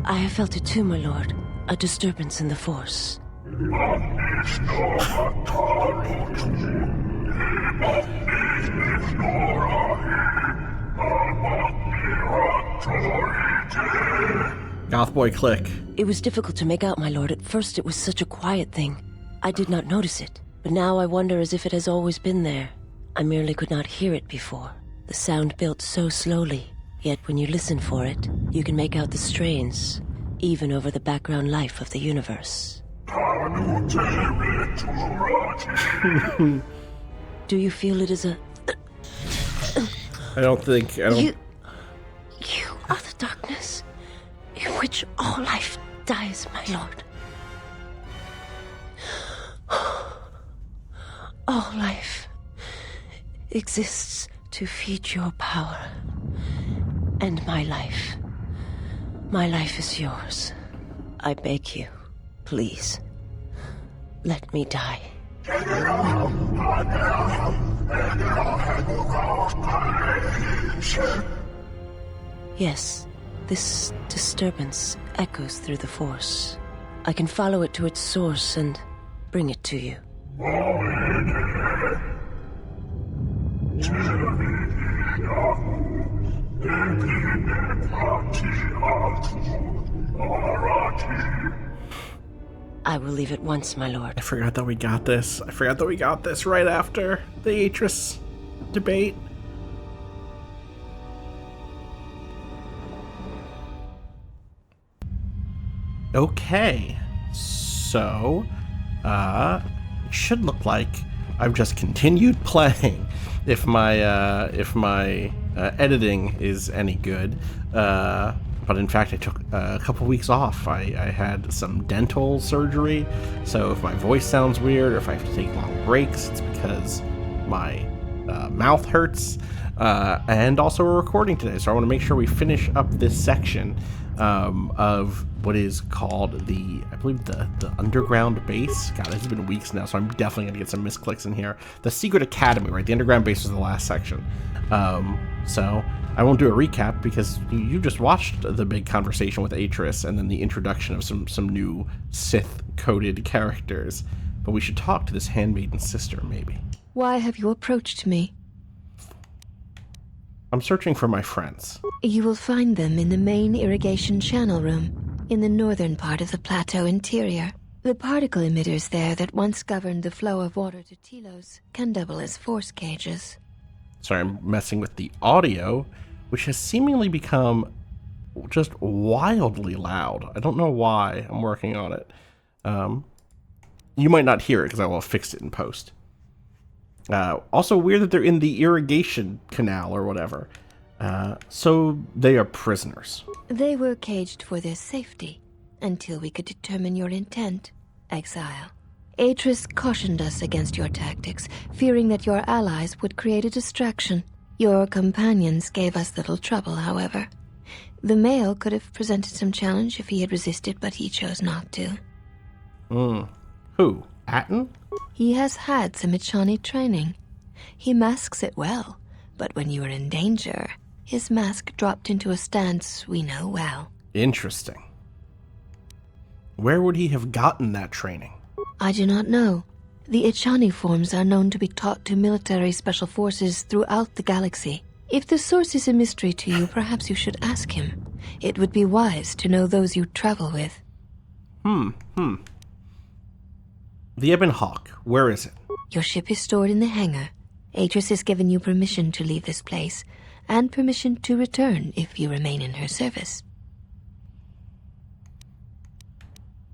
I have felt it too, my lord. A disturbance in the Force. Goth boy click. It was difficult to make out, my lord. At first it was such a quiet thing. I did not notice it. But now I wonder as if it has always been there. I merely could not hear it before. The sound built so slowly. Yet when you listen for it, you can make out the strains, even over the background life of the universe. Do you feel it is a... I don't. You are the darkness in which all life dies, my lord. All life exists to feed your power. And my life is yours. I beg you, please, let me die. Yes, this disturbance echoes through the Force. I can follow it to its source and bring it to you. I will leave at once, my lord. I forgot that we got this. Right after the Atris debate. Okay. So, it should look like I've just continued playing. If my editing is any good. But in fact, I took a couple weeks off. I had some dental surgery, so if my voice sounds weird or if I have to take long breaks, it's because my mouth hurts. And also we're recording today, so I want to make sure we finish up this section of what is called I believe the underground base. God, this has been weeks now, so I'm definitely going to get some misclicks in here. The Secret Academy, right? The underground base was the last section. So I won't do a recap because you just watched the big conversation with Atris and then the introduction of some new Sith-coded characters. But we should talk to this Handmaiden sister, maybe. Why have you approached me? I'm searching for my friends. You will find them in the main irrigation channel room, in the northern part of the plateau interior. The particle emitters there that once governed the flow of water to Telos can double as force cages. Sorry, I'm messing with the audio, which has seemingly become just wildly loud. I don't know why. I'm working on it. You might not hear it because I will fix it in post. Also weird that they're in the irrigation canal or whatever. So they are prisoners. They were caged for their safety until we could determine your intent, Exile. Atris cautioned us against your tactics, fearing that your allies would create a distraction. Your companions gave us little trouble, however. The male could have presented some challenge if he had resisted, but he chose not to. Who? Atten? He has had some Echani training. He masks it well, but when you are in danger, his mask dropped into a stance we know well. Interesting. Where would he have gotten that training? I do not know. The Echani forms are known to be taught to military special forces throughout the galaxy. If the source is a mystery to you, perhaps you should ask him. It would be wise to know those you travel with. The Ebon Hawk, where is it? Your ship is stored in the hangar. Atris has given you permission to leave this place, and permission to return if you remain in her service.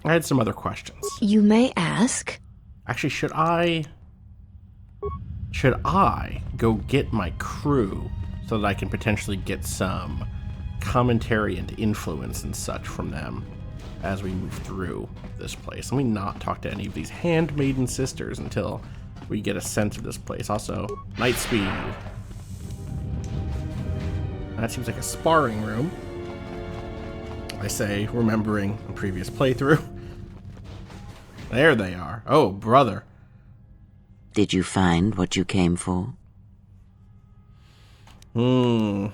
I had some other questions. You may ask. Actually, should I go get my crew so that I can potentially get some commentary and influence and such from them as we move through this place? Let me not talk to any of these Handmaiden sisters until we get a sense of this place. Also, night speed. That seems like a sparring room. I say, remembering a previous playthrough. There they are. Oh, brother. Did you find what you came for? A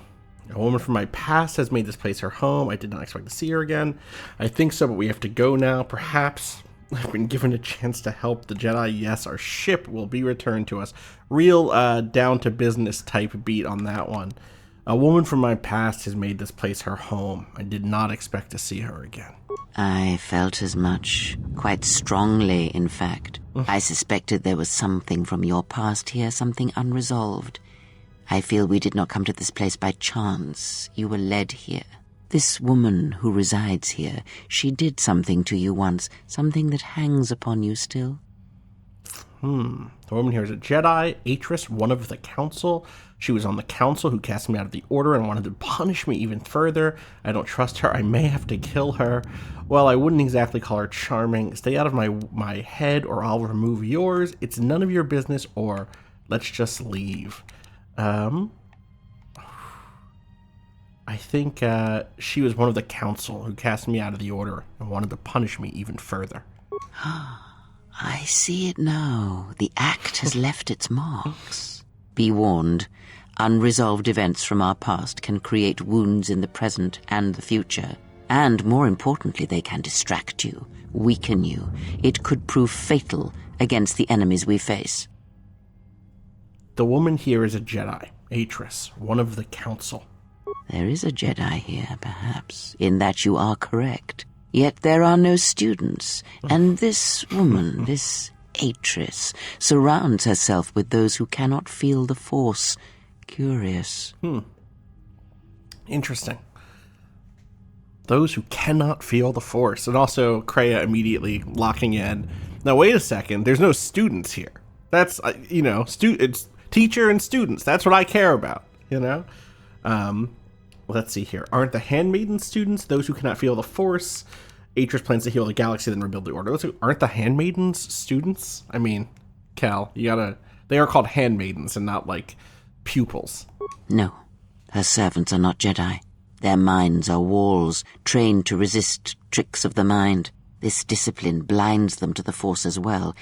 woman from my past has made this place her home. I did not expect to see her again. I think so, but we have to go now. Perhaps I've been given a chance to help the Jedi. Yes, our ship will be returned to us. Real down-to-business type beat on that one. A woman from my past has made this place her home. I did not expect to see her again. I felt as much. Quite strongly, in fact. I suspected there was something from your past here, something unresolved. I feel we did not come to this place by chance. You were led here. This woman who resides here, she did something to you once, something that hangs upon you still. The woman here is a Jedi, Atris, one of the Council. She was on the Council who cast me out of the Order and wanted to punish me even further. I don't trust her. I may have to kill her. Well, I wouldn't exactly call her charming. Stay out of my head or I'll remove yours. It's none of your business, or let's just leave. I think she was one of the Council who cast me out of the Order and wanted to punish me even further. I see it now. The act has left its marks. Be warned, unresolved events from our past can create wounds in the present and the future. And more importantly, they can distract you, weaken you. It could prove fatal against the enemies we face. The woman here is a Jedi, Atris, one of the Council. There is a Jedi here, perhaps, in that you are correct. Yet there are no students, and this woman, this Atris, surrounds herself with those who cannot feel the Force. Curious. Interesting. Those who cannot feel the Force. And also Kreia immediately locking in. Now, wait a second. There's no students here. That's, it's teacher and students. That's what I care about, Let's see here. Aren't the Handmaiden students those who cannot feel the Force? Atris plans to heal the galaxy, then rebuild the Order. Aren't the Handmaidens students? I mean, Cal, they are called Handmaidens and not, pupils. No, her servants are not Jedi. Their minds are walls, trained to resist tricks of the mind. This discipline blinds them to the Force as well,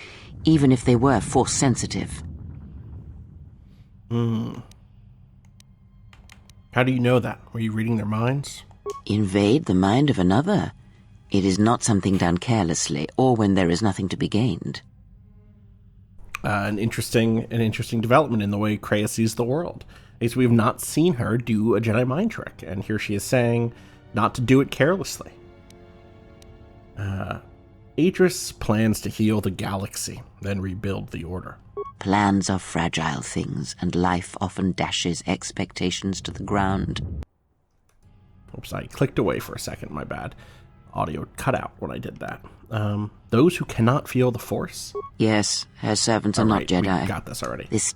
even if they were Force-sensitive. How do you know that? Were you reading their minds? Invade the mind of another. It is not something done carelessly, or when there is nothing to be gained. An interesting development in the way Kreia sees the world. Is we have not seen her do a Jedi mind trick, and here she is saying not to do it carelessly. Atris plans to heal the galaxy, then rebuild the Order. Plans are fragile things, and life often dashes expectations to the ground. Oops, I clicked away for a second, my bad. Audio cut out when I did that. Those who cannot feel the Force? Yes, her servants are not Jedi. We got this already. This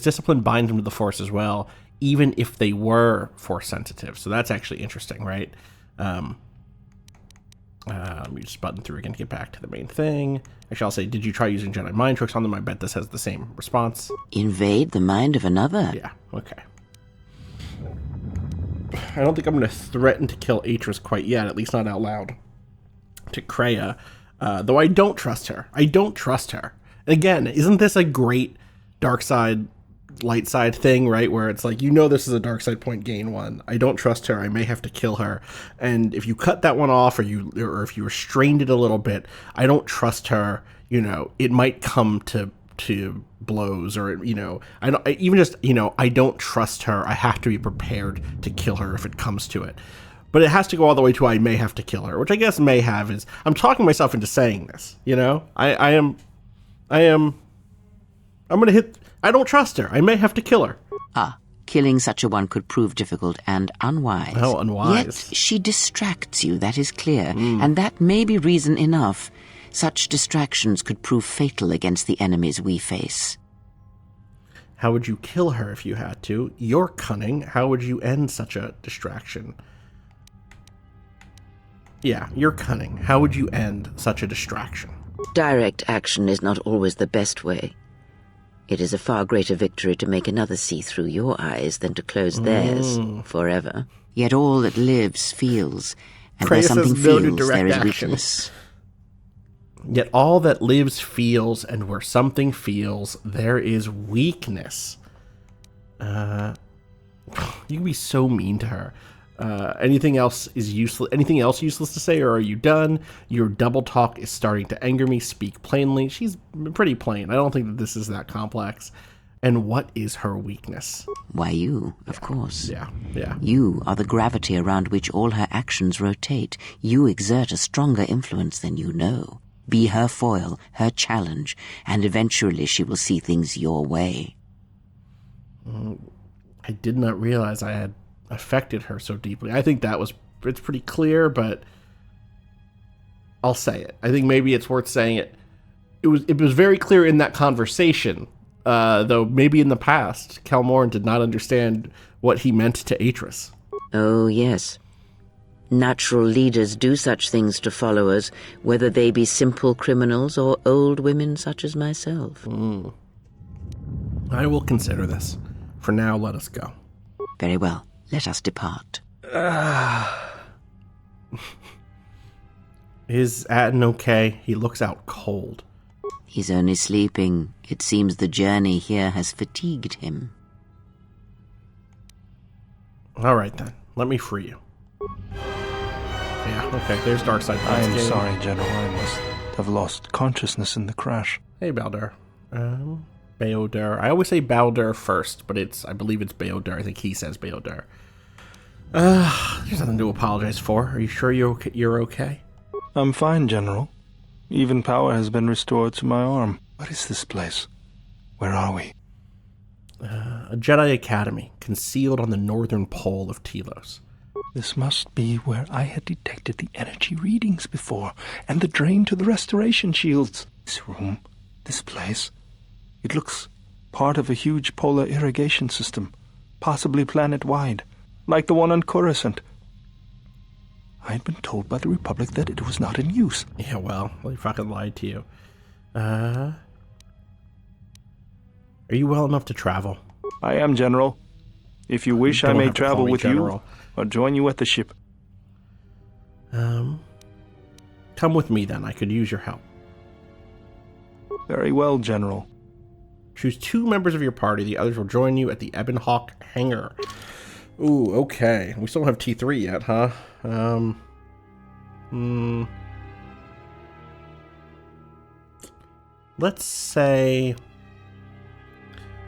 discipline binds them to the Force as well, even if they were Force sensitive. So that's actually interesting, right? Let me just button through again to get back to the main thing. Actually, I'll say, did you try using Jedi mind tricks on them? I bet this has the same response. Invade the mind of another? Yeah, okay. I don't think I'm going to threaten to kill Atris quite yet, at least not out loud, to Kreia. Though I don't trust her. And again, isn't this a great dark side, light side thing, right? Where it's like, this is a dark side point, gain one. I don't trust her. I may have to kill her. And if you cut that one off, or if you restrained it a little bit, I don't trust her. It might come to blows, or I don't trust her. I have to be prepared to kill her if it comes to it. But it has to go all the way to I may have to kill her, which I guess may have is I'm talking myself into saying this. I'm gonna hit. I don't trust her. I may have to kill her. Killing such a one could prove difficult and unwise. Oh, unwise. Yet she distracts you, that is clear, and that may be reason enough. Such distractions could prove fatal against the enemies we face. How would you kill her if you had to? You're cunning. How would you end such a distraction? Yeah, you're cunning. How would you end such a distraction? Direct action is not always the best way. It is a far greater victory to make another see through your eyes than to close theirs forever. Yet all that lives feels, and where something feels, there is weakness. Yet all that lives feels, and where something feels, there is weakness. You can be so mean to her. Anything else is useless? Anything else useless to say, or are you done? Your double talk is starting to anger me. Speak plainly. She's pretty plain. I don't think that this is that complex. And what is her weakness? Why, you, of course. Yeah. You are the gravity around which all her actions rotate. You exert a stronger influence than you know. Be her foil, her challenge, and eventually she will see things your way. I did not realize I had affected her so deeply. I think it's pretty clear, but I'll say it. I think maybe it's worth saying it. It was very clear in that conversation, though maybe in the past, Kelmoran did not understand what he meant to Atris. Oh, yes. Natural leaders do such things to followers, whether they be simple criminals or old women such as myself. I will consider this. For now, let us go. Very well. Let us depart. Is Atten okay? He looks out cold. He's only sleeping. It seems the journey here has fatigued him. All right, then. Let me free you. Yeah, okay, there's Darkseid. I am sorry, General. I must have lost consciousness in the crash. Hey, Baldur. Beodur. I always say Baldur first, but I believe it's Beodur. I think he says Beodur. There's nothing to apologize for. Are you sure you're okay? I'm fine, General. Even power has been restored to my arm. What is this place? Where are we? A Jedi Academy, concealed on the northern pole of Telos. This must be where I had detected the energy readings before, and the drain to the restoration shields. This room, this place, it looks part of a huge polar irrigation system, possibly planet-wide, like the one on Coruscant. I had been told by the Republic that it was not in use. Yeah, well, they fucking lied to you. Are you well enough to travel? I am, General. If you wish, I may travel with General. you, or join you at the ship. Come with me, then. I could use your help. Very well, General. Choose 2 members of your party. The others will join you at the Ebon Hawk hangar. Ooh, okay. We still don't have T3 yet, huh? Let's say...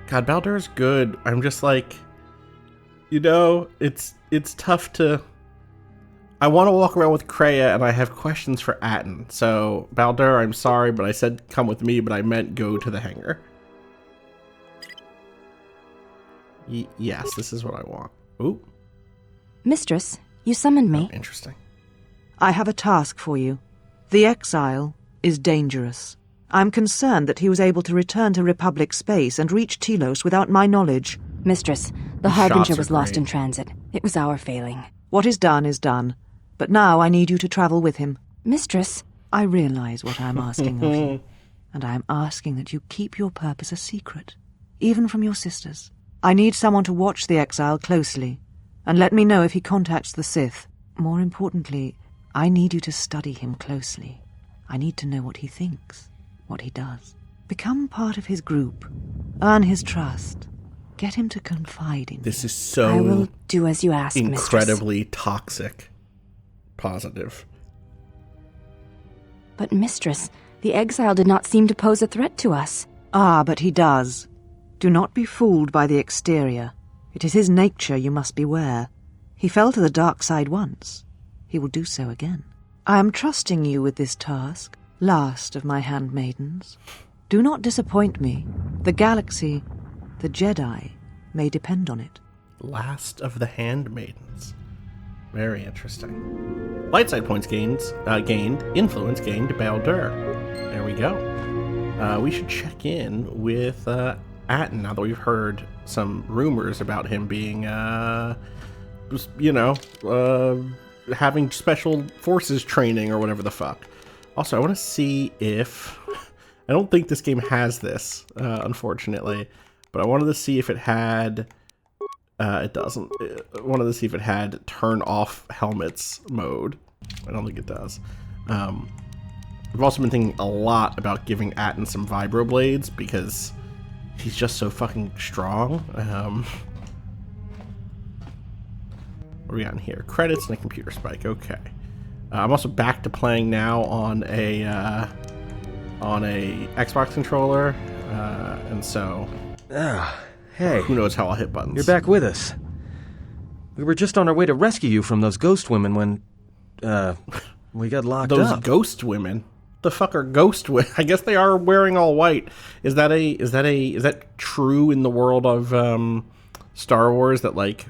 God, Baldur's good. I'm just like... You know, it's tough to... I want to walk around with Kreia, and I have questions for Atten. So, Baldur, I'm sorry, but I said come with me, but I meant go to the hangar. Yes, this is what I want. Ooh. Mistress, you summoned me. Oh, interesting. I have a task for you. The Exile is dangerous. I'm concerned that he was able to return to Republic space and reach Telos without my knowledge. Mistress, the Harbinger was lost in transit. It was our failing. What is done. But now I need you to travel with him. Mistress, I realize what I'm asking of you, and I am asking that you keep your purpose a secret, even from your sisters. I need someone to watch the Exile closely, and let me know if he contacts the Sith. More importantly, I need you to study him closely. I need to know what he thinks, what he does. Become part of his group. Earn his trust. Get him to confide in you. This is so I will do as you ask, incredibly Mistress. Toxic. Positive. But, Mistress, the Exile did not seem to pose a threat to us. Ah, but he does. Do not be fooled by the exterior. It is his nature you must beware. He fell to the dark side once. He will do so again. I am trusting you with this task, last of my handmaidens. Do not disappoint me. The galaxy, the Jedi, may depend on it. Last of the handmaidens. Very interesting. Light side points gained, influence gained to Baldur. There we go. We should check in with Atten now that we've heard some rumors about him being, having special forces training or whatever the fuck. Also, I want to see if... I don't think this game has this, unfortunately, but I wanted to see if it had... it doesn't. I wanted to see if it had turn off helmets mode. I don't think it does. I've also been thinking a lot about giving Atten some vibroblades because he's just so fucking strong. What do we got in here? Credits and a computer spike. Okay. I'm also back to playing now on a Xbox controller, and so. Hey. Who knows how I'll hit buttons. You're back with us. We were just on our way to rescue you from those ghost women when, we got locked up. Those ghost women? The fuck are ghost women? I guess they are wearing all white. Is that true in the world of, Star Wars, that, like,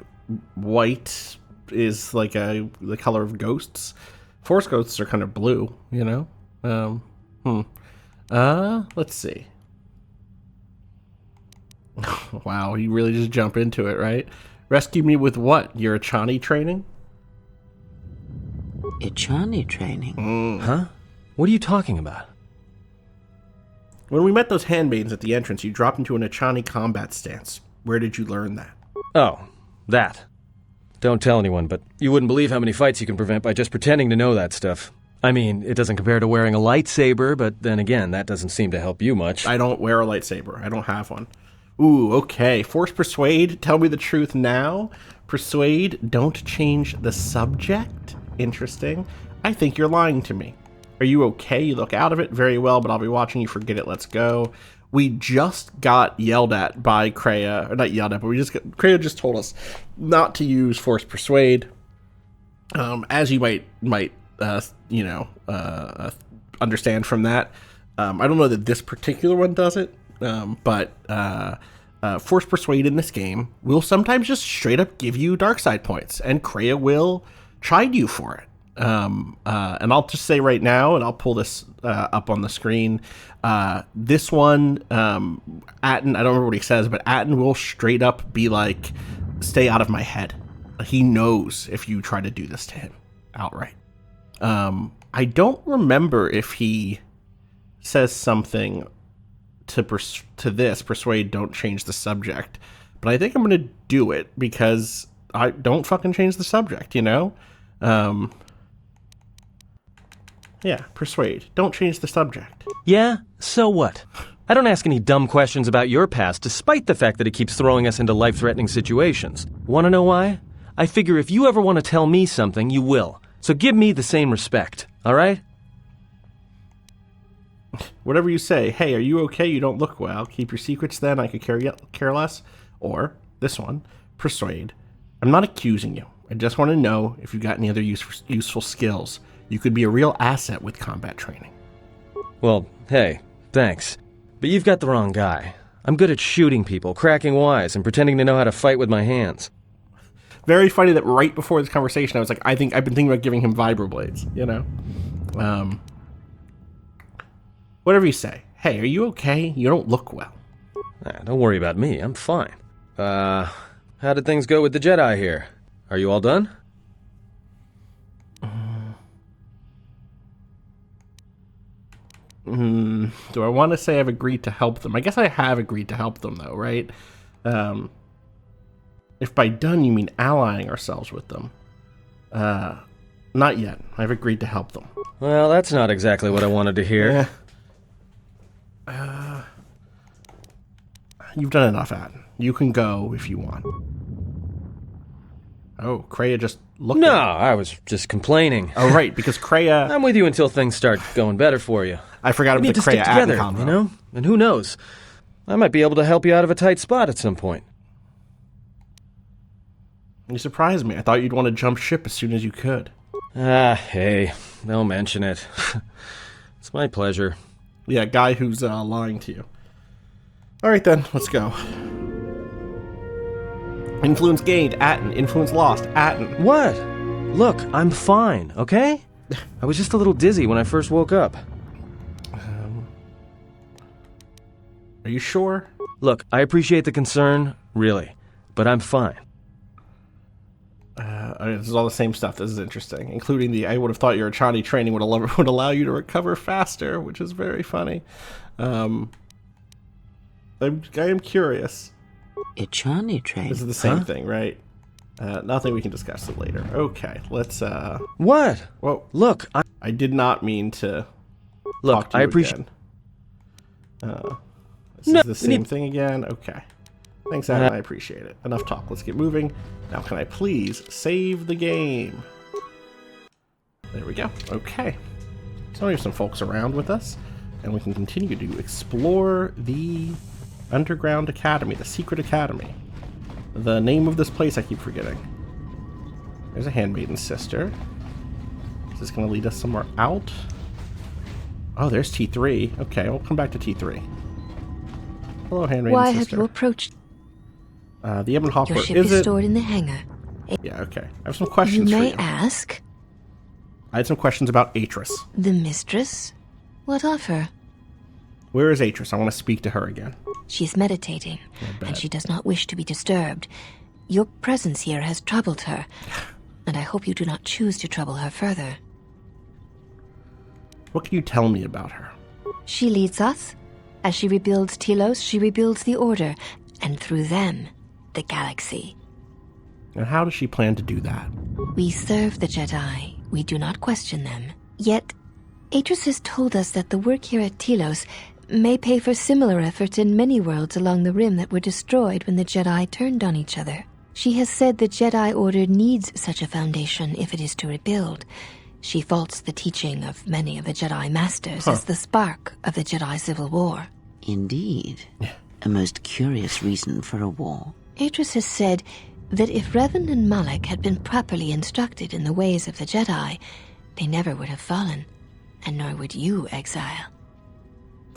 white is, like, the color of ghosts? Force ghosts are kind of blue, you know? Let's see. Wow, you really just jump into it, right? Rescue me with what? Your Achani training? Achani training? Huh? What are you talking about? When we met those handmaidens at the entrance, you dropped into an Achani combat stance. Where did you learn that? Oh, that. Don't tell anyone, but you wouldn't believe how many fights you can prevent by just pretending to know that stuff. I mean, it doesn't compare to wearing a lightsaber, but then again, that doesn't seem to help you much. I don't wear a lightsaber. I don't have one. Ooh, okay. Force persuade. Tell me the truth now. Persuade. Don't change the subject. Interesting. I think you're lying to me. Are you okay? You look out of it. Very well, but I'll be watching you. Forget it. Let's go. We just got yelled at by Kreia, or not yelled at, but Kreia just told us not to use Force Persuade. As you might understand from that. I don't know that this particular one does it, but Force Persuade in this game will sometimes just straight up give you dark side points, and Kreia will chide you for it. And I'll just say right now, and I'll pull this up on the screen. This one, Atten, I don't remember what he says, but Atten will straight up be like, stay out of my head. He knows if you try to do this to him outright. I don't remember if he says something to persuade, don't change the subject, but I think I'm going to do it because I don't fucking change the subject, you know? Yeah, persuade, don't change the subject. Yeah, so what? I don't ask any dumb questions about your past, despite the fact that it keeps throwing us into life-threatening situations. Want to know why? I figure if you ever want to tell me something, you will. So give me the same respect, all right? Whatever you say. Hey, are you okay? You don't look well. Keep your secrets then. I could care less. Or, this one, persuade. I'm not accusing you. I just want to know if you got any other useful skills. You could be a real asset with combat training. Well, hey, thanks. But you've got the wrong guy. I'm good at shooting people, cracking wise, and pretending to know how to fight with my hands. Very funny that right before this conversation, I was like, I've been thinking about giving him vibroblades, you know? Whatever you say. Hey, are you okay? You don't look well. Don't worry about me. I'm fine. How did things go with the Jedi here? Are you all done? Do I want to say I've agreed to help them? I guess I have agreed to help them, though, right? If by done you mean allying ourselves with them. Not yet. I've agreed to help them. Well, that's not exactly what I wanted to hear. You've done enough, Atten. You can go if you want. Oh, Kreia just looked No, at me. I was just complaining. Oh, right, because Kreia... I'm with you until things start going better for you. I forgot about the Kreia Atten combo. You know? And who knows? I might be able to help you out of a tight spot at some point. You surprised me. I thought you'd want to jump ship as soon as you could. Hey, don't mention it. It's my pleasure. Yeah, guy who's lying to you. All right, then. Let's go. Influence gained, Atten. Influence lost, Atten. What? Look, I'm fine, okay? I was just a little dizzy when I first woke up. Are you sure? Look, I appreciate the concern, really, but I'm fine. This is all the same stuff. This is interesting, including I would have thought your Achani training would allow you to recover faster, which is very funny. I am curious. Achani training? This is the same thing, right? Nothing. We can discuss it later. Okay, let's. What? Well, look, I did not mean to. Look, talk to you I appreciate. This is the same thing again. Okay. Thanks, Adam. I appreciate it. Enough talk. Let's get moving. Now, can I please save the game? There we go. Okay. So we have some folks around with us, and we can continue to explore the Underground Academy, the Secret Academy. The name of this place I keep forgetting. There's a Handmaiden sister. Is this going to lead us somewhere out? Oh, there's T3. Okay, we'll come back to T3. Hello, Handmaiden Why sister. have you approached? The Ebon Hawk. Your ship is stored in the hangar. Yeah, okay. I have some questions You for may you. ask. I had some questions about Atris. The mistress? What of her? Where is Atris? I want to speak to her again. She is meditating, and she does not wish to be disturbed. Your presence here has troubled her, and I hope you do not choose to trouble her further. What can you tell me about her? She leads us. As she rebuilds Telos, she rebuilds the Order, and through them, the galaxy. And how does she plan to do that? We serve the Jedi. We do not question them. Yet, Atris has told us that the work here at Telos may pay for similar efforts in many worlds along the Rim that were destroyed when the Jedi turned on each other. She has said the Jedi Order needs such a foundation if it is to rebuild. She faults the teaching of many of the Jedi Masters as the spark of the Jedi Civil War. Indeed. A most curious reason for a war. Atris has said that if Revan and Malak had been properly instructed in the ways of the Jedi, they never would have fallen, and nor would you, Exile.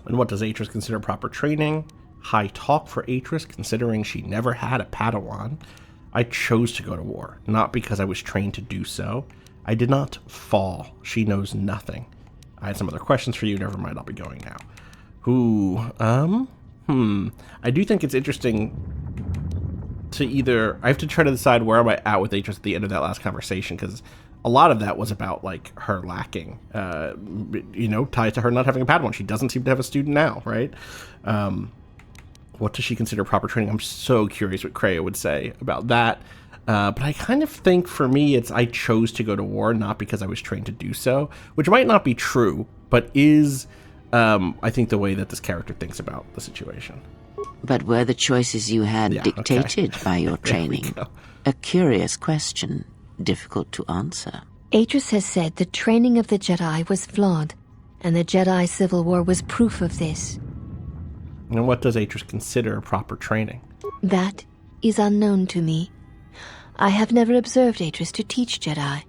And what does Atris consider proper training? High talk for Atris, considering she never had a Padawan. I chose to go to war, not because I was trained to do so. I did not fall. She knows nothing. I had some other questions for you. Never mind, I'll be going now. I do think it's interesting to either... I have to try to decide where am I at with Atris at the end of that last conversation, because a lot of that was about, like, her lacking, tied to her not having a Padawan. She doesn't seem to have a student now, right? What does she consider proper training? I'm so curious what Kreia would say about that. But I kind of think for me, it's I chose to go to war, not because I was trained to do so, which might not be true, but is, I think, the way that this character thinks about the situation. But were the choices you had dictated by your training? A curious question, difficult to answer. Atris has said the training of the Jedi was flawed, and the Jedi Civil War was proof of this. And what does Atris consider proper training? That is unknown to me. I have never observed Atris to teach Jedi,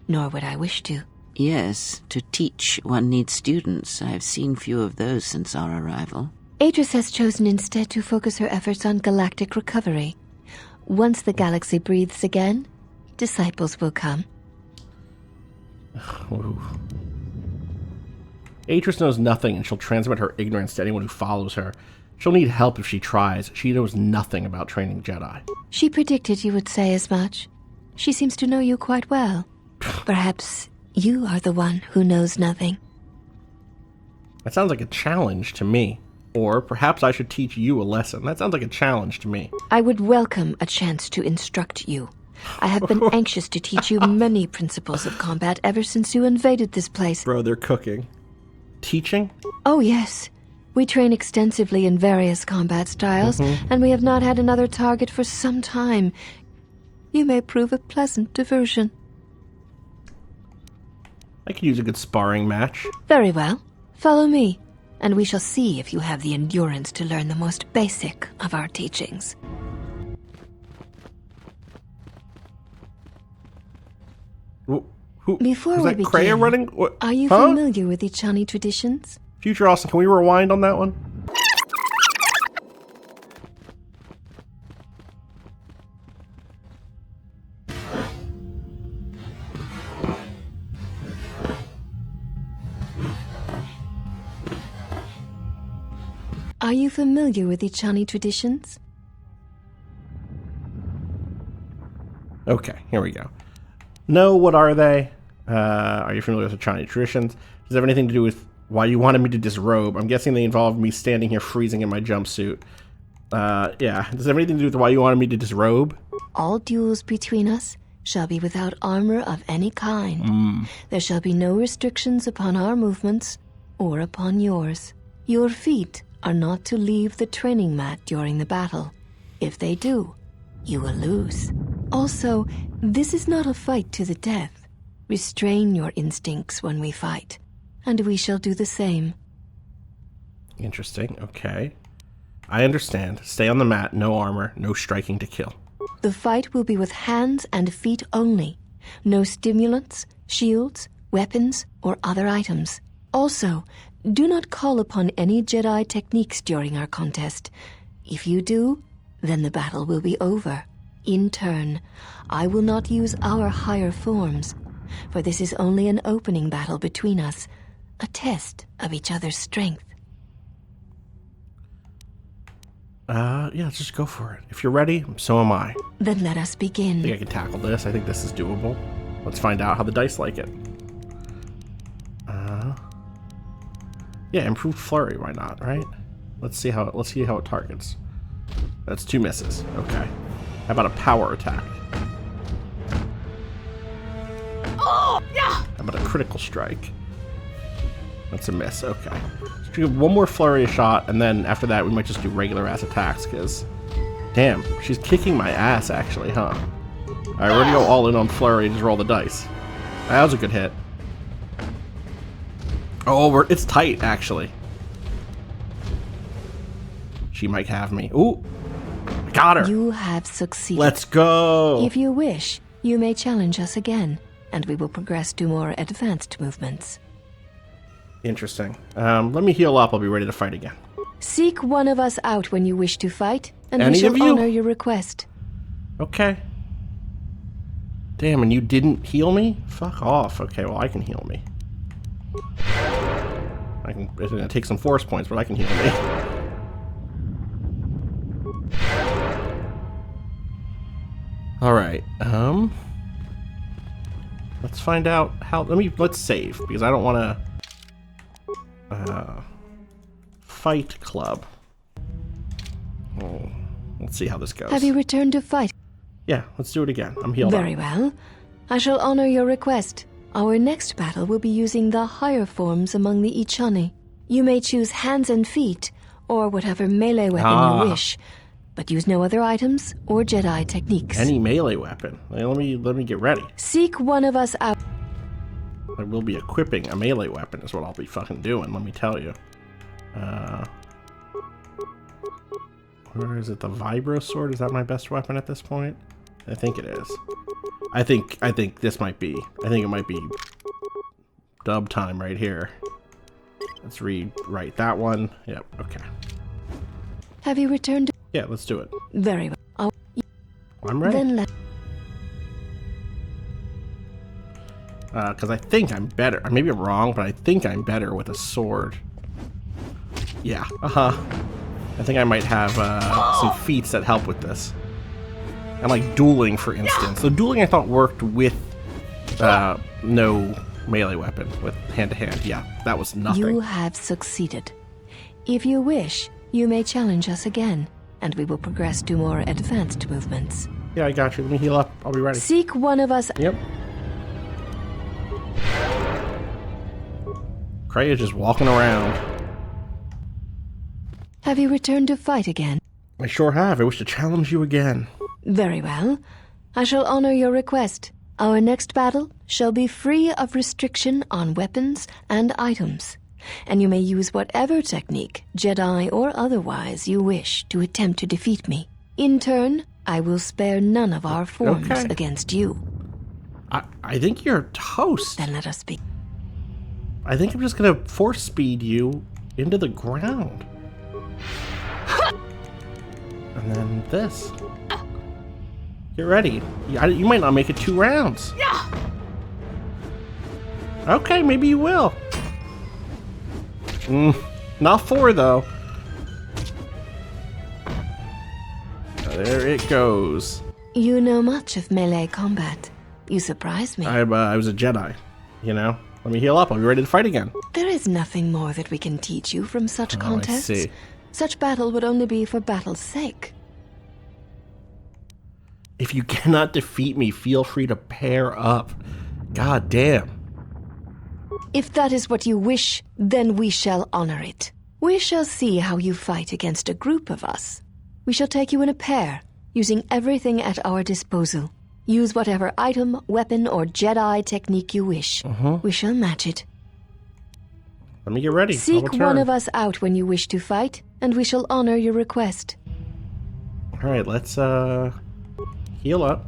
nor would I wish to. Yes, to teach one needs students. I've seen few of those since our arrival. Atris has chosen instead to focus her efforts on galactic recovery. Once the galaxy breathes again, disciples will come. Atris knows nothing, and she'll transmit her ignorance to anyone who follows her. She'll need help if she tries. She knows nothing about training Jedi. She predicted you would say as much. She seems to know you quite well. Perhaps you are the one who knows nothing. That sounds like a challenge to me. Or perhaps I should teach you a lesson. That sounds like a challenge to me. I would welcome a chance to instruct you. I have been anxious to teach you many principles of combat ever since you invaded this place. Bro, they're cooking. Teaching? Oh, yes. We train extensively in various combat styles, and we have not had another target for some time. You may prove a pleasant diversion. I could use a good sparring match. Very well. Follow me, and we shall see if you have the endurance to learn the most basic of our teachings. Before we begin, Kreia running? Are you familiar with the Chani traditions? Future Austin, can we rewind on that one? Are you familiar with the Chani traditions? Okay, here we go. No, what are they? Are you familiar with the Chani traditions? Does it have anything to do with why you wanted me to disrobe? I'm guessing they involve me standing here freezing in my jumpsuit. Yeah. Does it have anything to do with why you wanted me to disrobe? All duels between us shall be without armor of any kind. There shall be no restrictions upon our movements or upon yours. Your feet are not to leave the training mat during the battle. If they do, you will lose. Also, this is not a fight to the death. Restrain your instincts when we fight, and we shall do the same. Interesting, okay. I understand. Stay on the mat, no armor, no striking to kill. The fight will be with hands and feet only. No stimulants, shields, weapons, or other items. Also, do not call upon any Jedi techniques during our contest. If you do, then the battle will be over. In turn, I will not use our higher forms, for this is only an opening battle between us, a test of each other's strength. Yeah, let's just go for it. If you're ready, so am I. Then let us begin. I think I can tackle this. I think this is doable. Let's find out how the dice like it. Yeah, improved flurry, why not, right? Let's see how it targets. That's 2 misses. Okay. How about a power attack? How about a critical strike? That's a miss. Okay. So we have one more flurry of shot, and then after that we might just do regular ass attacks, because damn, she's kicking my ass actually, huh? Alright, we're gonna go all in on flurry and just roll the dice. That was a good hit. Oh, it's tight actually. She might have me. Ooh! Got her! You have succeeded. Let's go! If you wish, you may challenge us again, and we will progress to more advanced movements. Interesting. Let me heal up. I'll be ready to fight again. Seek one of us out when you wish to fight, and Any we shall of you? honor your request. Okay. Damn, and you didn't heal me? Fuck off. Okay, well, I can heal me. It's gonna take some force points, but I can heal me. Alright, let's find out how, let's save, because I don't want to, fight club. Oh, let's see how this goes. Have you returned to fight? Yeah, let's do it again. I'm healed up. Very well. I shall honor your request. Our next battle will be using the higher forms among the Ichani. You may choose hands and feet, or whatever melee weapon you wish, but use no other items or Jedi techniques. Any melee weapon. Let me get ready. Seek one of us out. I will be equipping a melee weapon is what I'll be fucking doing, let me tell you. Where is it? The Vibro Sword? Is that my best weapon at this point? I think it is. I think this might be. I think it might be dub time right here. Let's rewrite that one. Yep, okay. Have you returned to... Yeah, let's do it. Very well. I'm ready. Then let... Because I think I'm better. Maybe I'm wrong, but I think I'm better with a sword. Yeah, I think I might have some feats that help with this. And like dueling, for instance. So dueling I thought worked with no melee weapon, with hand-to-hand. Yeah, that was nothing. You have succeeded. If you wish, you may challenge us again, and we will progress to more advanced movements. Yeah, I got you. Let me heal up. I'll be ready. Seek one of us... Yep. Kreia just walking around. Have you returned to fight again? I sure have. I wish to challenge you again. Very well. I shall honor your request. Our next battle shall be free of restriction on weapons and items, and you may use whatever technique, Jedi or otherwise, you wish to attempt to defeat me. In turn, I will spare none of our forms against you. I think you're toast. Then let us speak. I think I'm just gonna force speed you into the ground. And then this. Get ready. You might not make it 2 rounds. Okay, maybe you will. Not 4, though. There it goes. You know much of melee combat. You surprise me. I was a Jedi, you know? Let me heal up. I'll be ready to fight again. There is nothing more that we can teach you from such contests. I see. Such battle would only be for battle's sake. If you cannot defeat me, feel free to pair up. God damn. If that is what you wish, then we shall honor it. We shall see how you fight against a group of us. We shall take you in a pair, using everything at our disposal. Use whatever item, weapon, or Jedi technique you wish. We shall match it. Let me get ready. Seek one of us out when you wish to fight, and we shall honor your request. Alright, let's heal up.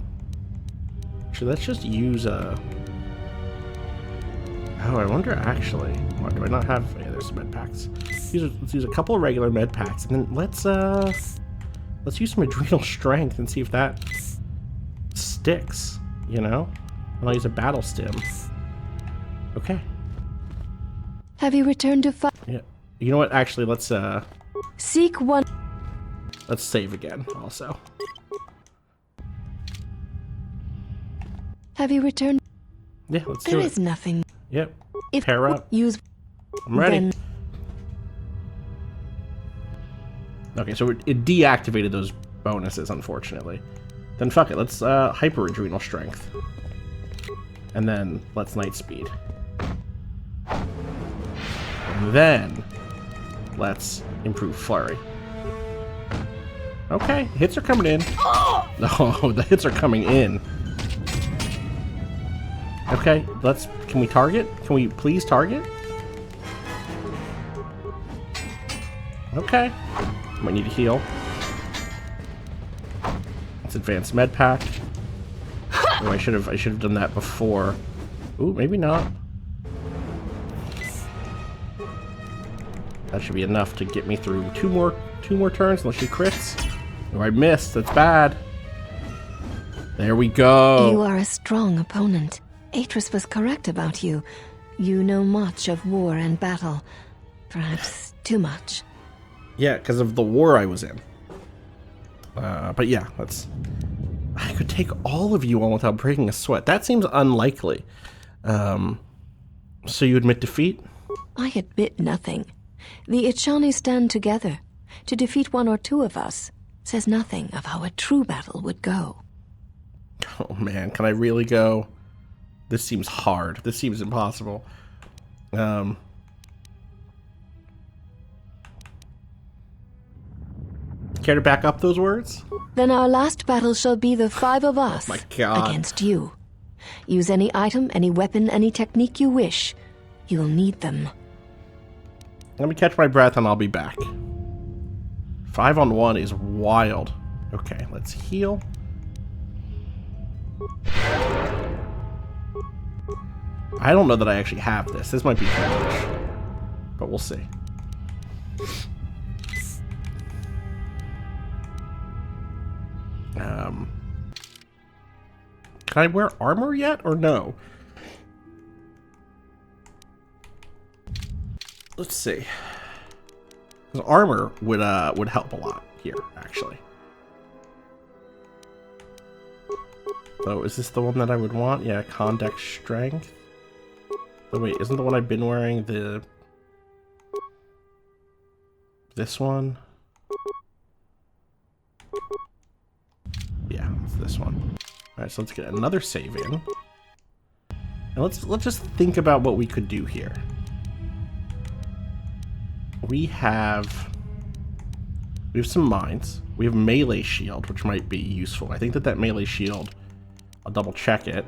Actually, let's just use Oh, I wonder actually. What, do I not have? Yeah, there's some med packs. Let's use a couple of regular med packs, and then let's use some adrenal strength and see if that sticks, you know? And I'll use a battle stim. Okay. Have you returned to fight? Yeah. You know what? Actually, let's Seek one. Let's save again, also. Have you returned? Yeah, let's do it. There is nothing. Yep. If pair up. Use. I'm ready. Then... Okay, so it deactivated those bonuses, unfortunately. Then fuck it, let's hyper adrenal strength. And then let's night speed. And then let's improve flurry. Okay, hits are coming in. No, the hits are coming in. Okay, can we target? Can we please target? Okay. Might need to heal. Let's advance med pack. Oh, I should have done that before. Ooh, maybe not. That should be enough to get me through two more turns, unless she crits. Oh, I missed. That's bad. There we go. You are a strong opponent. Atris was correct about you. You know much of war and battle. Perhaps too much. Yeah, because of the war I was in. But yeah, I could take all of you on without breaking a sweat. That seems unlikely. So you admit defeat? I admit nothing. The Ichani stand together. To defeat one or two of us says nothing of how a true battle would go. Oh man, can I really go? This seems hard. This seems impossible. Care to back up those words? Then our last battle shall be the 5 of us my God. Against you. Use any item, any weapon, any technique you wish. You'll need them. Let me catch my breath and I'll be back. 5-on-1 is wild. Okay, let's heal. I don't know that I actually have this. This might be too much. But we'll see. Can I wear armor yet or no? Let's see. 'Cause armor would help a lot here, actually. So is this the one that I would want? Yeah, condex strength. Oh wait, isn't the one I've been wearing this one? Yeah, it's this one. Alright, so let's get another save in. And let's just think about what we could do here. We have some mines. We have melee shield, which might be useful. I think that melee shield, I'll double check it.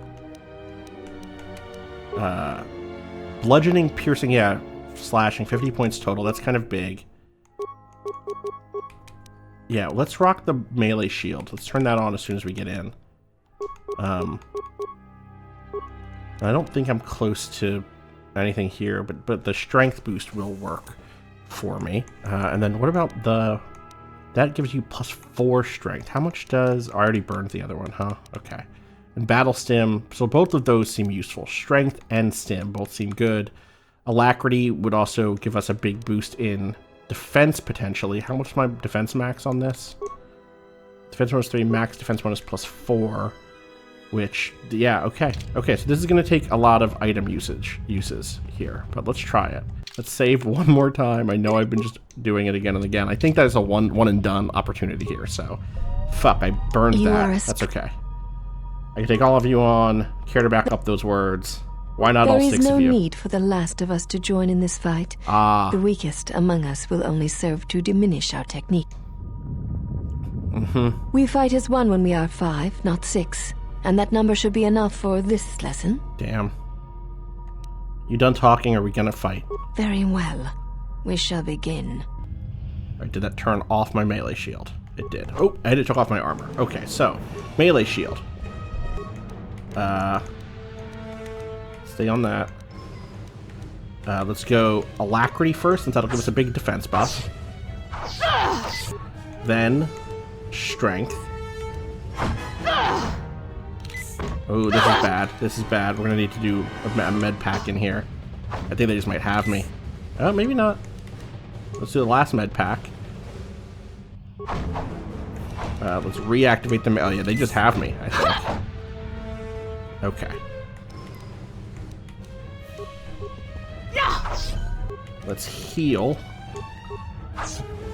Bludgeoning, piercing, yeah, slashing, 50 points total. That's kind of big. Yeah, let's rock the melee shield. Let's turn that on as soon as we get in. I don't think I'm close to anything here, but the strength boost will work for me. And then what about that gives you +4 strength. How much does... I already burned the other one, huh? Okay. And battle stim, so both of those seem useful. Strength and stim both seem good. Alacrity would also give us a big boost in defense, potentially. How much is my defense max on this? Defense bonus 3, max defense bonus +4. Which, yeah, okay. Okay, so this is going to take a lot of item uses here. But let's try it. Let's save one more time. I know I've been just doing it again and again. I think that is a one and done opportunity here, so... Fuck, I burned that. That's okay. I can take all of you on. Care to back up those words. Why not all 6 of you? There is no need for the last of us to join in this fight. The weakest among us will only serve to diminish our technique. We fight as one when we are 5, not 6. And that number should be enough for this lesson. Damn. You done talking, or are we gonna fight? Very well. We shall begin. Alright, did that turn off my melee shield? It did. Oh, and it took off my armor. Okay, so, melee shield. Stay on that. Let's go alacrity first, since that'll give us a big defense buff. Then, strength. Oh, this is bad. This is bad. We're gonna need to do a med pack in here. I think they just might have me. Oh, maybe not. Let's do the last med pack. Let's reactivate them. Oh yeah, they just have me, I think. Okay. Let's heal.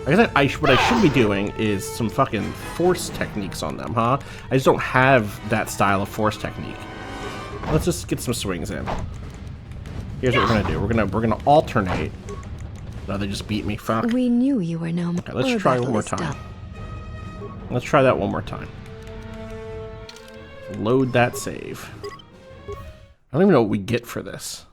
I guess what I should be doing is some fucking force techniques on them, huh? I just don't have that style of force technique. Let's just get some swings in. Here's what we're gonna do. We're gonna alternate. No, they just beat me. Fuck. We knew you were no. Okay, let's try one more time. Let's try that one more time. Load that save. I don't even know what we get for this.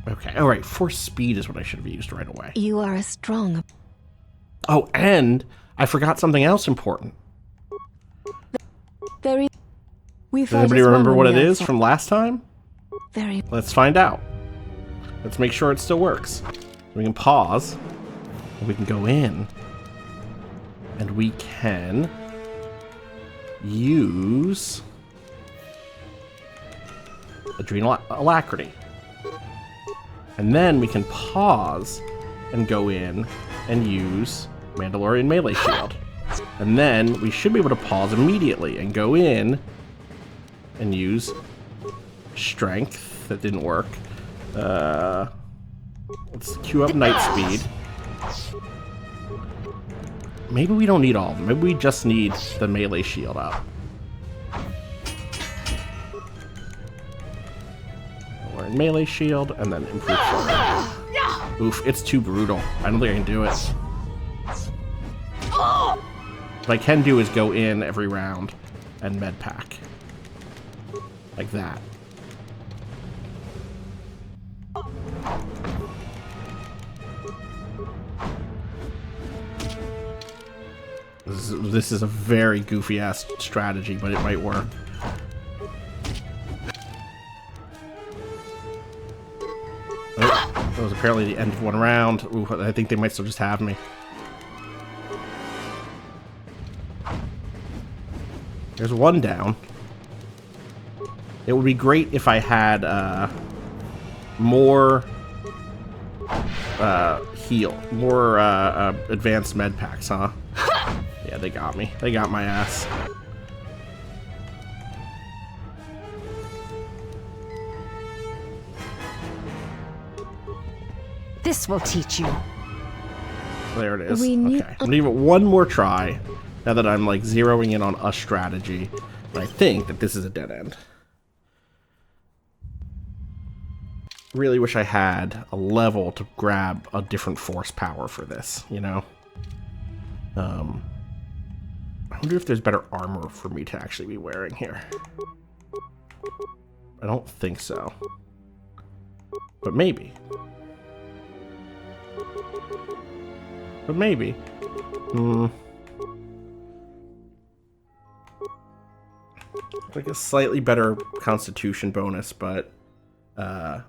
Okay, alright, force speed is what I should have used right away. You are a strong... Oh, and I forgot something else important. Very... Does anybody remember what it is from last time? Very... Let's find out. Let's make sure it still works. We can pause. And we can go in. And we can use Adrenal Alacrity. And then we can pause and go in and use Mandalorian Melee Shield. And then we should be able to pause immediately and go in and use Strength. That didn't work. Let's queue up Night Speed. Maybe we don't need all of them. Maybe we just need the Melee Shield up. We're in Melee Shield and then Improved Sword. Oof, it's too brutal. I don't think I can do it. What I can do is go in every round and med pack. Like that. This is a very goofy-ass strategy, but it might work. Oh, that was apparently the end of one round. Ooh, I think they might still just have me. There's one down. It would be great if I had more more advanced med packs, huh? Yeah, they got me. They got my ass. This will teach you. There it is. Okay. I'm gonna give it one more try. Now that I'm like zeroing in on a strategy, and I think that this is a dead end. Really wish I had a level to grab a different force power for this, you know? I wonder if there's better armor for me to actually be wearing here. I don't think so. But maybe. But maybe. Like a slightly better constitution bonus, but yeah,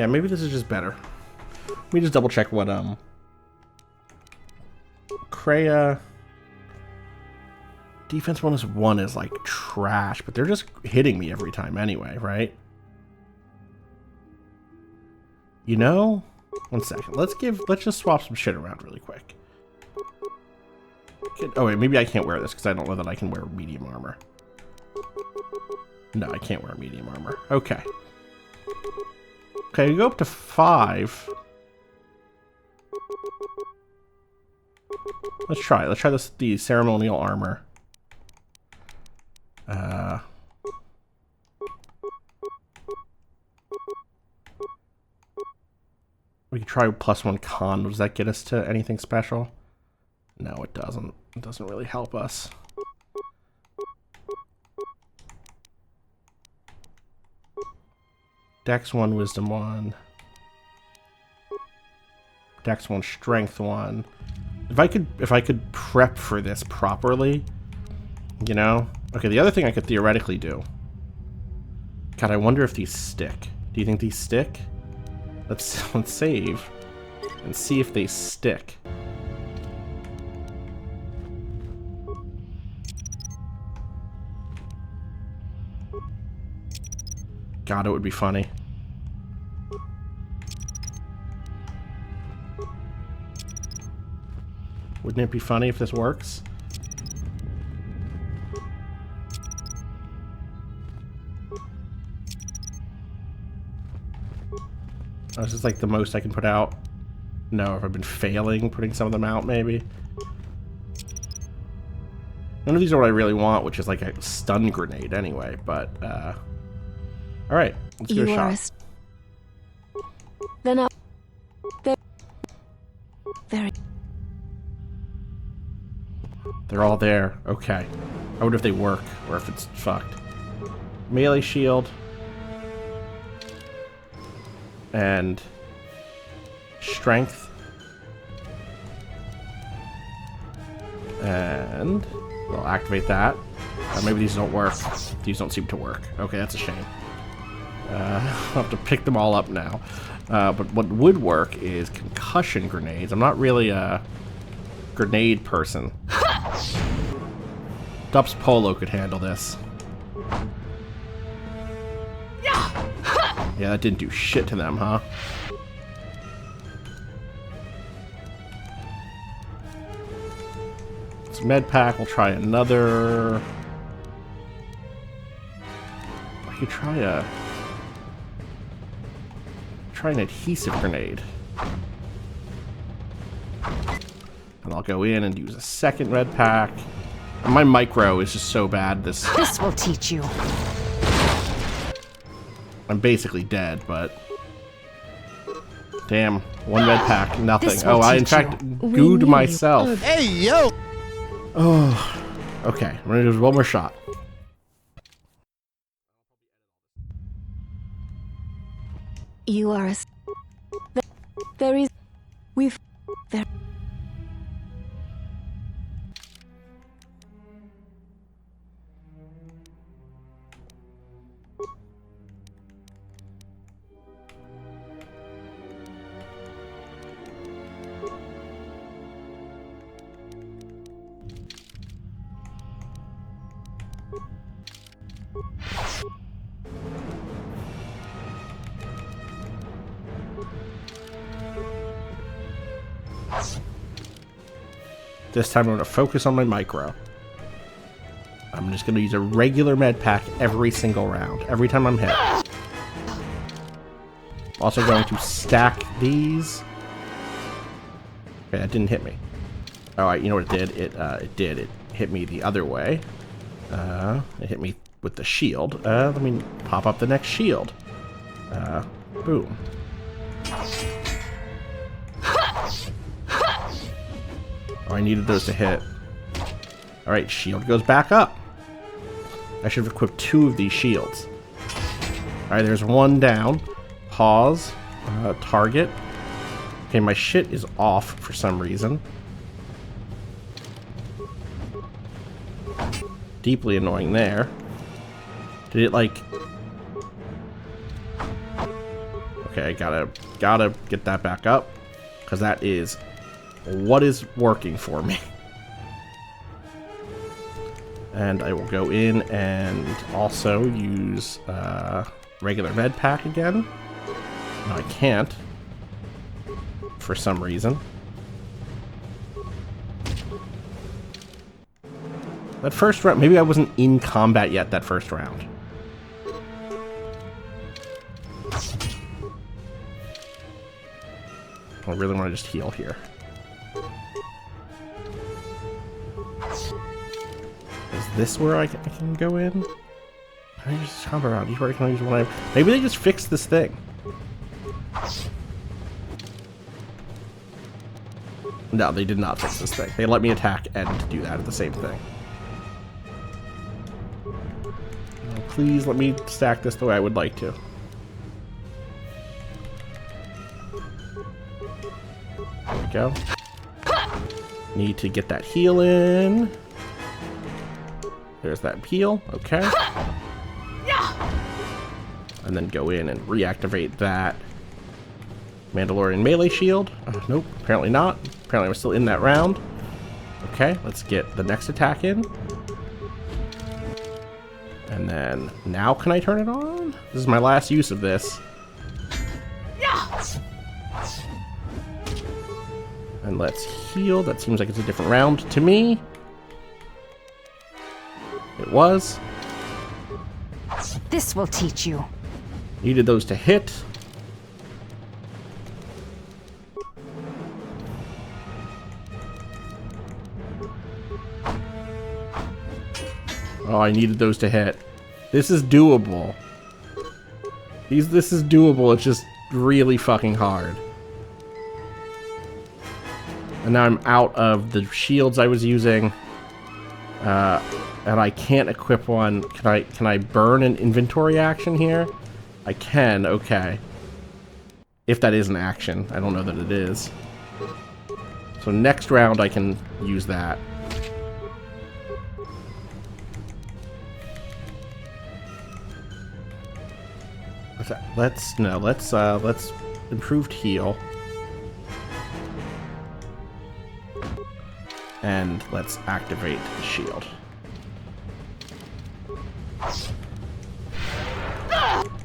maybe this is just better. Let me just double check what Kreia defense bonus 1 is like trash, but they're just hitting me every time anyway, right? You know? One second. Let's just swap some shit around really quick. Oh wait, maybe I can't wear this because I don't know that I can wear medium armor. No, I can't wear medium armor. Okay. Okay, we go up to 5. Let's try. Let's try this. The ceremonial armor. We can try +1 con. Does that get us to anything special? No, it doesn't. It doesn't really help us. Dex 1, Wisdom 1. Dex 1, Strength 1. If I could prep for this properly, you know? Okay, the other thing I could theoretically do. God, I wonder if these stick. Do you think these stick? Let's save and see if they stick. God, it would be funny. Wouldn't it be funny if this works? Oh, this is like the most I can put out. No, have I been failing putting some of them out, maybe? None of these are what I really want, which is like a stun grenade anyway, but, alright, let's give it a shot. Then very... They're all there. Okay. I wonder if they work, or if it's fucked. Melee shield. and strength. And we'll activate that. Maybe these don't work. These don't seem to work. Okay, that's a shame. I'll have to pick them all up now. But what would work is concussion grenades. I'm not really a grenade person. Dup's Polo could handle this. Yeah, that didn't do shit to them, huh? It's med pack. We'll try another. I could try an adhesive grenade. And I'll go in and use a second red pack. And my micro is just so bad. This will teach you. I'm basically dead, but damn, one red pack, nothing. Oh, I in fact gooed myself. Hey, yo! Oh, okay. I'm gonna do one more shot. You are a very. We've. Very. This time I'm going to focus on my micro. I'm just going to use a regular med pack every single round, every time I'm hit. Also going to stack these. Okay, that didn't hit me. Alright, you know what it did? It hit me the other way. It hit me with the shield. Let me pop up the next shield. Boom. Oh, I needed those to hit. Alright, shield goes back up. I should have equipped 2 of these shields. Alright, there's one down. Pause. Target. Okay, my shit is off for some reason. Deeply annoying there. Did it like... Okay, I gotta get that back up. Because that is what is working for me. And I will go in and also use regular med pack again. No, I can't. For some reason. That first round, maybe I wasn't in combat yet that first round. I really want to just heal here. Is this where I can go in? Can I just hop around? Where I can use one? Maybe they just fixed this thing. No, they did not fix this thing. They let me attack and do that at the same thing. Oh, please let me stack this the way I would like to. There we go. Need to get that heal in. There's that heal. Okay. And then go in and reactivate that Mandalorian melee shield. Nope, apparently not. Apparently I'm still in that round. Okay, let's get the next attack in. And then, now can I turn it on? This is my last use of this. And let's heal. That seems like it's a different round to me. It was. This will teach you. Needed those to hit. Oh, I needed those to hit. This is doable. This is doable. It's just really fucking hard. And now I'm out of the shields I was using. And I can't equip one. Can I burn an inventory action here? I can, okay. If that is an action. I don't know that it is. So next round I can use that. What's that? Let's improved heal. And let's activate the shield.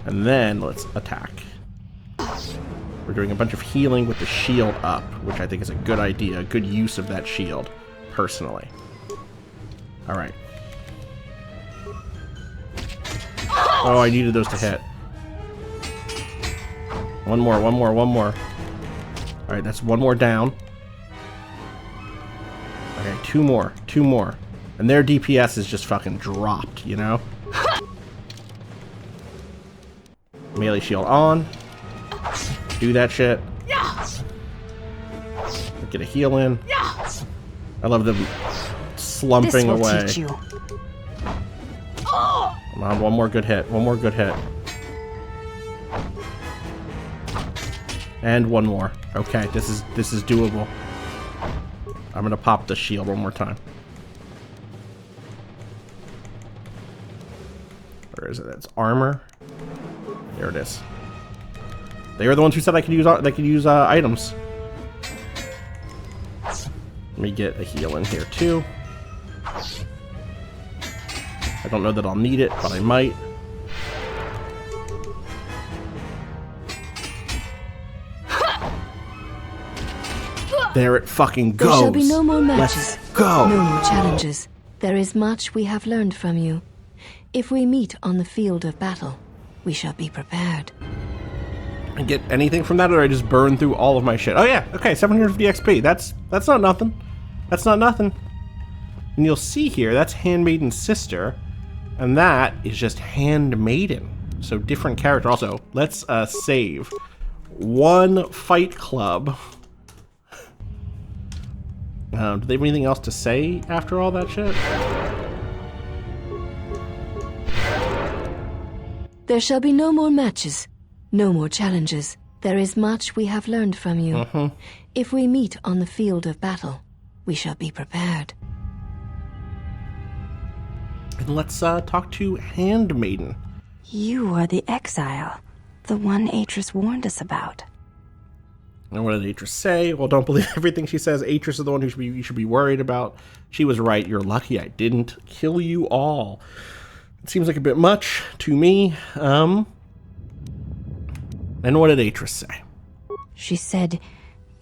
And then let's attack. We're doing a bunch of healing with the shield up, which I think is a good idea, a good use of that shield, personally. Alright. Oh, I needed those to hit. One more. Alright, that's one more down. Okay, two more. And their DPS is just fucking dropped, you know? Melee shield on. Do that shit. Get a heal in. I love them slumping away. Teach you. Come on, one more good hit. And one more. Okay, this is doable. I'm gonna pop the shield one more time. Where is it? It's armor. There it is. They were the ones who said I could use items. Let me get a heal in here too. I don't know that I'll need it, but I might. There it fucking goes. There shall be no more matches. Let's go. No more challenges. There is much we have learned from you. If we meet on the field of battle, we shall be prepared. I get anything from that, or I just burn through all of my shit? Oh yeah, okay, 750 XP. That's not nothing. That's not nothing. And you'll see here, that's Handmaiden's sister, and that is just Handmaiden. So different character. Also, let's save. One Fight Club. Do they have anything else to say after all that shit? There shall be no more matches. No more challenges. There is much we have learned from you. If we meet on the field of battle, we shall be prepared. And let's talk to Handmaiden. You are the Exile, the one Atris warned us about. And what did Atris say? Well, don't believe everything she says. Atris is the one who you should be worried about. She was right. You're lucky I didn't kill you all. It seems like a bit much to me. And what did Atris say? She said,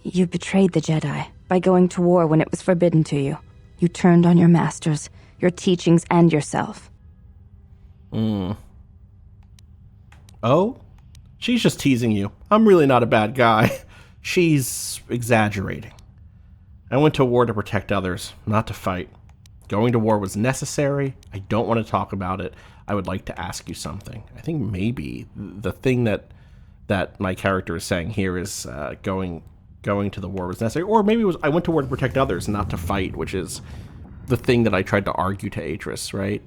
you betrayed the Jedi by going to war when it was forbidden to you. You turned on your masters, your teachings, and yourself. Oh? She's just teasing you. I'm really not a bad guy. She's exaggerating. I went to war to protect others, not to fight. Going to war was necessary. I don't want to talk about it. I would like to ask you something. I think maybe the thing that my character is saying here is going to the war was necessary. Or maybe it was I went to war to protect others, not to fight, which is the thing that I tried to argue to Atris, right?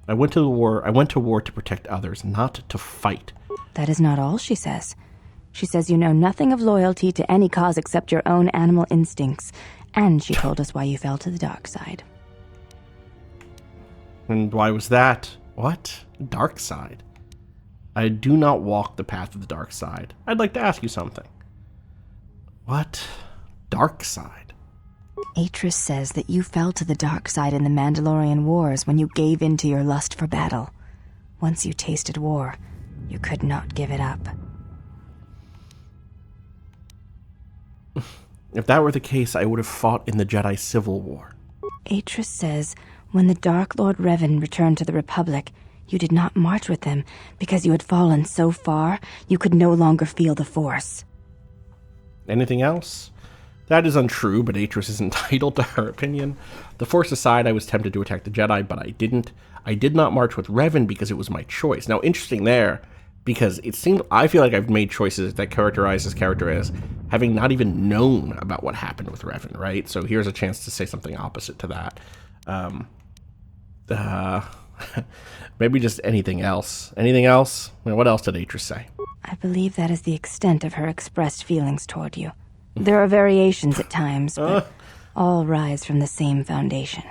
I went to war to protect others, not to fight. That is not all she says. She says you know nothing of loyalty to any cause except your own animal instincts. And she told us why you fell to the dark side. And why was that? What? Dark side? I do not walk the path of the dark side. I'd like to ask you something. What? Dark side? Atris says that you fell to the dark side in the Mandalorian Wars when you gave in to your lust for battle. Once you tasted war, you could not give it up. If that were the case, I would have fought in the Jedi Civil War. Atris says when the Dark Lord Revan returned to the Republic, you did not march with him because you had fallen so far you could no longer feel the Force. Anything else? That is untrue, but Atris is entitled to her opinion. The Force aside, I was tempted to attack the Jedi, but I didn't. I did not march with Revan because it was my choice. Now, interesting there, because I feel like I've made choices that characterize this character as having not even known about what happened with Revan, right? So here's a chance to say something opposite to that. Maybe just anything else. Anything else? What else did Atris say? I believe that is the extent of her expressed feelings toward you. There are variations at times, but all rise from the same foundation.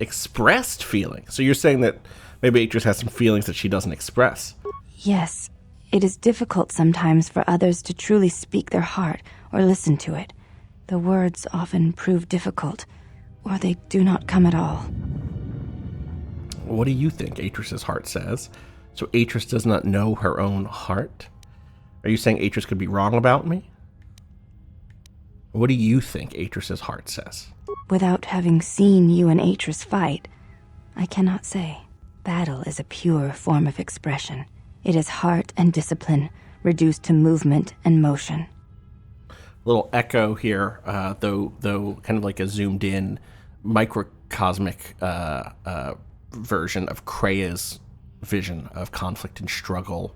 Expressed feelings? So you're saying that maybe Atris has some feelings that she doesn't express? Yes. It is difficult sometimes for others to truly speak their heart or listen to it. The words often prove difficult, or they do not come at all. What do you think Atris's heart says? So Atris does not know her own heart? Are you saying Atris could be wrong about me? What do you think Atris's heart says? Without having seen you and Atris fight, I cannot say. Battle is a pure form of expression. It is heart and discipline, reduced to movement and motion. Little echo here, though kind of like a zoomed in microcosmic version of Krea's vision of conflict and struggle,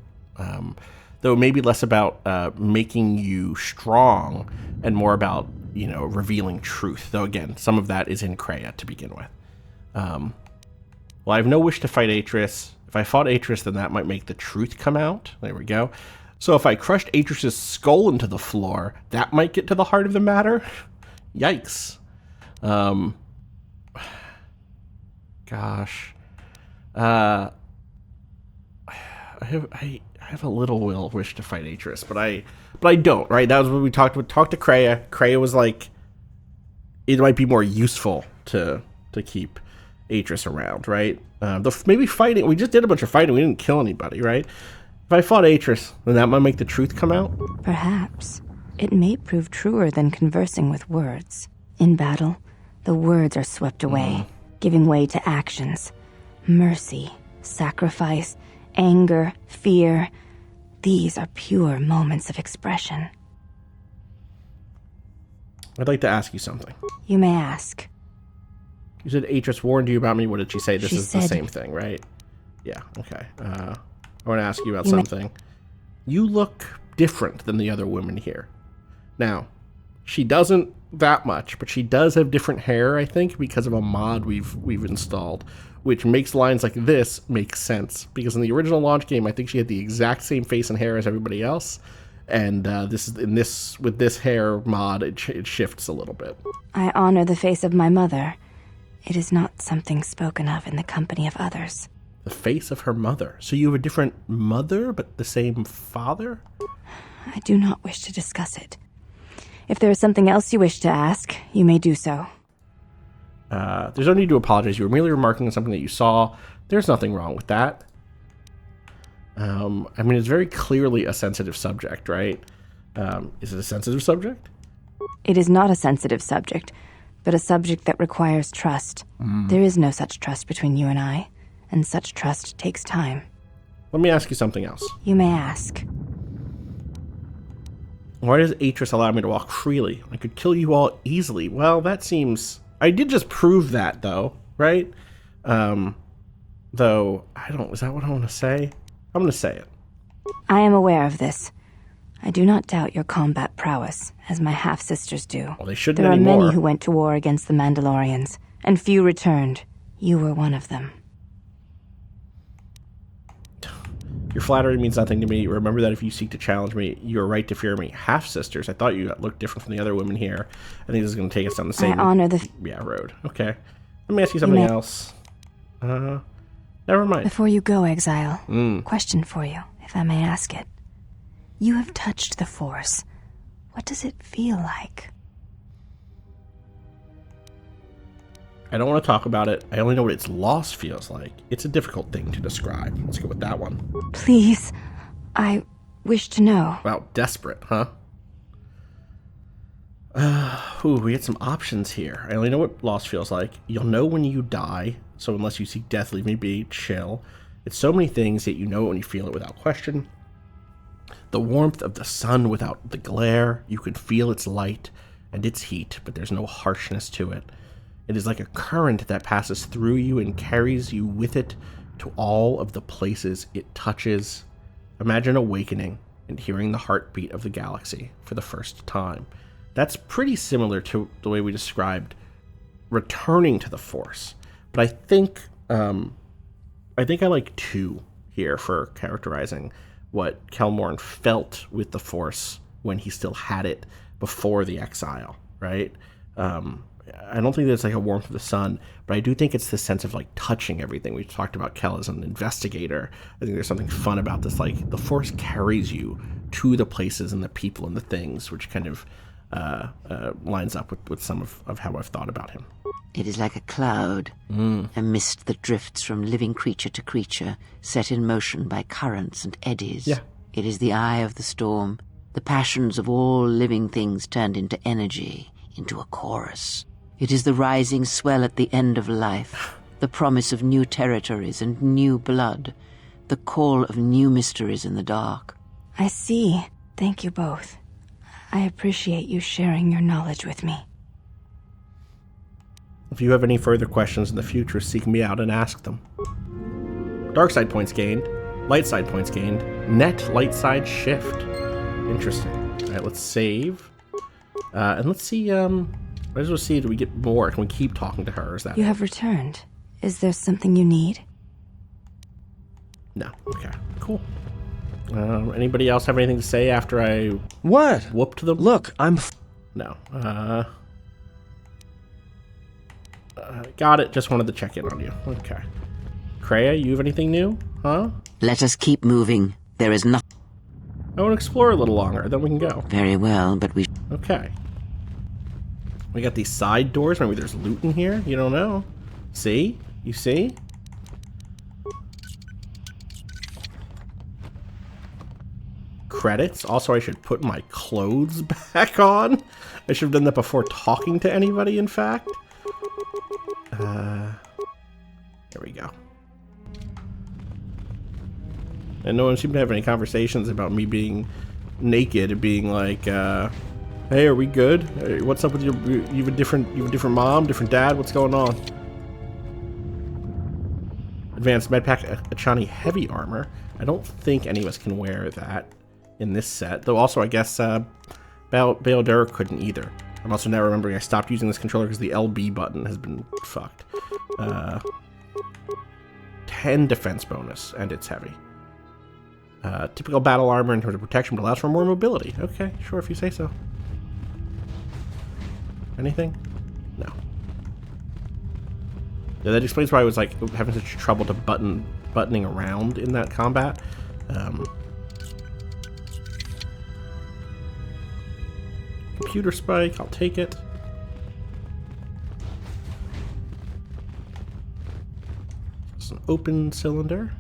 though maybe less about making you strong and more about, revealing truth. Though again, some of that is in Krea to begin with. Well, I have no wish to fight Atris. If I fought Atris, then that might make the truth come out. There we go. So if I crushed Atris's skull into the floor, that might get to the heart of the matter. Yikes. Gosh. I have a little wish to fight Atris, but I don't, right? That was what we talked about. Talked to Krea. Krea was like, it might be more useful to keep Atris around, right? Maybe fighting. We just did a bunch of fighting. We didn't kill anybody, right? If I fought Atris, then that might make the truth come out. Perhaps. It may prove truer than conversing with words. In battle, the words are swept away, giving way to actions. Mercy, sacrifice, anger, fear. These are pure moments of expression. I'd like to ask you something. You may ask. You said Atris warned you about me. What did she say? This is the said, same thing, right? Yeah, okay. I want to ask you about something. You look different than the other women here. Now, she doesn't that much, but she does have different hair, I think, because of a mod we've installed, which makes lines like this make sense. Because in the original launch game, I think she had the exact same face and hair as everybody else. And with this hair mod, it shifts a little bit. I honor the face of my mother. It is not something spoken of in the company of others. The face of her mother. So you have a different mother, but the same father? I do not wish to discuss it. If there is something else you wish to ask, you may do so. There's no need to apologize. You were merely remarking on something that you saw. There's nothing wrong with that. It's very clearly a sensitive subject, right? Is it a sensitive subject? It is not a sensitive subject, but a subject that requires trust. There is no such trust between you and I, and such trust takes time. Let me ask you something else. You may ask. Why does Atris allow me to walk freely? I could kill you all easily. Well, that seems... I did just prove that, though, right? Though, is that what I want to say? I'm going to say it. I am aware of this. I do not doubt your combat prowess, as my half-sisters do. Well, they shouldn't anymore. There are many who went to war against the Mandalorians, and few returned. You were one of them. Your flattery means nothing to me. Remember that if you seek to challenge me, you are right to fear me. Half-sisters. I thought you looked different from the other women here. I think this is going to take us down the same road. Okay. Let me ask you something else. Never mind. Before you go, Exile, question for you, if I may ask it. You have touched the Force. What does it feel like? I don't want to talk about it. I only know what its loss feels like. It's a difficult thing to describe. Let's go with that one. Please, I wish to know. Wow, desperate, huh? We get some options here. I only know what loss feels like. You'll know when you die, so unless you seek death, leave me be, chill. It's so many things that you know it when you feel it without question. The warmth of the sun without the glare. You can feel its light and its heat, but there's no harshness to it. It is like a current that passes through you and carries you with it to all of the places it touches. Imagine awakening and hearing the heartbeat of the galaxy for the first time. That's pretty similar to the way we described returning to the Force. But I think I like 2 here for characterizing what Kelmorn felt with the Force when he still had it before the Exile, right? I don't think there's like a warmth of the sun, but I do think it's this sense of like touching everything. We talked about Kel as an investigator. I think there's something fun about this. Like the Force carries you to the places and the people and the things, which kind of lines up with some of how I've thought about him. It is like a cloud, a mist that drifts from living creature to creature, set in motion by currents and eddies. Yeah. It is the eye of the storm, the passions of all living things turned into energy, into a chorus. It is the rising swell at the end of life, the promise of new territories and new blood, the call of new mysteries in the dark. I see. Thank you both. I appreciate you sharing your knowledge with me. If you have any further questions in the future, seek me out and ask them. Dark side points gained, light side points gained, net light side shift. Interesting. All right, let's save. And let's see, let's just see, do we get more? Can we keep talking to her? Is that... You have returned. Is there something you need? No. Okay, cool. Anybody else have anything to say after I... What? Whooped them? Look, I'm... No. Got it. Just wanted to check in on you. Okay. Kreia, you have anything new? Huh? Let us keep moving. There is nothing. I want to explore a little longer, then we can go. Very well, but we... Okay. We got these side doors. Maybe there's loot in here. You don't know. See? You see? Credits. Also, I should put my clothes back on. I should have done that before talking to anybody, in fact. There we go. And no one seemed to have any conversations about me being naked and being like, hey, are we good? Hey, what's up with you have a different mom, different dad? What's going on? Advanced Medpack Achani heavy armor. I don't think any of us can wear that in this set. Though also, I guess, Baildura couldn't either. I'm also now remembering I stopped using this controller because the LB button has been fucked. 10 defense bonus, and it's heavy. Typical battle armor in terms of protection, but allows for more mobility. Okay, sure, if you say so. Anything? No. Yeah, that explains why I was like having such trouble to buttoning around in that combat. Computer spike, I'll take it. It's an open cylinder.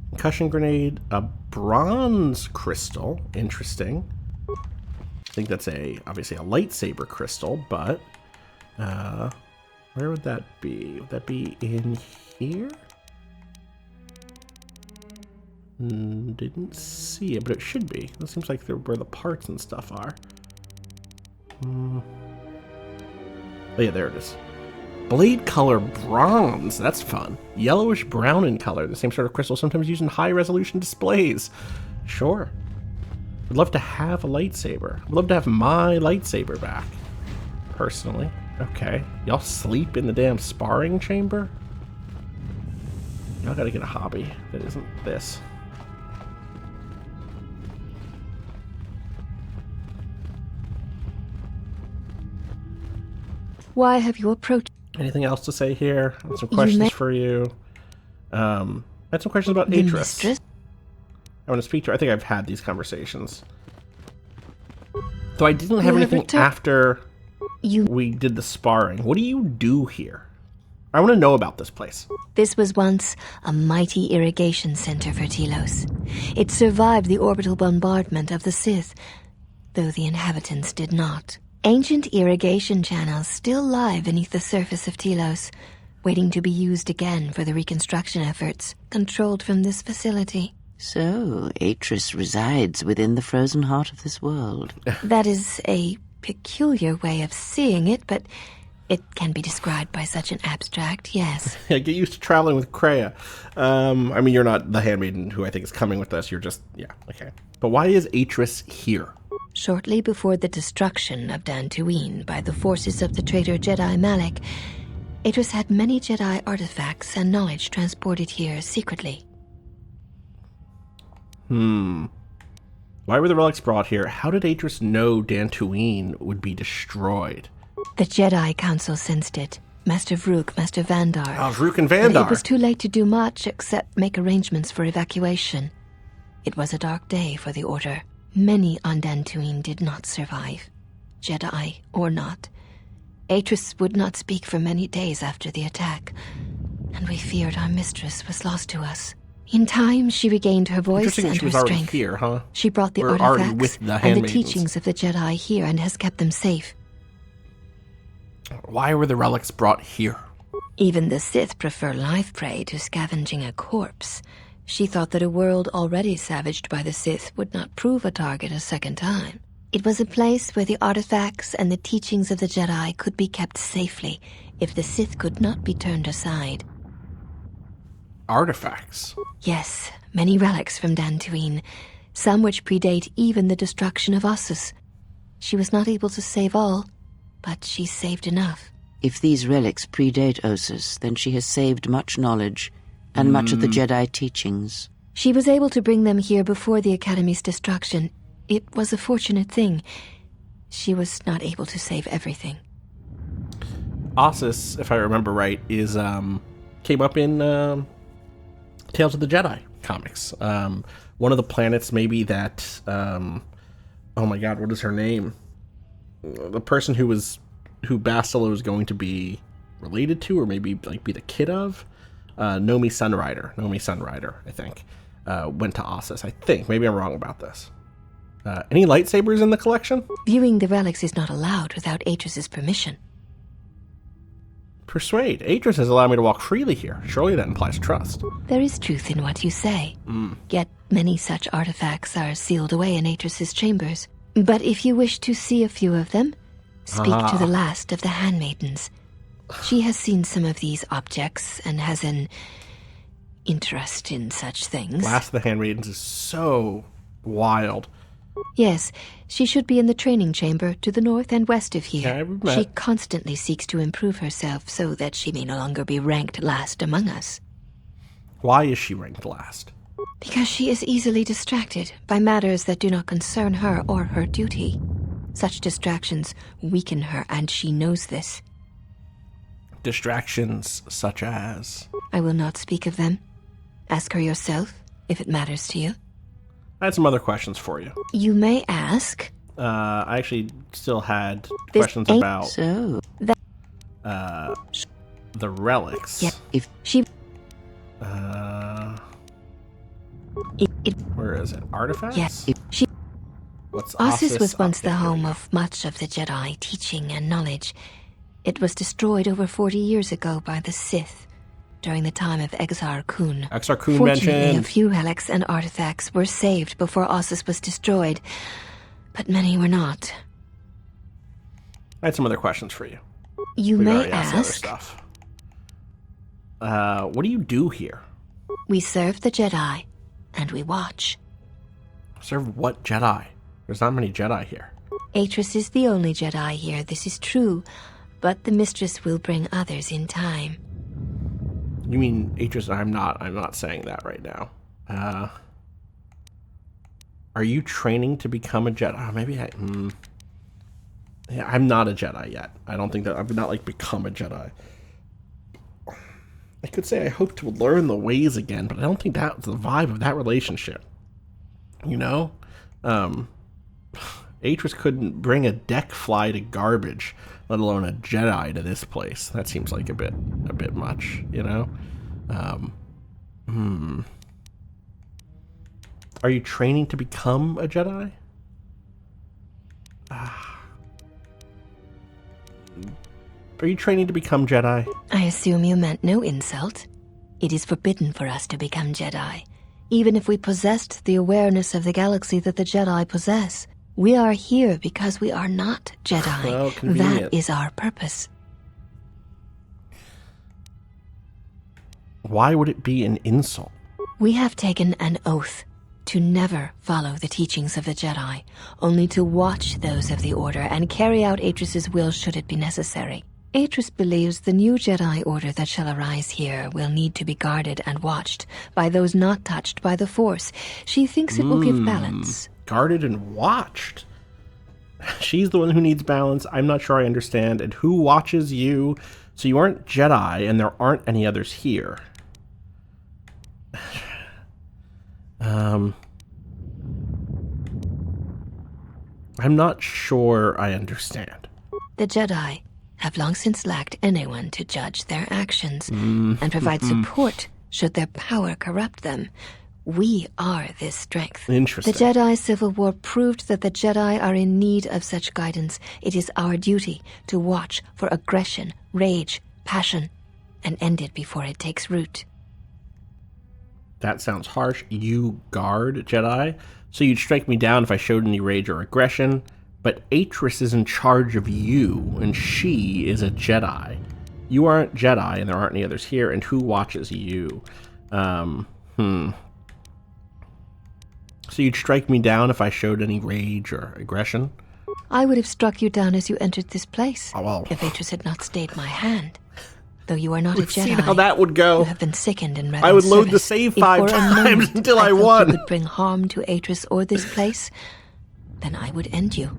Concussion grenade, a bronze crystal. Interesting. I think that's obviously a lightsaber crystal, but where would that be? Would that be in here? Didn't see it, but it should be. It seems like where the parts and stuff are. Oh yeah, there it is. Blade color bronze. That's fun. Yellowish brown in color. The same sort of crystal sometimes used in high resolution displays. Sure. I'd love to have a lightsaber. I'd love to have my lightsaber back. Personally. Okay. Y'all sleep in the damn sparring chamber? Y'all gotta get a hobby that isn't this. Why have you approached? Anything else to say here? I have some questions for you. I had some questions about Atris. I want to speak to her. I think I've had these conversations. Though I didn't have anything after we did the sparring. What do you do here? I want to know about this place. This was once a mighty irrigation center for Telos. It survived the orbital bombardment of the Sith, though the inhabitants did not. Ancient irrigation channels still lie beneath the surface of Telos, waiting to be used again for the reconstruction efforts, controlled from this facility. So, Atris resides within the frozen heart of this world. That is a peculiar way of seeing it, but it can be described by such an abstract, yes. Yeah, get used to traveling with Kreia. I mean, you're not the handmaiden who I think is coming with us. You're just, yeah, okay. But why is Atris here? Shortly before the destruction of Dantooine by the forces of the traitor Jedi Malak, Atris had many Jedi artifacts and knowledge transported here secretly. Why were the relics brought here? How did Atris know Dantooine would be destroyed? The Jedi Council sensed it. Master Vrook, Master Vandar. Oh, Vrook and Vandar. It was too late to do much except make arrangements for evacuation. It was a dark day for the Order. Many on Dantooine did not survive, Jedi or not. Atris would not speak for many days after the attack, and we feared our mistress was lost to us. In time, she regained her voice and she her was already strength. here, huh? She brought the We're already artifacts with the and the Handmaidens. teachings of the Jedi here and has kept them safe. Why were the relics brought here? Even the Sith prefer live prey to scavenging a corpse. She thought that a world already savaged by the Sith would not prove a target a second time. It was a place where the artifacts and the teachings of the Jedi could be kept safely if the Sith could not be turned aside. Artifacts? Yes, many relics from Dantooine, some which predate even the destruction of Ossus. She was not able to save all, but she saved enough. If these relics predate Ossus, then she has saved much knowledge, and much of the Jedi teachings. She was able to bring them here before the Academy's destruction. It was a fortunate thing. She was not able to save everything. Ossus, if I remember right, is came up in Tales of the Jedi comics. One of the planets maybe that oh my god, what is her name? The person who Bastila was going to be related to, or maybe like be the kid of, Nomi Sunrider, I think, went to Ossus. I think, maybe I'm wrong about this. Any lightsabers in the collection? Viewing the relics is not allowed without Atris's permission. Persuade. Atris has allowed me to walk freely here. Surely that implies trust. There is truth in what you say. Yet many such artifacts are sealed away in Atris's chambers. But if you wish to see a few of them, speak to the last of the Handmaidens. She has seen some of these objects and has an interest in such things. Last of the Handmaidens is so wild. Yes, she should be in the training chamber to the north and west of here. Yeah, we've met. She constantly seeks to improve herself so that she may no longer be ranked last among us. Why is she ranked last? Because she is easily distracted by matters that do not concern her or her duty. Such distractions weaken her, and she knows this. Distractions such as? I will not speak of them. Ask her yourself, if it matters to you. I had some other questions for you. You may ask. I actually still had This questions ain't about So, the relics. Yeah, if she... Where is it? Artifacts? Yes, if she... What's Ossus was once the update? home of much of the Jedi teaching and knowledge. It was destroyed over 40 years ago by the Sith during the time of Exar Kun. Exar Kun Fortunately, mentioned. a few relics and artifacts were saved before Ossus was destroyed, but many were not. I had some other questions for you. You We've may already asked other ask. stuff. What do you do here? We serve the Jedi, and we watch. Serve what Jedi? There's not many Jedi here. Atris is the only Jedi here, this is true, but the Mistress will bring others in time. You mean Atris? I'm not saying that right now. Are you training to become a Jedi? Maybe yeah, I'm not a Jedi yet. I don't think that I've not like become a Jedi. I could say I hope to learn the ways again, but I don't think that's the vibe of that relationship. You know? Atris couldn't bring a deck fly to garbage, let alone a Jedi to this place. That seems like a bit much, you know? Are you training to become a Jedi? Are you training to become Jedi? I assume you meant no insult. It is forbidden for us to become Jedi, even if we possessed the awareness of the galaxy that the Jedi possess. We are here because we are not Jedi. Well, convenient. That is our purpose. Why would it be an insult? We have taken an oath to never follow the teachings of the Jedi, only to watch those of the Order and carry out Atris's will should it be necessary. Atris believes the new Jedi Order that shall arise here will need to be guarded and watched by those not touched by the Force. She thinks it will give balance. Guarded and watched? She's the one who needs balance. I'm not sure I understand. And who watches you? So you aren't Jedi, and there aren't any others here. I'm not sure I understand. The Jedi have long since lacked anyone to judge their actions and provide support should their power corrupt them. We are this strength. Interesting. The Jedi Civil War proved that the Jedi are in need of such guidance. It is our duty to watch for aggression, rage, passion, and end it before it takes root. That sounds harsh. You guard Jedi? So you'd strike me down if I showed any rage or aggression? But Atris is in charge of you, and she is a Jedi. You aren't Jedi, and there aren't any others here, and who watches you? So you'd strike me down if I showed any rage or aggression? I would have struck you down as you entered this place, Oh, well. if Atris had not stayed my hand. Though you are not We've a Jedi, seen how that would go. You have been sickened in Revan's I would load the service. save If 5 for a times moment until I thought won. you would bring harm to Atris or this place, then I would end you.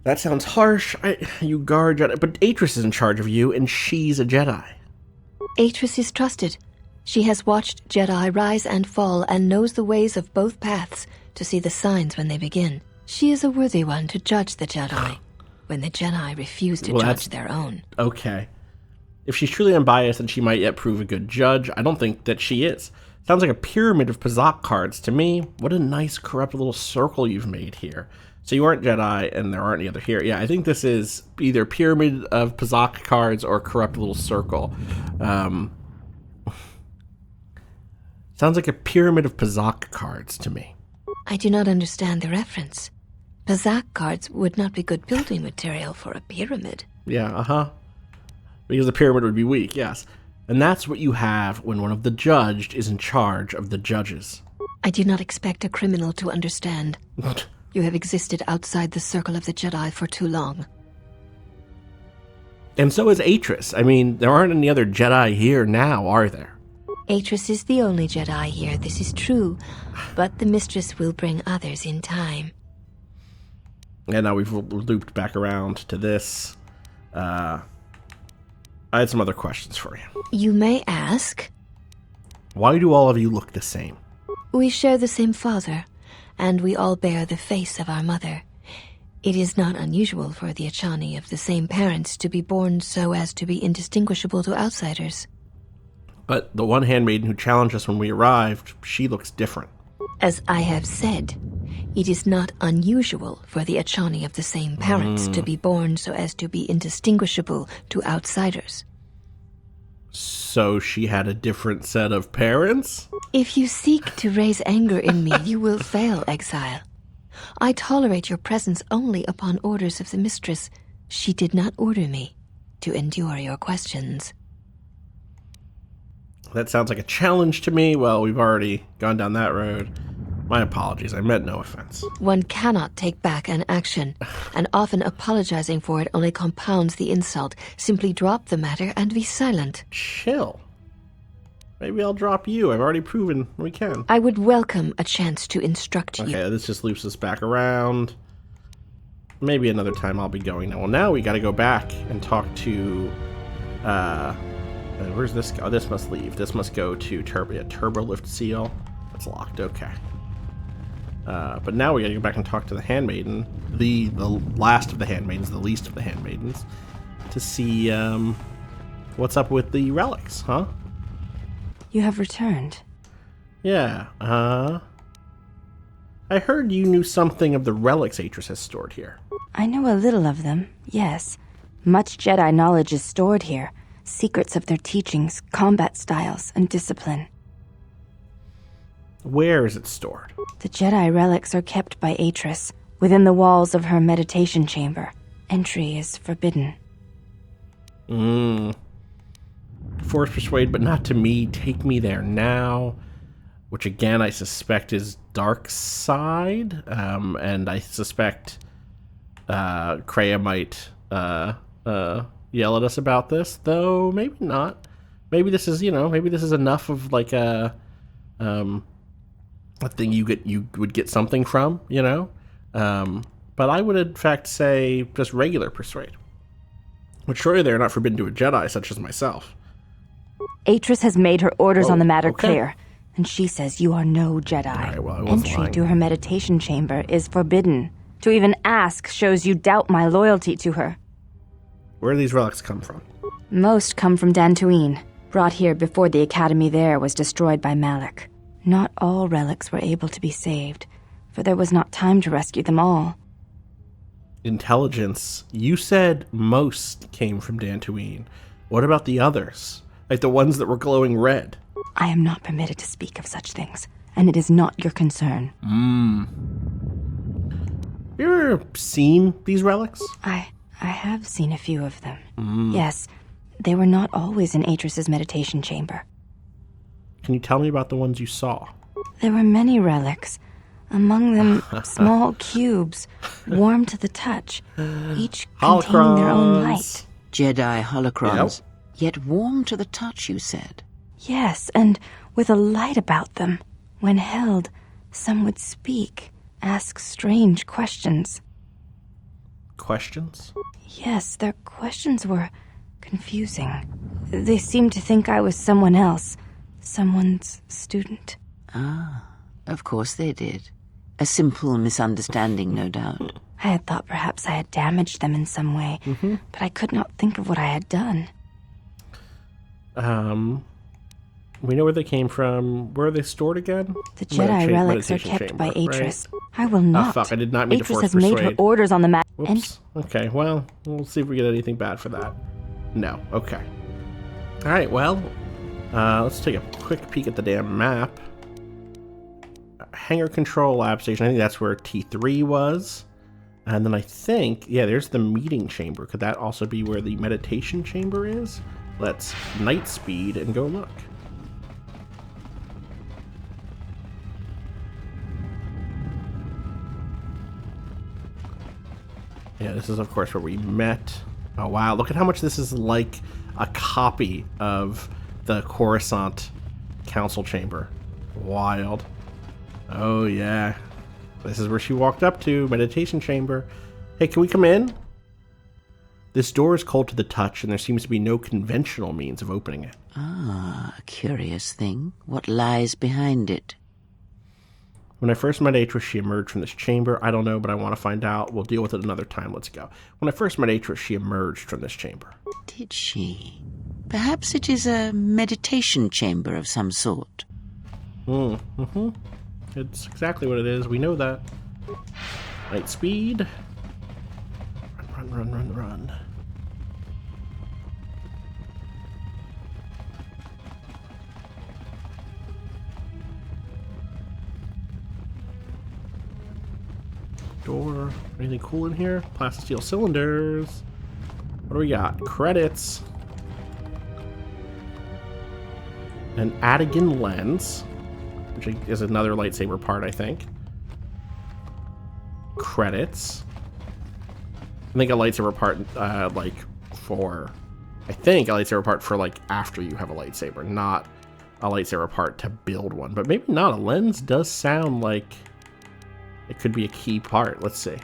That sounds harsh. You guard Jedi, but Atris is in charge of you, and she's a Jedi. Atris is trusted. She has watched Jedi rise and fall and knows the ways of both paths to see the signs when they begin. She is a worthy one to judge the Jedi when the Jedi refuse to judge their own. Okay. If she's truly unbiased, then she might yet prove a good judge. I don't think that she is. Sounds like a pyramid of Pazak cards to me. What a nice, corrupt little circle you've made here. So you aren't Jedi, and there aren't any other here. Yeah, I think this is either pyramid of Pazak cards or corrupt little circle. Sounds like a pyramid of Pazak cards to me. I do not understand the reference. Pazak cards would not be good building material for a pyramid. Yeah, Because the pyramid would be weak, yes. And that's what you have when one of the judged is in charge of the judges. I do not expect a criminal to understand. You have existed outside the circle of the Jedi for too long. And so is Atris. I mean, there aren't any other Jedi here now, are there? Atris is the only Jedi here, this is true. But the Mistress will bring others in time. And now we've looped back around to this. I had some other questions for you. You may ask. Why do all of you look the same? We share the same father, and we all bear the face of our mother. It is not unusual for the Achani of the same parents to be born so as to be indistinguishable to outsiders. But the one handmaiden who challenged us when we arrived, she looks different. As I have said, it is not unusual for the Achani of the same parents to be born so as to be indistinguishable to outsiders. So she had a different set of parents? If you seek to raise anger in me, you will fail, Exile. I tolerate your presence only upon orders of the Mistress. She did not order me to endure your questions. That sounds like a challenge to me. Well, we've already gone down that road. My apologies. I meant no offense. One cannot take back an action, and often apologizing for it only compounds the insult. Simply drop the matter and be silent. Chill. Maybe I'll drop you. I've already proven we can. I would welcome a chance to instruct you. Okay, this just loops us back around. Maybe another time I'll be going now. Well, now we gotta go back and talk to... where's this go? Oh, this must leave. This must go to Turbo Lift Seal. That's locked. Okay. But now we gotta go back and talk to the Handmaiden, the last of the Handmaidens, the least of the Handmaidens, to see what's up with the relics, huh? You have returned. Yeah. I heard you knew something of the relics Atris has stored here. I know a little of them, yes. Much Jedi knowledge is stored here. Secrets of their teachings, combat styles, and discipline. Where is it stored? The Jedi relics are kept by Atris, within the walls of her meditation chamber. Entry is forbidden. Force persuade, but not to me. Take me there now. Which again, I suspect is dark side. And I suspect Kreia might yell at us about this, though maybe not. Maybe this is, maybe this is enough of like a thing you would get something from, But I would in fact say just regular persuade. But surely they're not forbidden to a Jedi such as myself. Atris has made her orders on the matter okay. clear, and she says you are no Jedi. Right, well, I wasn't Entry lying. to her meditation chamber is forbidden. To even ask shows you doubt my loyalty to her. Where do these relics come from? Most come from Dantooine, brought here before the academy there was destroyed by Malak. Not all relics were able to be saved, for there was not time to rescue them all. Intelligence. You said most came from Dantooine. What about the others? Like the ones that were glowing red? I am not permitted to speak of such things, and it is not your concern. Have you ever seen these relics? I have seen a few of them. Yes, they were not always in Atris's meditation chamber. Can you tell me about the ones you saw? There were many relics. Among them, small cubes, warm to the touch, each containing their own light. Jedi holocrons, yet warm to the touch, you said. Yes, and with a light about them. When held, some would speak, ask strange questions. Questions? Yes, their questions were confusing. They seemed to think I was someone else, someone's student. Ah, of course they did. A simple misunderstanding, no doubt. I had thought perhaps I had damaged them in some way, but I could not think of what I had done. We know where they came from. Where are they stored again? The Jedi relics are kept by Atris. Right? I will not. Oh, fuck, I did not mean to Atris force has persuade. made her orders on the matter. Whoops. Okay, well, we'll see if we get anything bad for that. No, okay. Alright, well, let's take a quick peek at the damn map. Hangar Control Lab Station, I think that's where T3 was. And then I think, yeah, there's the meeting chamber. Could that also be where the meditation chamber is? Let's night speed and go look. Yeah, this is, of course, where we met. Oh, wow. Look at how much this is like a copy of the Coruscant Council Chamber. Wild. Oh, yeah. This is where she walked up to. Meditation chamber. Hey, can we come in? This door is cold to the touch, and there seems to be no conventional means of opening it. Ah, a curious thing. What lies behind it? When I first met Atris, she emerged from this chamber. I don't know, but I want to find out. We'll deal with it another time. Let's go. When I first met Atris, she emerged from this chamber. Did she? Perhaps it is a meditation chamber of some sort. It's exactly what it is. We know that. Light speed. Run, run, run, run, run. Door. Anything cool in here? Plasteel cylinders. What do we got? Credits. An Adigan lens, which is another lightsaber part, I think. Credits. I think a lightsaber part, like, for... I think a lightsaber part for, like, after you have a lightsaber, not a lightsaber part to build one. But maybe not. A lens does sound like it could be a key part. Let's see.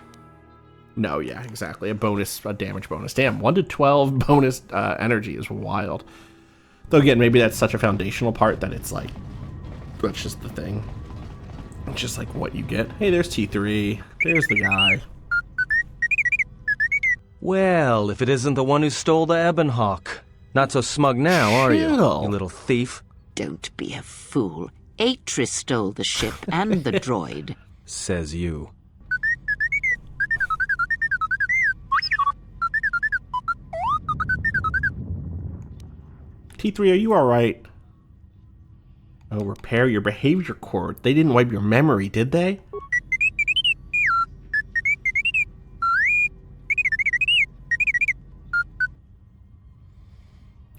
No, yeah, exactly. A damage bonus. Damn, 1 to 12 bonus energy is wild. Though, again, maybe that's such a foundational part that it's like... That's just the thing. It's just like what you get. Hey, there's T3. There's the guy. Well, if it isn't the one who stole the Ebon Hawk. Not so smug now, are you little thief? Don't be a fool. Atris stole the ship and the droid. Says you. T3, are you alright? Oh, repair your behavior cord. They didn't wipe your memory, did they?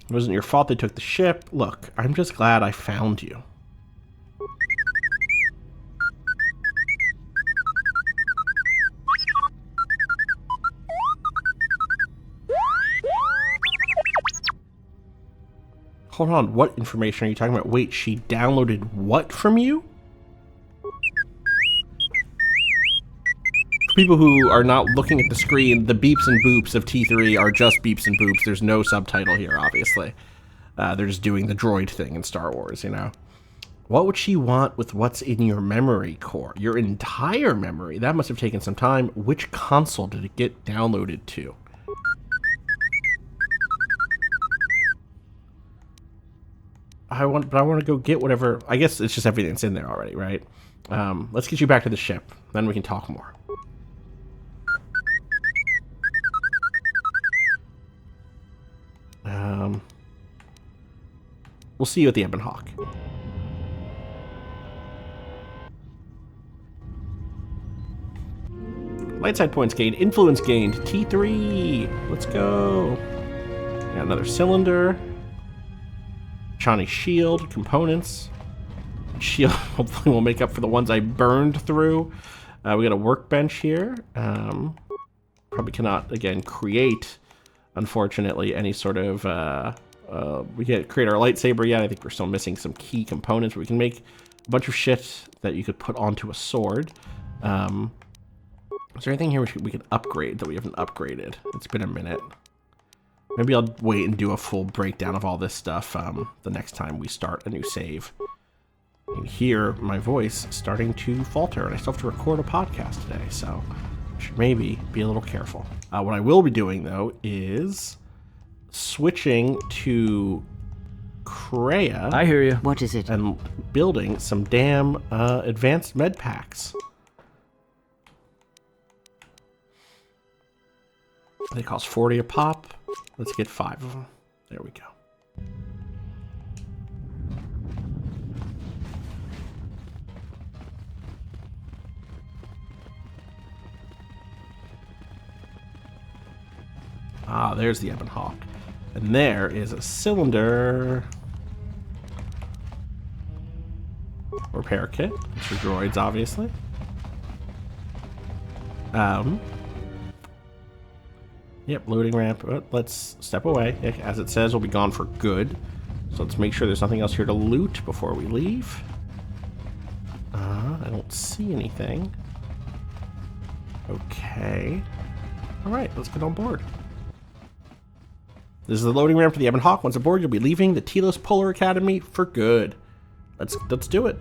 It wasn't your fault they took the ship. Look, I'm just glad I found you. hold on. What information are you talking about? Wait, she downloaded what from you? For people who are not looking at the screen, the beeps and boops of T3 are just beeps and boops. There's no subtitle here, obviously. They're just doing the droid thing in Star Wars, you know? What would she want with what's in your memory core? Your entire memory? That must have taken some time. Which console did it get downloaded to? I want to go get whatever. I guess it's just everything that's in there already, right? Let's get you back to the ship. Then we can talk more. We'll see you at the Ebon Hawk. Light side points gained. Influence gained. T3. Let's go. Got another cylinder. Chani shield. Components. Shield hopefully will make up for the ones I burned through. We got a workbench here. Probably cannot, again, create, unfortunately, any sort of... we can't create our lightsaber yet. I think we're still missing some key components. We can make a bunch of shit that you could put onto a sword. Is there anything here we can upgrade that we haven't upgraded? It's been a minute. Maybe I'll wait and do a full breakdown of all this stuff the next time we start a new save. You can hear my voice starting to falter, and I still have to record a podcast today, so I should maybe be a little careful. What I will be doing, though, is switching to Kreia. I hear you. What is it? And building some damn advanced med packs. They cost 40 a pop. Let's get 5 of them. There we go. Ah, there's the Ebon Hawk. And there is a cylinder. Repair kit. It's for droids, obviously. Yep, loading ramp. Let's step away. As it says, we'll be gone for good. So let's make sure there's nothing else here to loot before we leave. I don't see anything. Okay. Alright, let's get on board. This is the loading ramp to the Ebon Hawk. Once aboard, you'll be leaving the Telos Polar Academy for good. Let's do it.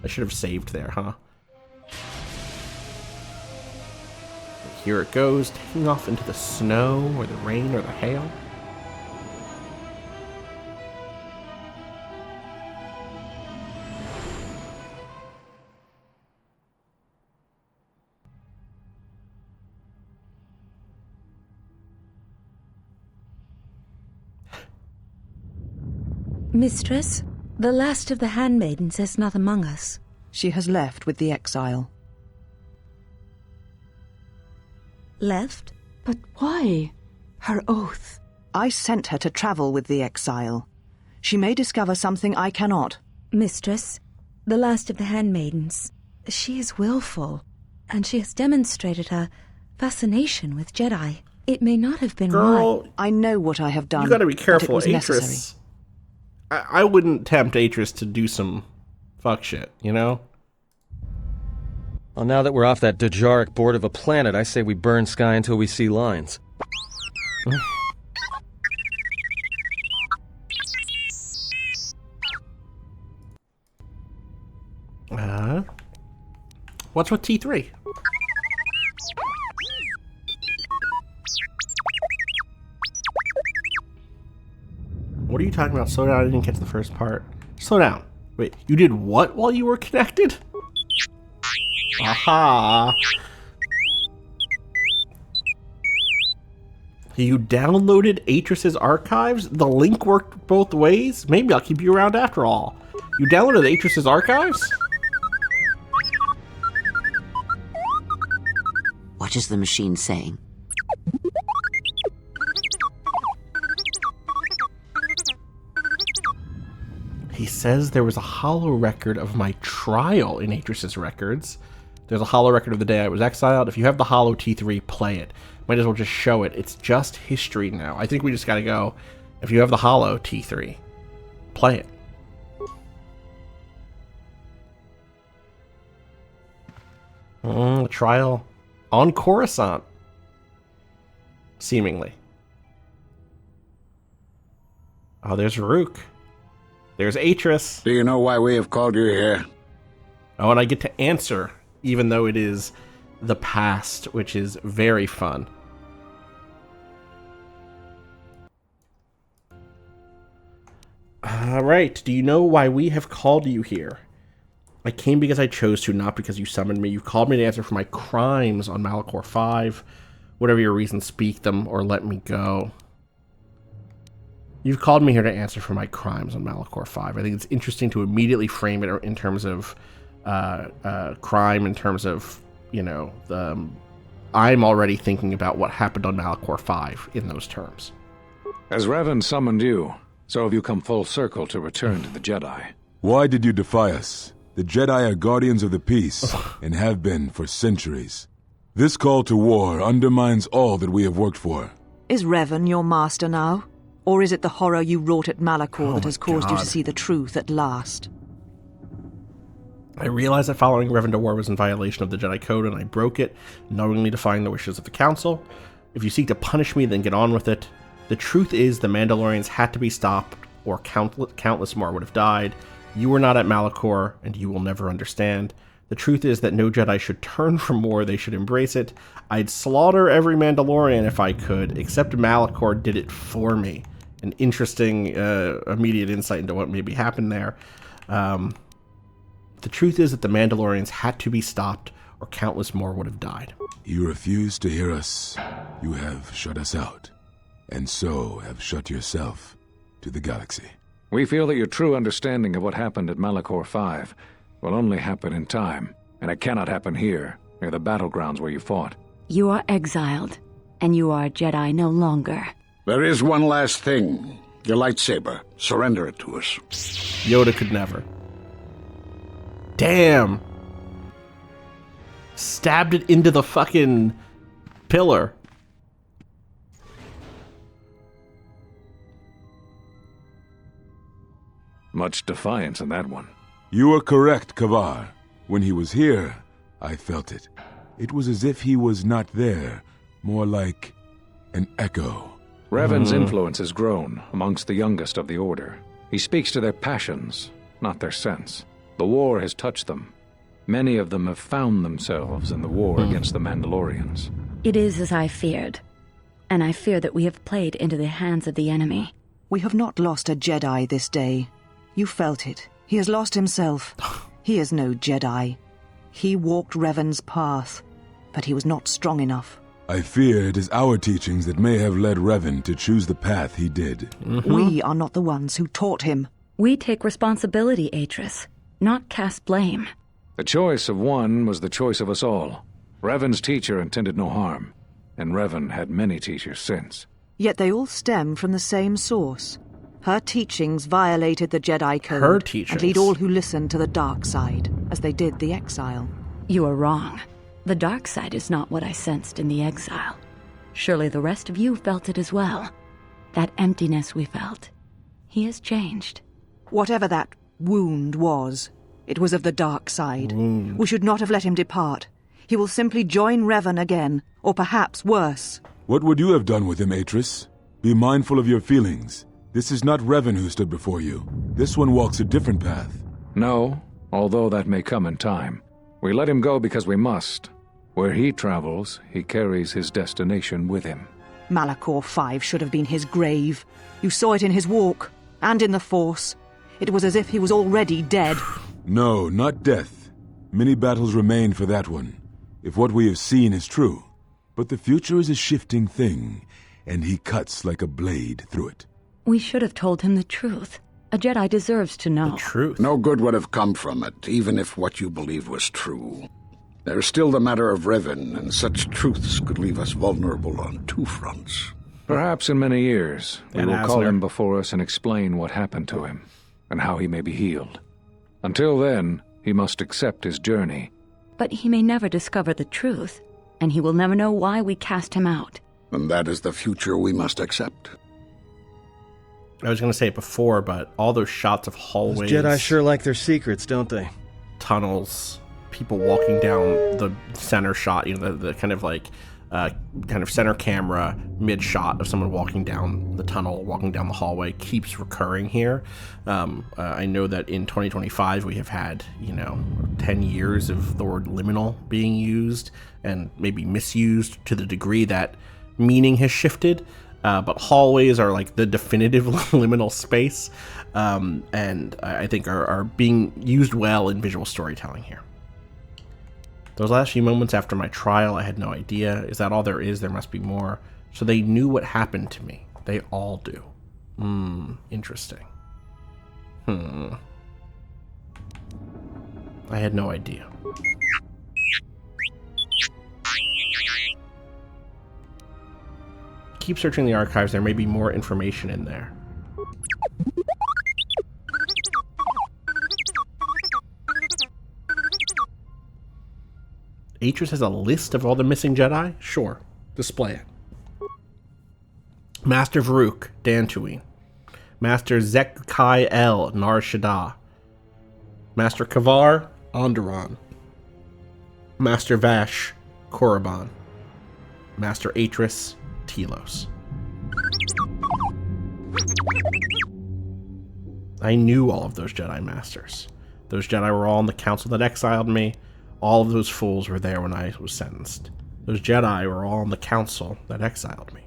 I should have saved there, huh? Here it goes, taking off into the snow, or the rain, or the hail. Mistress, the last of the Handmaidens is not among us. She has left with the Exile. Left? But why? Her oath. I sent her to travel with the Exile. She may discover something I cannot. Mistress, the last of the Handmaidens. She is willful, and she has demonstrated her fascination with Jedi. It may not have been Girl, right. I know what I have done. You gotta be careful, Atris. Necessary. I wouldn't tempt Atris to do some fuck shit, you know? Well, now that we're off that Dejaric board of a planet, I say we burn sky until we see lines. What's with T3? What are you talking about? Slow down, I didn't catch the first part. Slow down. Wait, you did what while you were connected? Aha! You downloaded Atris's archives? The link worked both ways? Maybe I'll keep you around after all. You downloaded Atris's archives? What is the machine saying? He says there was a holo record of my trial in Atris's records. There's a holo record of the day I was exiled. If you have the holo T3, play it. Might as well just show it. It's just history now. I think we just gotta go. If you have the holo T3, play it. Trial on Coruscant. Seemingly. Oh, there's Rook. There's Atris. Do you know why we have called you here? Oh, and I get to answer, even though it is the past, which is very fun. Alright, do you know why we have called you here? I came because I chose to, not because you summoned me. You called me to answer for my crimes on Malachor 5. Whatever your reasons, speak them or let me go. You've called me here to answer for my crimes on Malachor 5. I think it's interesting to immediately frame it in terms of crime, in terms of, you know, I'm already thinking about what happened on Malachor 5 in those terms. As Revan summoned you, so have you come full circle to return to the Jedi. Why did you defy us? The Jedi are guardians of the peace, and have been for centuries. This call to war undermines all that we have worked for. Is Revan your master now? Or is it the horror you wrought at Malachor that has caused you to see the truth at last? I realized that following Revan to war was in violation of the Jedi Code, and I broke it, knowingly defying the wishes of the Council. If you seek to punish me, then get on with it. The truth is the Mandalorians had to be stopped, or countless more would have died. You were not at Malachor, and you will never understand. The truth is that no Jedi should turn from war, they should embrace it. I'd slaughter every Mandalorian if I could, except Malachor did it for me. An interesting, immediate insight into what maybe happened there. The truth is that the Mandalorians had to be stopped, or countless more would have died. You refuse to hear us. You have shut us out, and so have shut yourself to the galaxy. We feel that your true understanding of what happened at Malachor 5 will only happen in time, and it cannot happen here, near the battlegrounds where you fought. You are exiled, and you are a Jedi no longer. There is one last thing. Your lightsaber. Surrender it to us. Yoda could never. Damn. Stabbed it into the fucking pillar. Much defiance in that one. You are correct, Kavar. When he was here, I felt it. It was as if he was not there, more like an echo. Revan's influence has grown amongst the youngest of the Order. He speaks to their passions, not their sense. The war has touched them. Many of them have found themselves in the war against the Mandalorians. It is as I feared, and I fear that we have played into the hands of the enemy. We have not lost a Jedi this day. You felt it. He has lost himself. He is no Jedi. He walked Revan's path, but he was not strong enough. I fear it is our teachings that may have led Revan to choose the path he did. We are not the ones who taught him. We take responsibility, Atris, not cast blame. The choice of one was the choice of us all. Revan's teacher intended no harm, and Revan had many teachers since. Yet they all stem from the same source. Her teachings violated the Jedi Code. Her teachings. And lead all who listen to the dark side, as they did the Exile. You are wrong. The dark side is not what I sensed in the Exile. Surely the rest of you felt it as well. That emptiness we felt. He has changed. Whatever that wound was, it was of the dark side. We should not have let him depart. He will simply join Revan again, or perhaps worse. What would you have done with him, Atris? Be mindful of your feelings. This is not Revan who stood before you. This one walks a different path. No, although that may come in time. We let him go because we must. Where he travels, he carries his destination with him. Malachor 5 should have been his grave. You saw it in his walk, and in the Force. It was as if he was already dead. No, not death. Many battles remain for that one, if what we have seen is true. But the future is a shifting thing, and he cuts like a blade through it. We should have told him the truth. A Jedi deserves to know. The truth. No good would have come from it, even if what you believed was true. There is still the matter of Revan, and such truths could leave us vulnerable on two fronts. Perhaps in many years, we will call Asner. him before us and explain what happened to him, and how he may be healed. Until then, he must accept his journey. But he may never discover the truth, and he will never know why we cast him out. And that is the future we must accept. I was going to say it before, but all those shots of hallways... Those Jedi sure like their secrets, don't they? Tunnels, people walking down the center shot, the kind of like... kind of center camera mid shot of someone walking down the tunnel, walking down the hallway keeps recurring here. I know that in 2025 we have had 10 years of the word liminal being used and maybe misused to the degree that meaning has shifted, but hallways are like the definitive liminal space, and I think are being used well in visual storytelling here. Those last few moments after my trial, I had no idea. Is that all there is? There must be more. So they knew what happened to me. They all do. Interesting. I had no idea. Keep searching the archives. There may be more information in there. Atris has a list of all the missing Jedi? Sure. Display it. Master Varuk, Dantooine. Master Zek-Kai-El, Nar Shaddaa. Master Kavar, Onderon. Master Vash, Korriban. Master Atris, Telos. I knew all of those Jedi Masters. Those Jedi were all in the council that exiled me. All of those fools were there when I was sentenced. Those Jedi were all in the council that exiled me.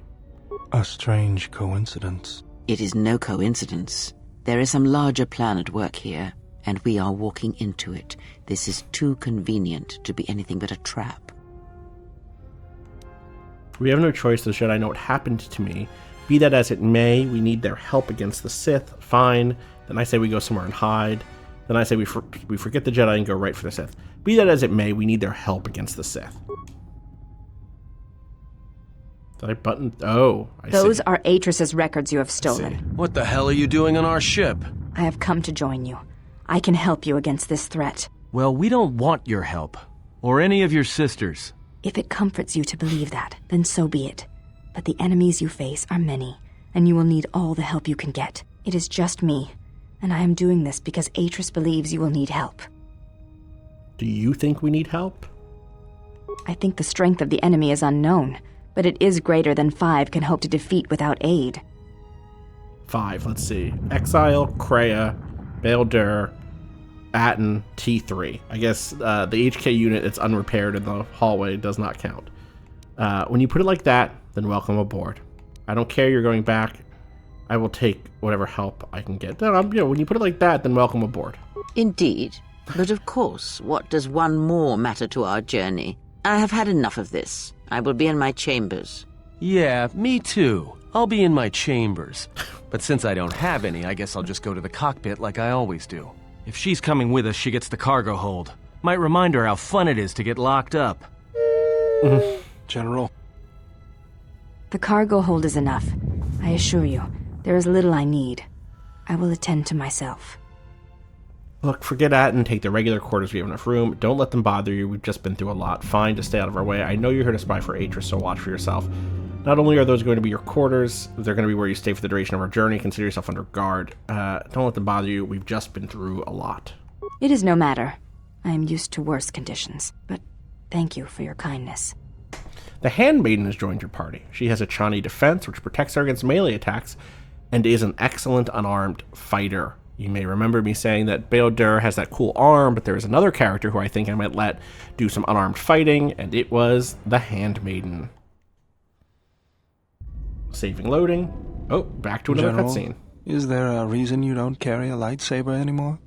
A strange coincidence. It is no coincidence. There is some larger plan at work here, and we are walking into it. This is too convenient to be anything but a trap. We have no choice. Those Jedi know what happened to me. Be that as it may, we need their help against the Sith. Fine. Then I say we go somewhere and hide. Then I say we forget the Jedi and go right for the Sith. Be that as it may, we need their help against the Sith. Did I button? Oh, I see. Those are Atris's records you have stolen. What the hell are you doing on our ship? I have come to join you. I can help you against this threat. Well, we don't want your help. Or any of your sisters. If it comforts you to believe that, then so be it. But the enemies you face are many, and you will need all the help you can get. It is just me, and I am doing this because Atris believes you will need help. Do you think we need help? I think the strength of the enemy is unknown, but it is greater than 5 can hope to defeat without aid. 5, let's see. Exile, Kreia, Bail Dur, Atton, T3. I guess the HK unit that's unrepaired in the hallway does not count. When you put it like that, then welcome aboard. I don't care you're going back. I will take whatever help I can get. When you put it like that, then welcome aboard. Indeed. But of course, what does one more matter to our journey? I have had enough of this. I will be in my chambers. Yeah, me too. I'll be in my chambers. But since I don't have any, I guess I'll just go to the cockpit like I always do. If she's coming with us, she gets the cargo hold. Might remind her how fun it is to get locked up. General. The cargo hold is enough. I assure you, there is little I need. I will attend to myself. Look, forget Atton, take the regular quarters, we have enough room. Don't let them bother you, we've just been through a lot. Fine, just stay out of our way. I know you're here to spy for Atris, so watch for yourself. Not only are those going to be your quarters, they're going to be where you stay for the duration of our journey. Consider yourself under guard. Don't let them bother you, we've just been through a lot. It is no matter. I am used to worse conditions, but thank you for your kindness. The Handmaiden has joined your party. She has a Chani defense, which protects her against melee attacks, and is an excellent unarmed fighter. You may remember me saying that Bail Dur has that cool arm, but there is another character who I think I might let do some unarmed fighting, and it was the Handmaiden. Saving loading. Oh, back to another cutscene. Is there a reason you don't carry a lightsaber anymore?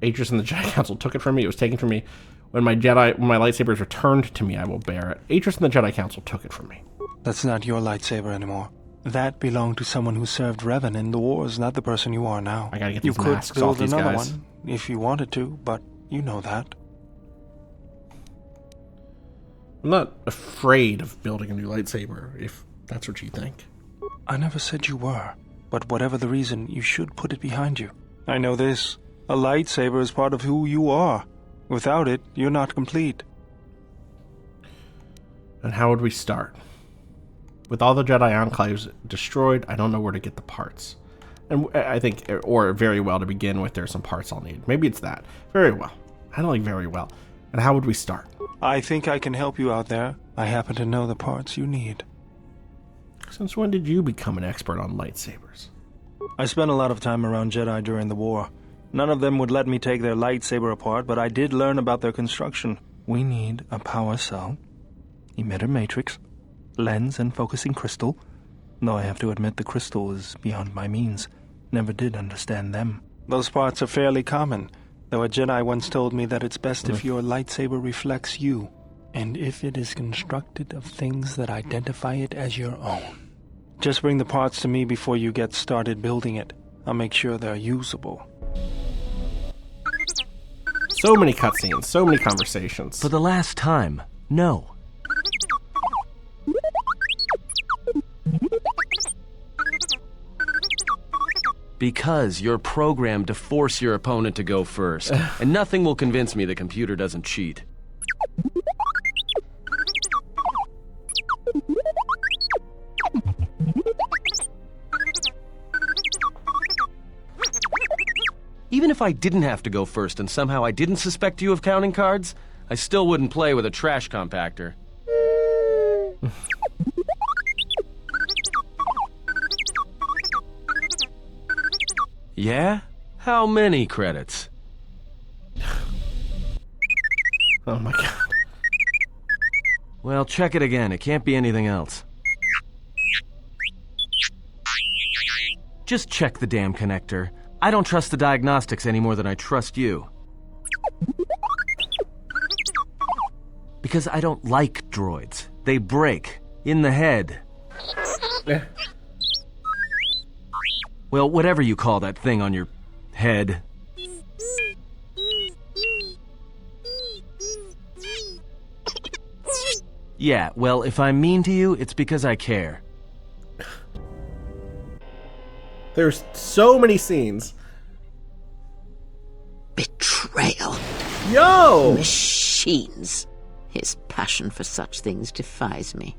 Atris and the Jedi Council took it from me. It was taken from me. When my lightsaber is returned to me, I will bear it. Atris and the Jedi Council took it from me. That's not your lightsaber anymore. That belonged to someone who served Revan in the wars, not the person you are now. I gotta get these masks off these guys. You could build another one if you wanted to, but you know that. I'm not afraid of building a new lightsaber, if that's what you think. I never said you were, but whatever the reason, you should put it behind you. I know this. A lightsaber is part of who you are. Without it, you're not complete. And how would we start? With all the Jedi enclaves destroyed, I don't know where to get the parts. And I think, or very well to begin with, there's some parts I'll need. Maybe it's that. Very well. I don't like very well. And how would we start? I think I can help you out there. I happen to know the parts you need. Since when did you become an expert on lightsabers? I spent a lot of time around Jedi during the war. None of them would let me take their lightsaber apart, but I did learn about their construction. We need a power cell, emitter matrix, lens and focusing crystal. Though I have to admit the crystal is beyond my means. Never did understand them. Those parts are fairly common, though a Jedi once told me that it's best if your lightsaber reflects you, and if it is constructed of things that identify it as your own. Just bring the parts to me before you get started building it. I'll make sure they're usable. So many cutscenes, so many conversations. For the last time, no. Because you're programmed to force your opponent to go first, and nothing will convince me the computer doesn't cheat. Even if I didn't have to go first and somehow I didn't suspect you of counting cards, I still wouldn't play with a trash compactor. Yeah? How many credits? Oh my god. Well, check it again. It can't be anything else. Just check the damn connector. I don't trust the diagnostics any more than I trust you. Because I don't like droids. They break. In the head. Well, whatever you call that thing on your head. Yeah, well, if I'm mean to you, it's because I care. There's so many scenes. Betrayal. Yo! Machines. His passion for such things defies me.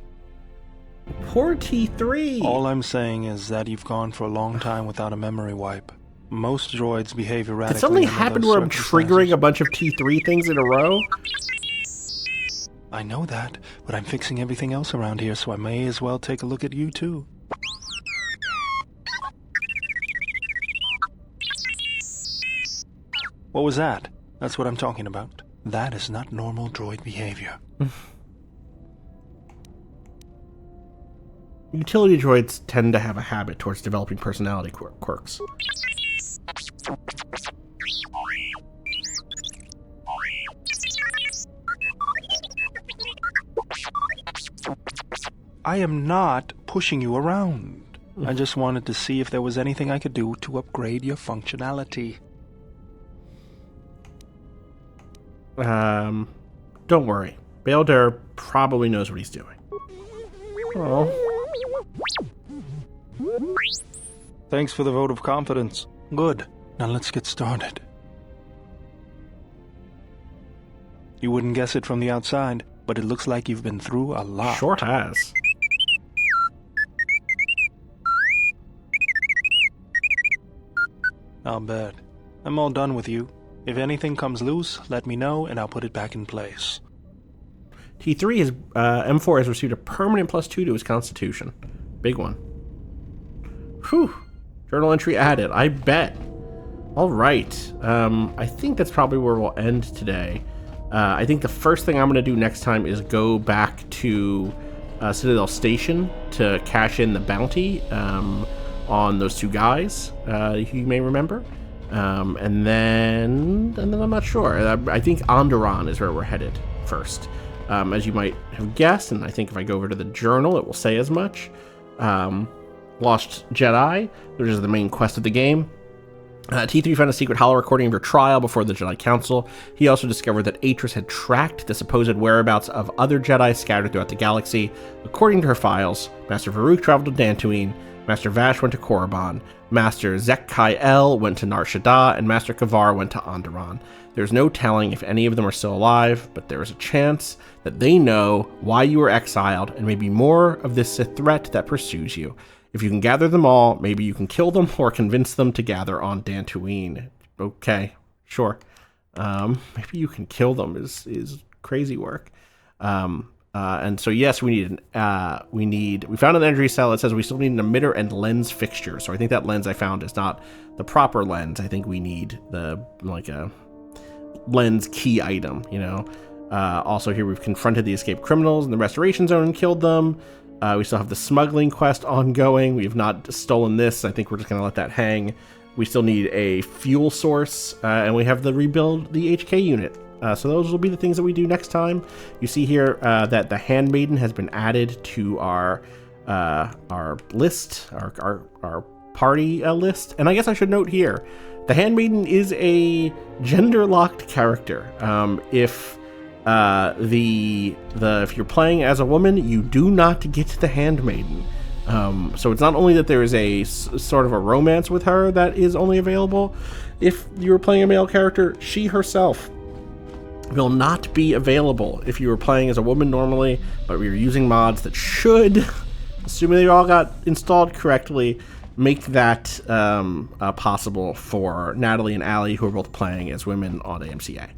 Poor T3. All I'm saying is that you've gone for a long time without a memory wipe. Most droids behave erratically. Did something happen where I'm triggering a bunch of T3 things in a row? I know that, but I'm fixing everything else around here, so I may as well take a look at you too. What was that? That's what I'm talking about. That is not normal droid behavior. Utility droids tend to have a habit towards developing personality quirks. I am not pushing you around. I just wanted to see if there was anything I could do to upgrade your functionality. Don't worry. Baelder probably knows what he's doing. Oh. Thanks for the vote of confidence. Good. Now let's get started. You wouldn't guess it from the outside, but it looks like you've been through a lot. Sure has. I'll bet. I'm all done with you. If anything comes loose, let me know and I'll put it back in place. T3 has, M4 has received a permanent +2 to his constitution. Big one. Whew. Journal entry added. I bet. All right. I think that's probably where we'll end today. I think the first thing I'm going to do next time is go back to Citadel Station to cash in the bounty on those two guys you may remember. And then I'm not sure. I think Onderon is where we're headed first. As you might have guessed, and I think if I go over to the journal, it will say as much. Lost Jedi, which is the main quest of the game. T3 found a secret holo recording of your trial before the Jedi Council. He also discovered that Atris had tracked the supposed whereabouts of other Jedi scattered throughout the galaxy. According to her files, Master Varuk traveled to Dantooine, Master Vash went to Korriban, Master Zek-Kai-El went to Nar Shaddaa, and Master Kavar went to Onderon. There's no telling if any of them are still alive, but there is a chance that they know why you were exiled and maybe more of this Sith threat that pursues you. If you can gather them all, maybe you can kill them or convince them to gather on Dantooine. Okay, sure. Maybe you can kill them is crazy work. And so yes, we found an energy cell. It says we still need an emitter and lens fixture. So I think that lens I found is not the proper lens. I think we need a lens key item, you know. Also here we've confronted the escaped criminals in the restoration zone and killed them. We still have the smuggling quest ongoing. We have not stolen this. I think we're just going to let that hang. We still need a fuel source, and we have the rebuild the HK unit. So those will be the things that we do next time. You see here that the Handmaiden has been added to our list, our party list. And I guess I should note here, the Handmaiden is a gender-locked character. If you're playing as a woman, you do not get the Handmaiden. So it's not only that there is a sort of a romance with her that is only available if you're playing a male character. She herself will not be available if you were playing as a woman normally, but we are using mods that should, assuming they all got installed correctly, make that possible for Natalie and Allie, who are both playing as women on AMCA.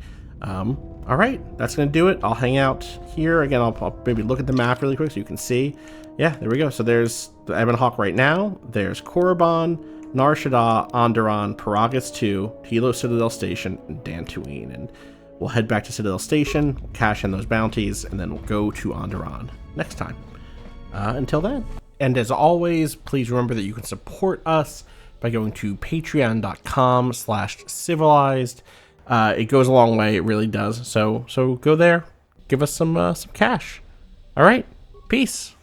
All right, that's going to do it. I'll hang out here. Again, I'll maybe look at the map really quick so you can see. Yeah, there we go. So there's the Ebon Hawk right now. There's Korriban, Nar Shaddaa, Onderon, Paragus 2, Telos Citadel Station, and Dantooine. And we'll head back to Citadel Station, cash in those bounties, and then we'll go to Onderon next time. Until then. And as always, please remember that you can support us by going to patreon.com/civilized. It goes a long way. It really does. So go there. Give us some cash. All right. Peace.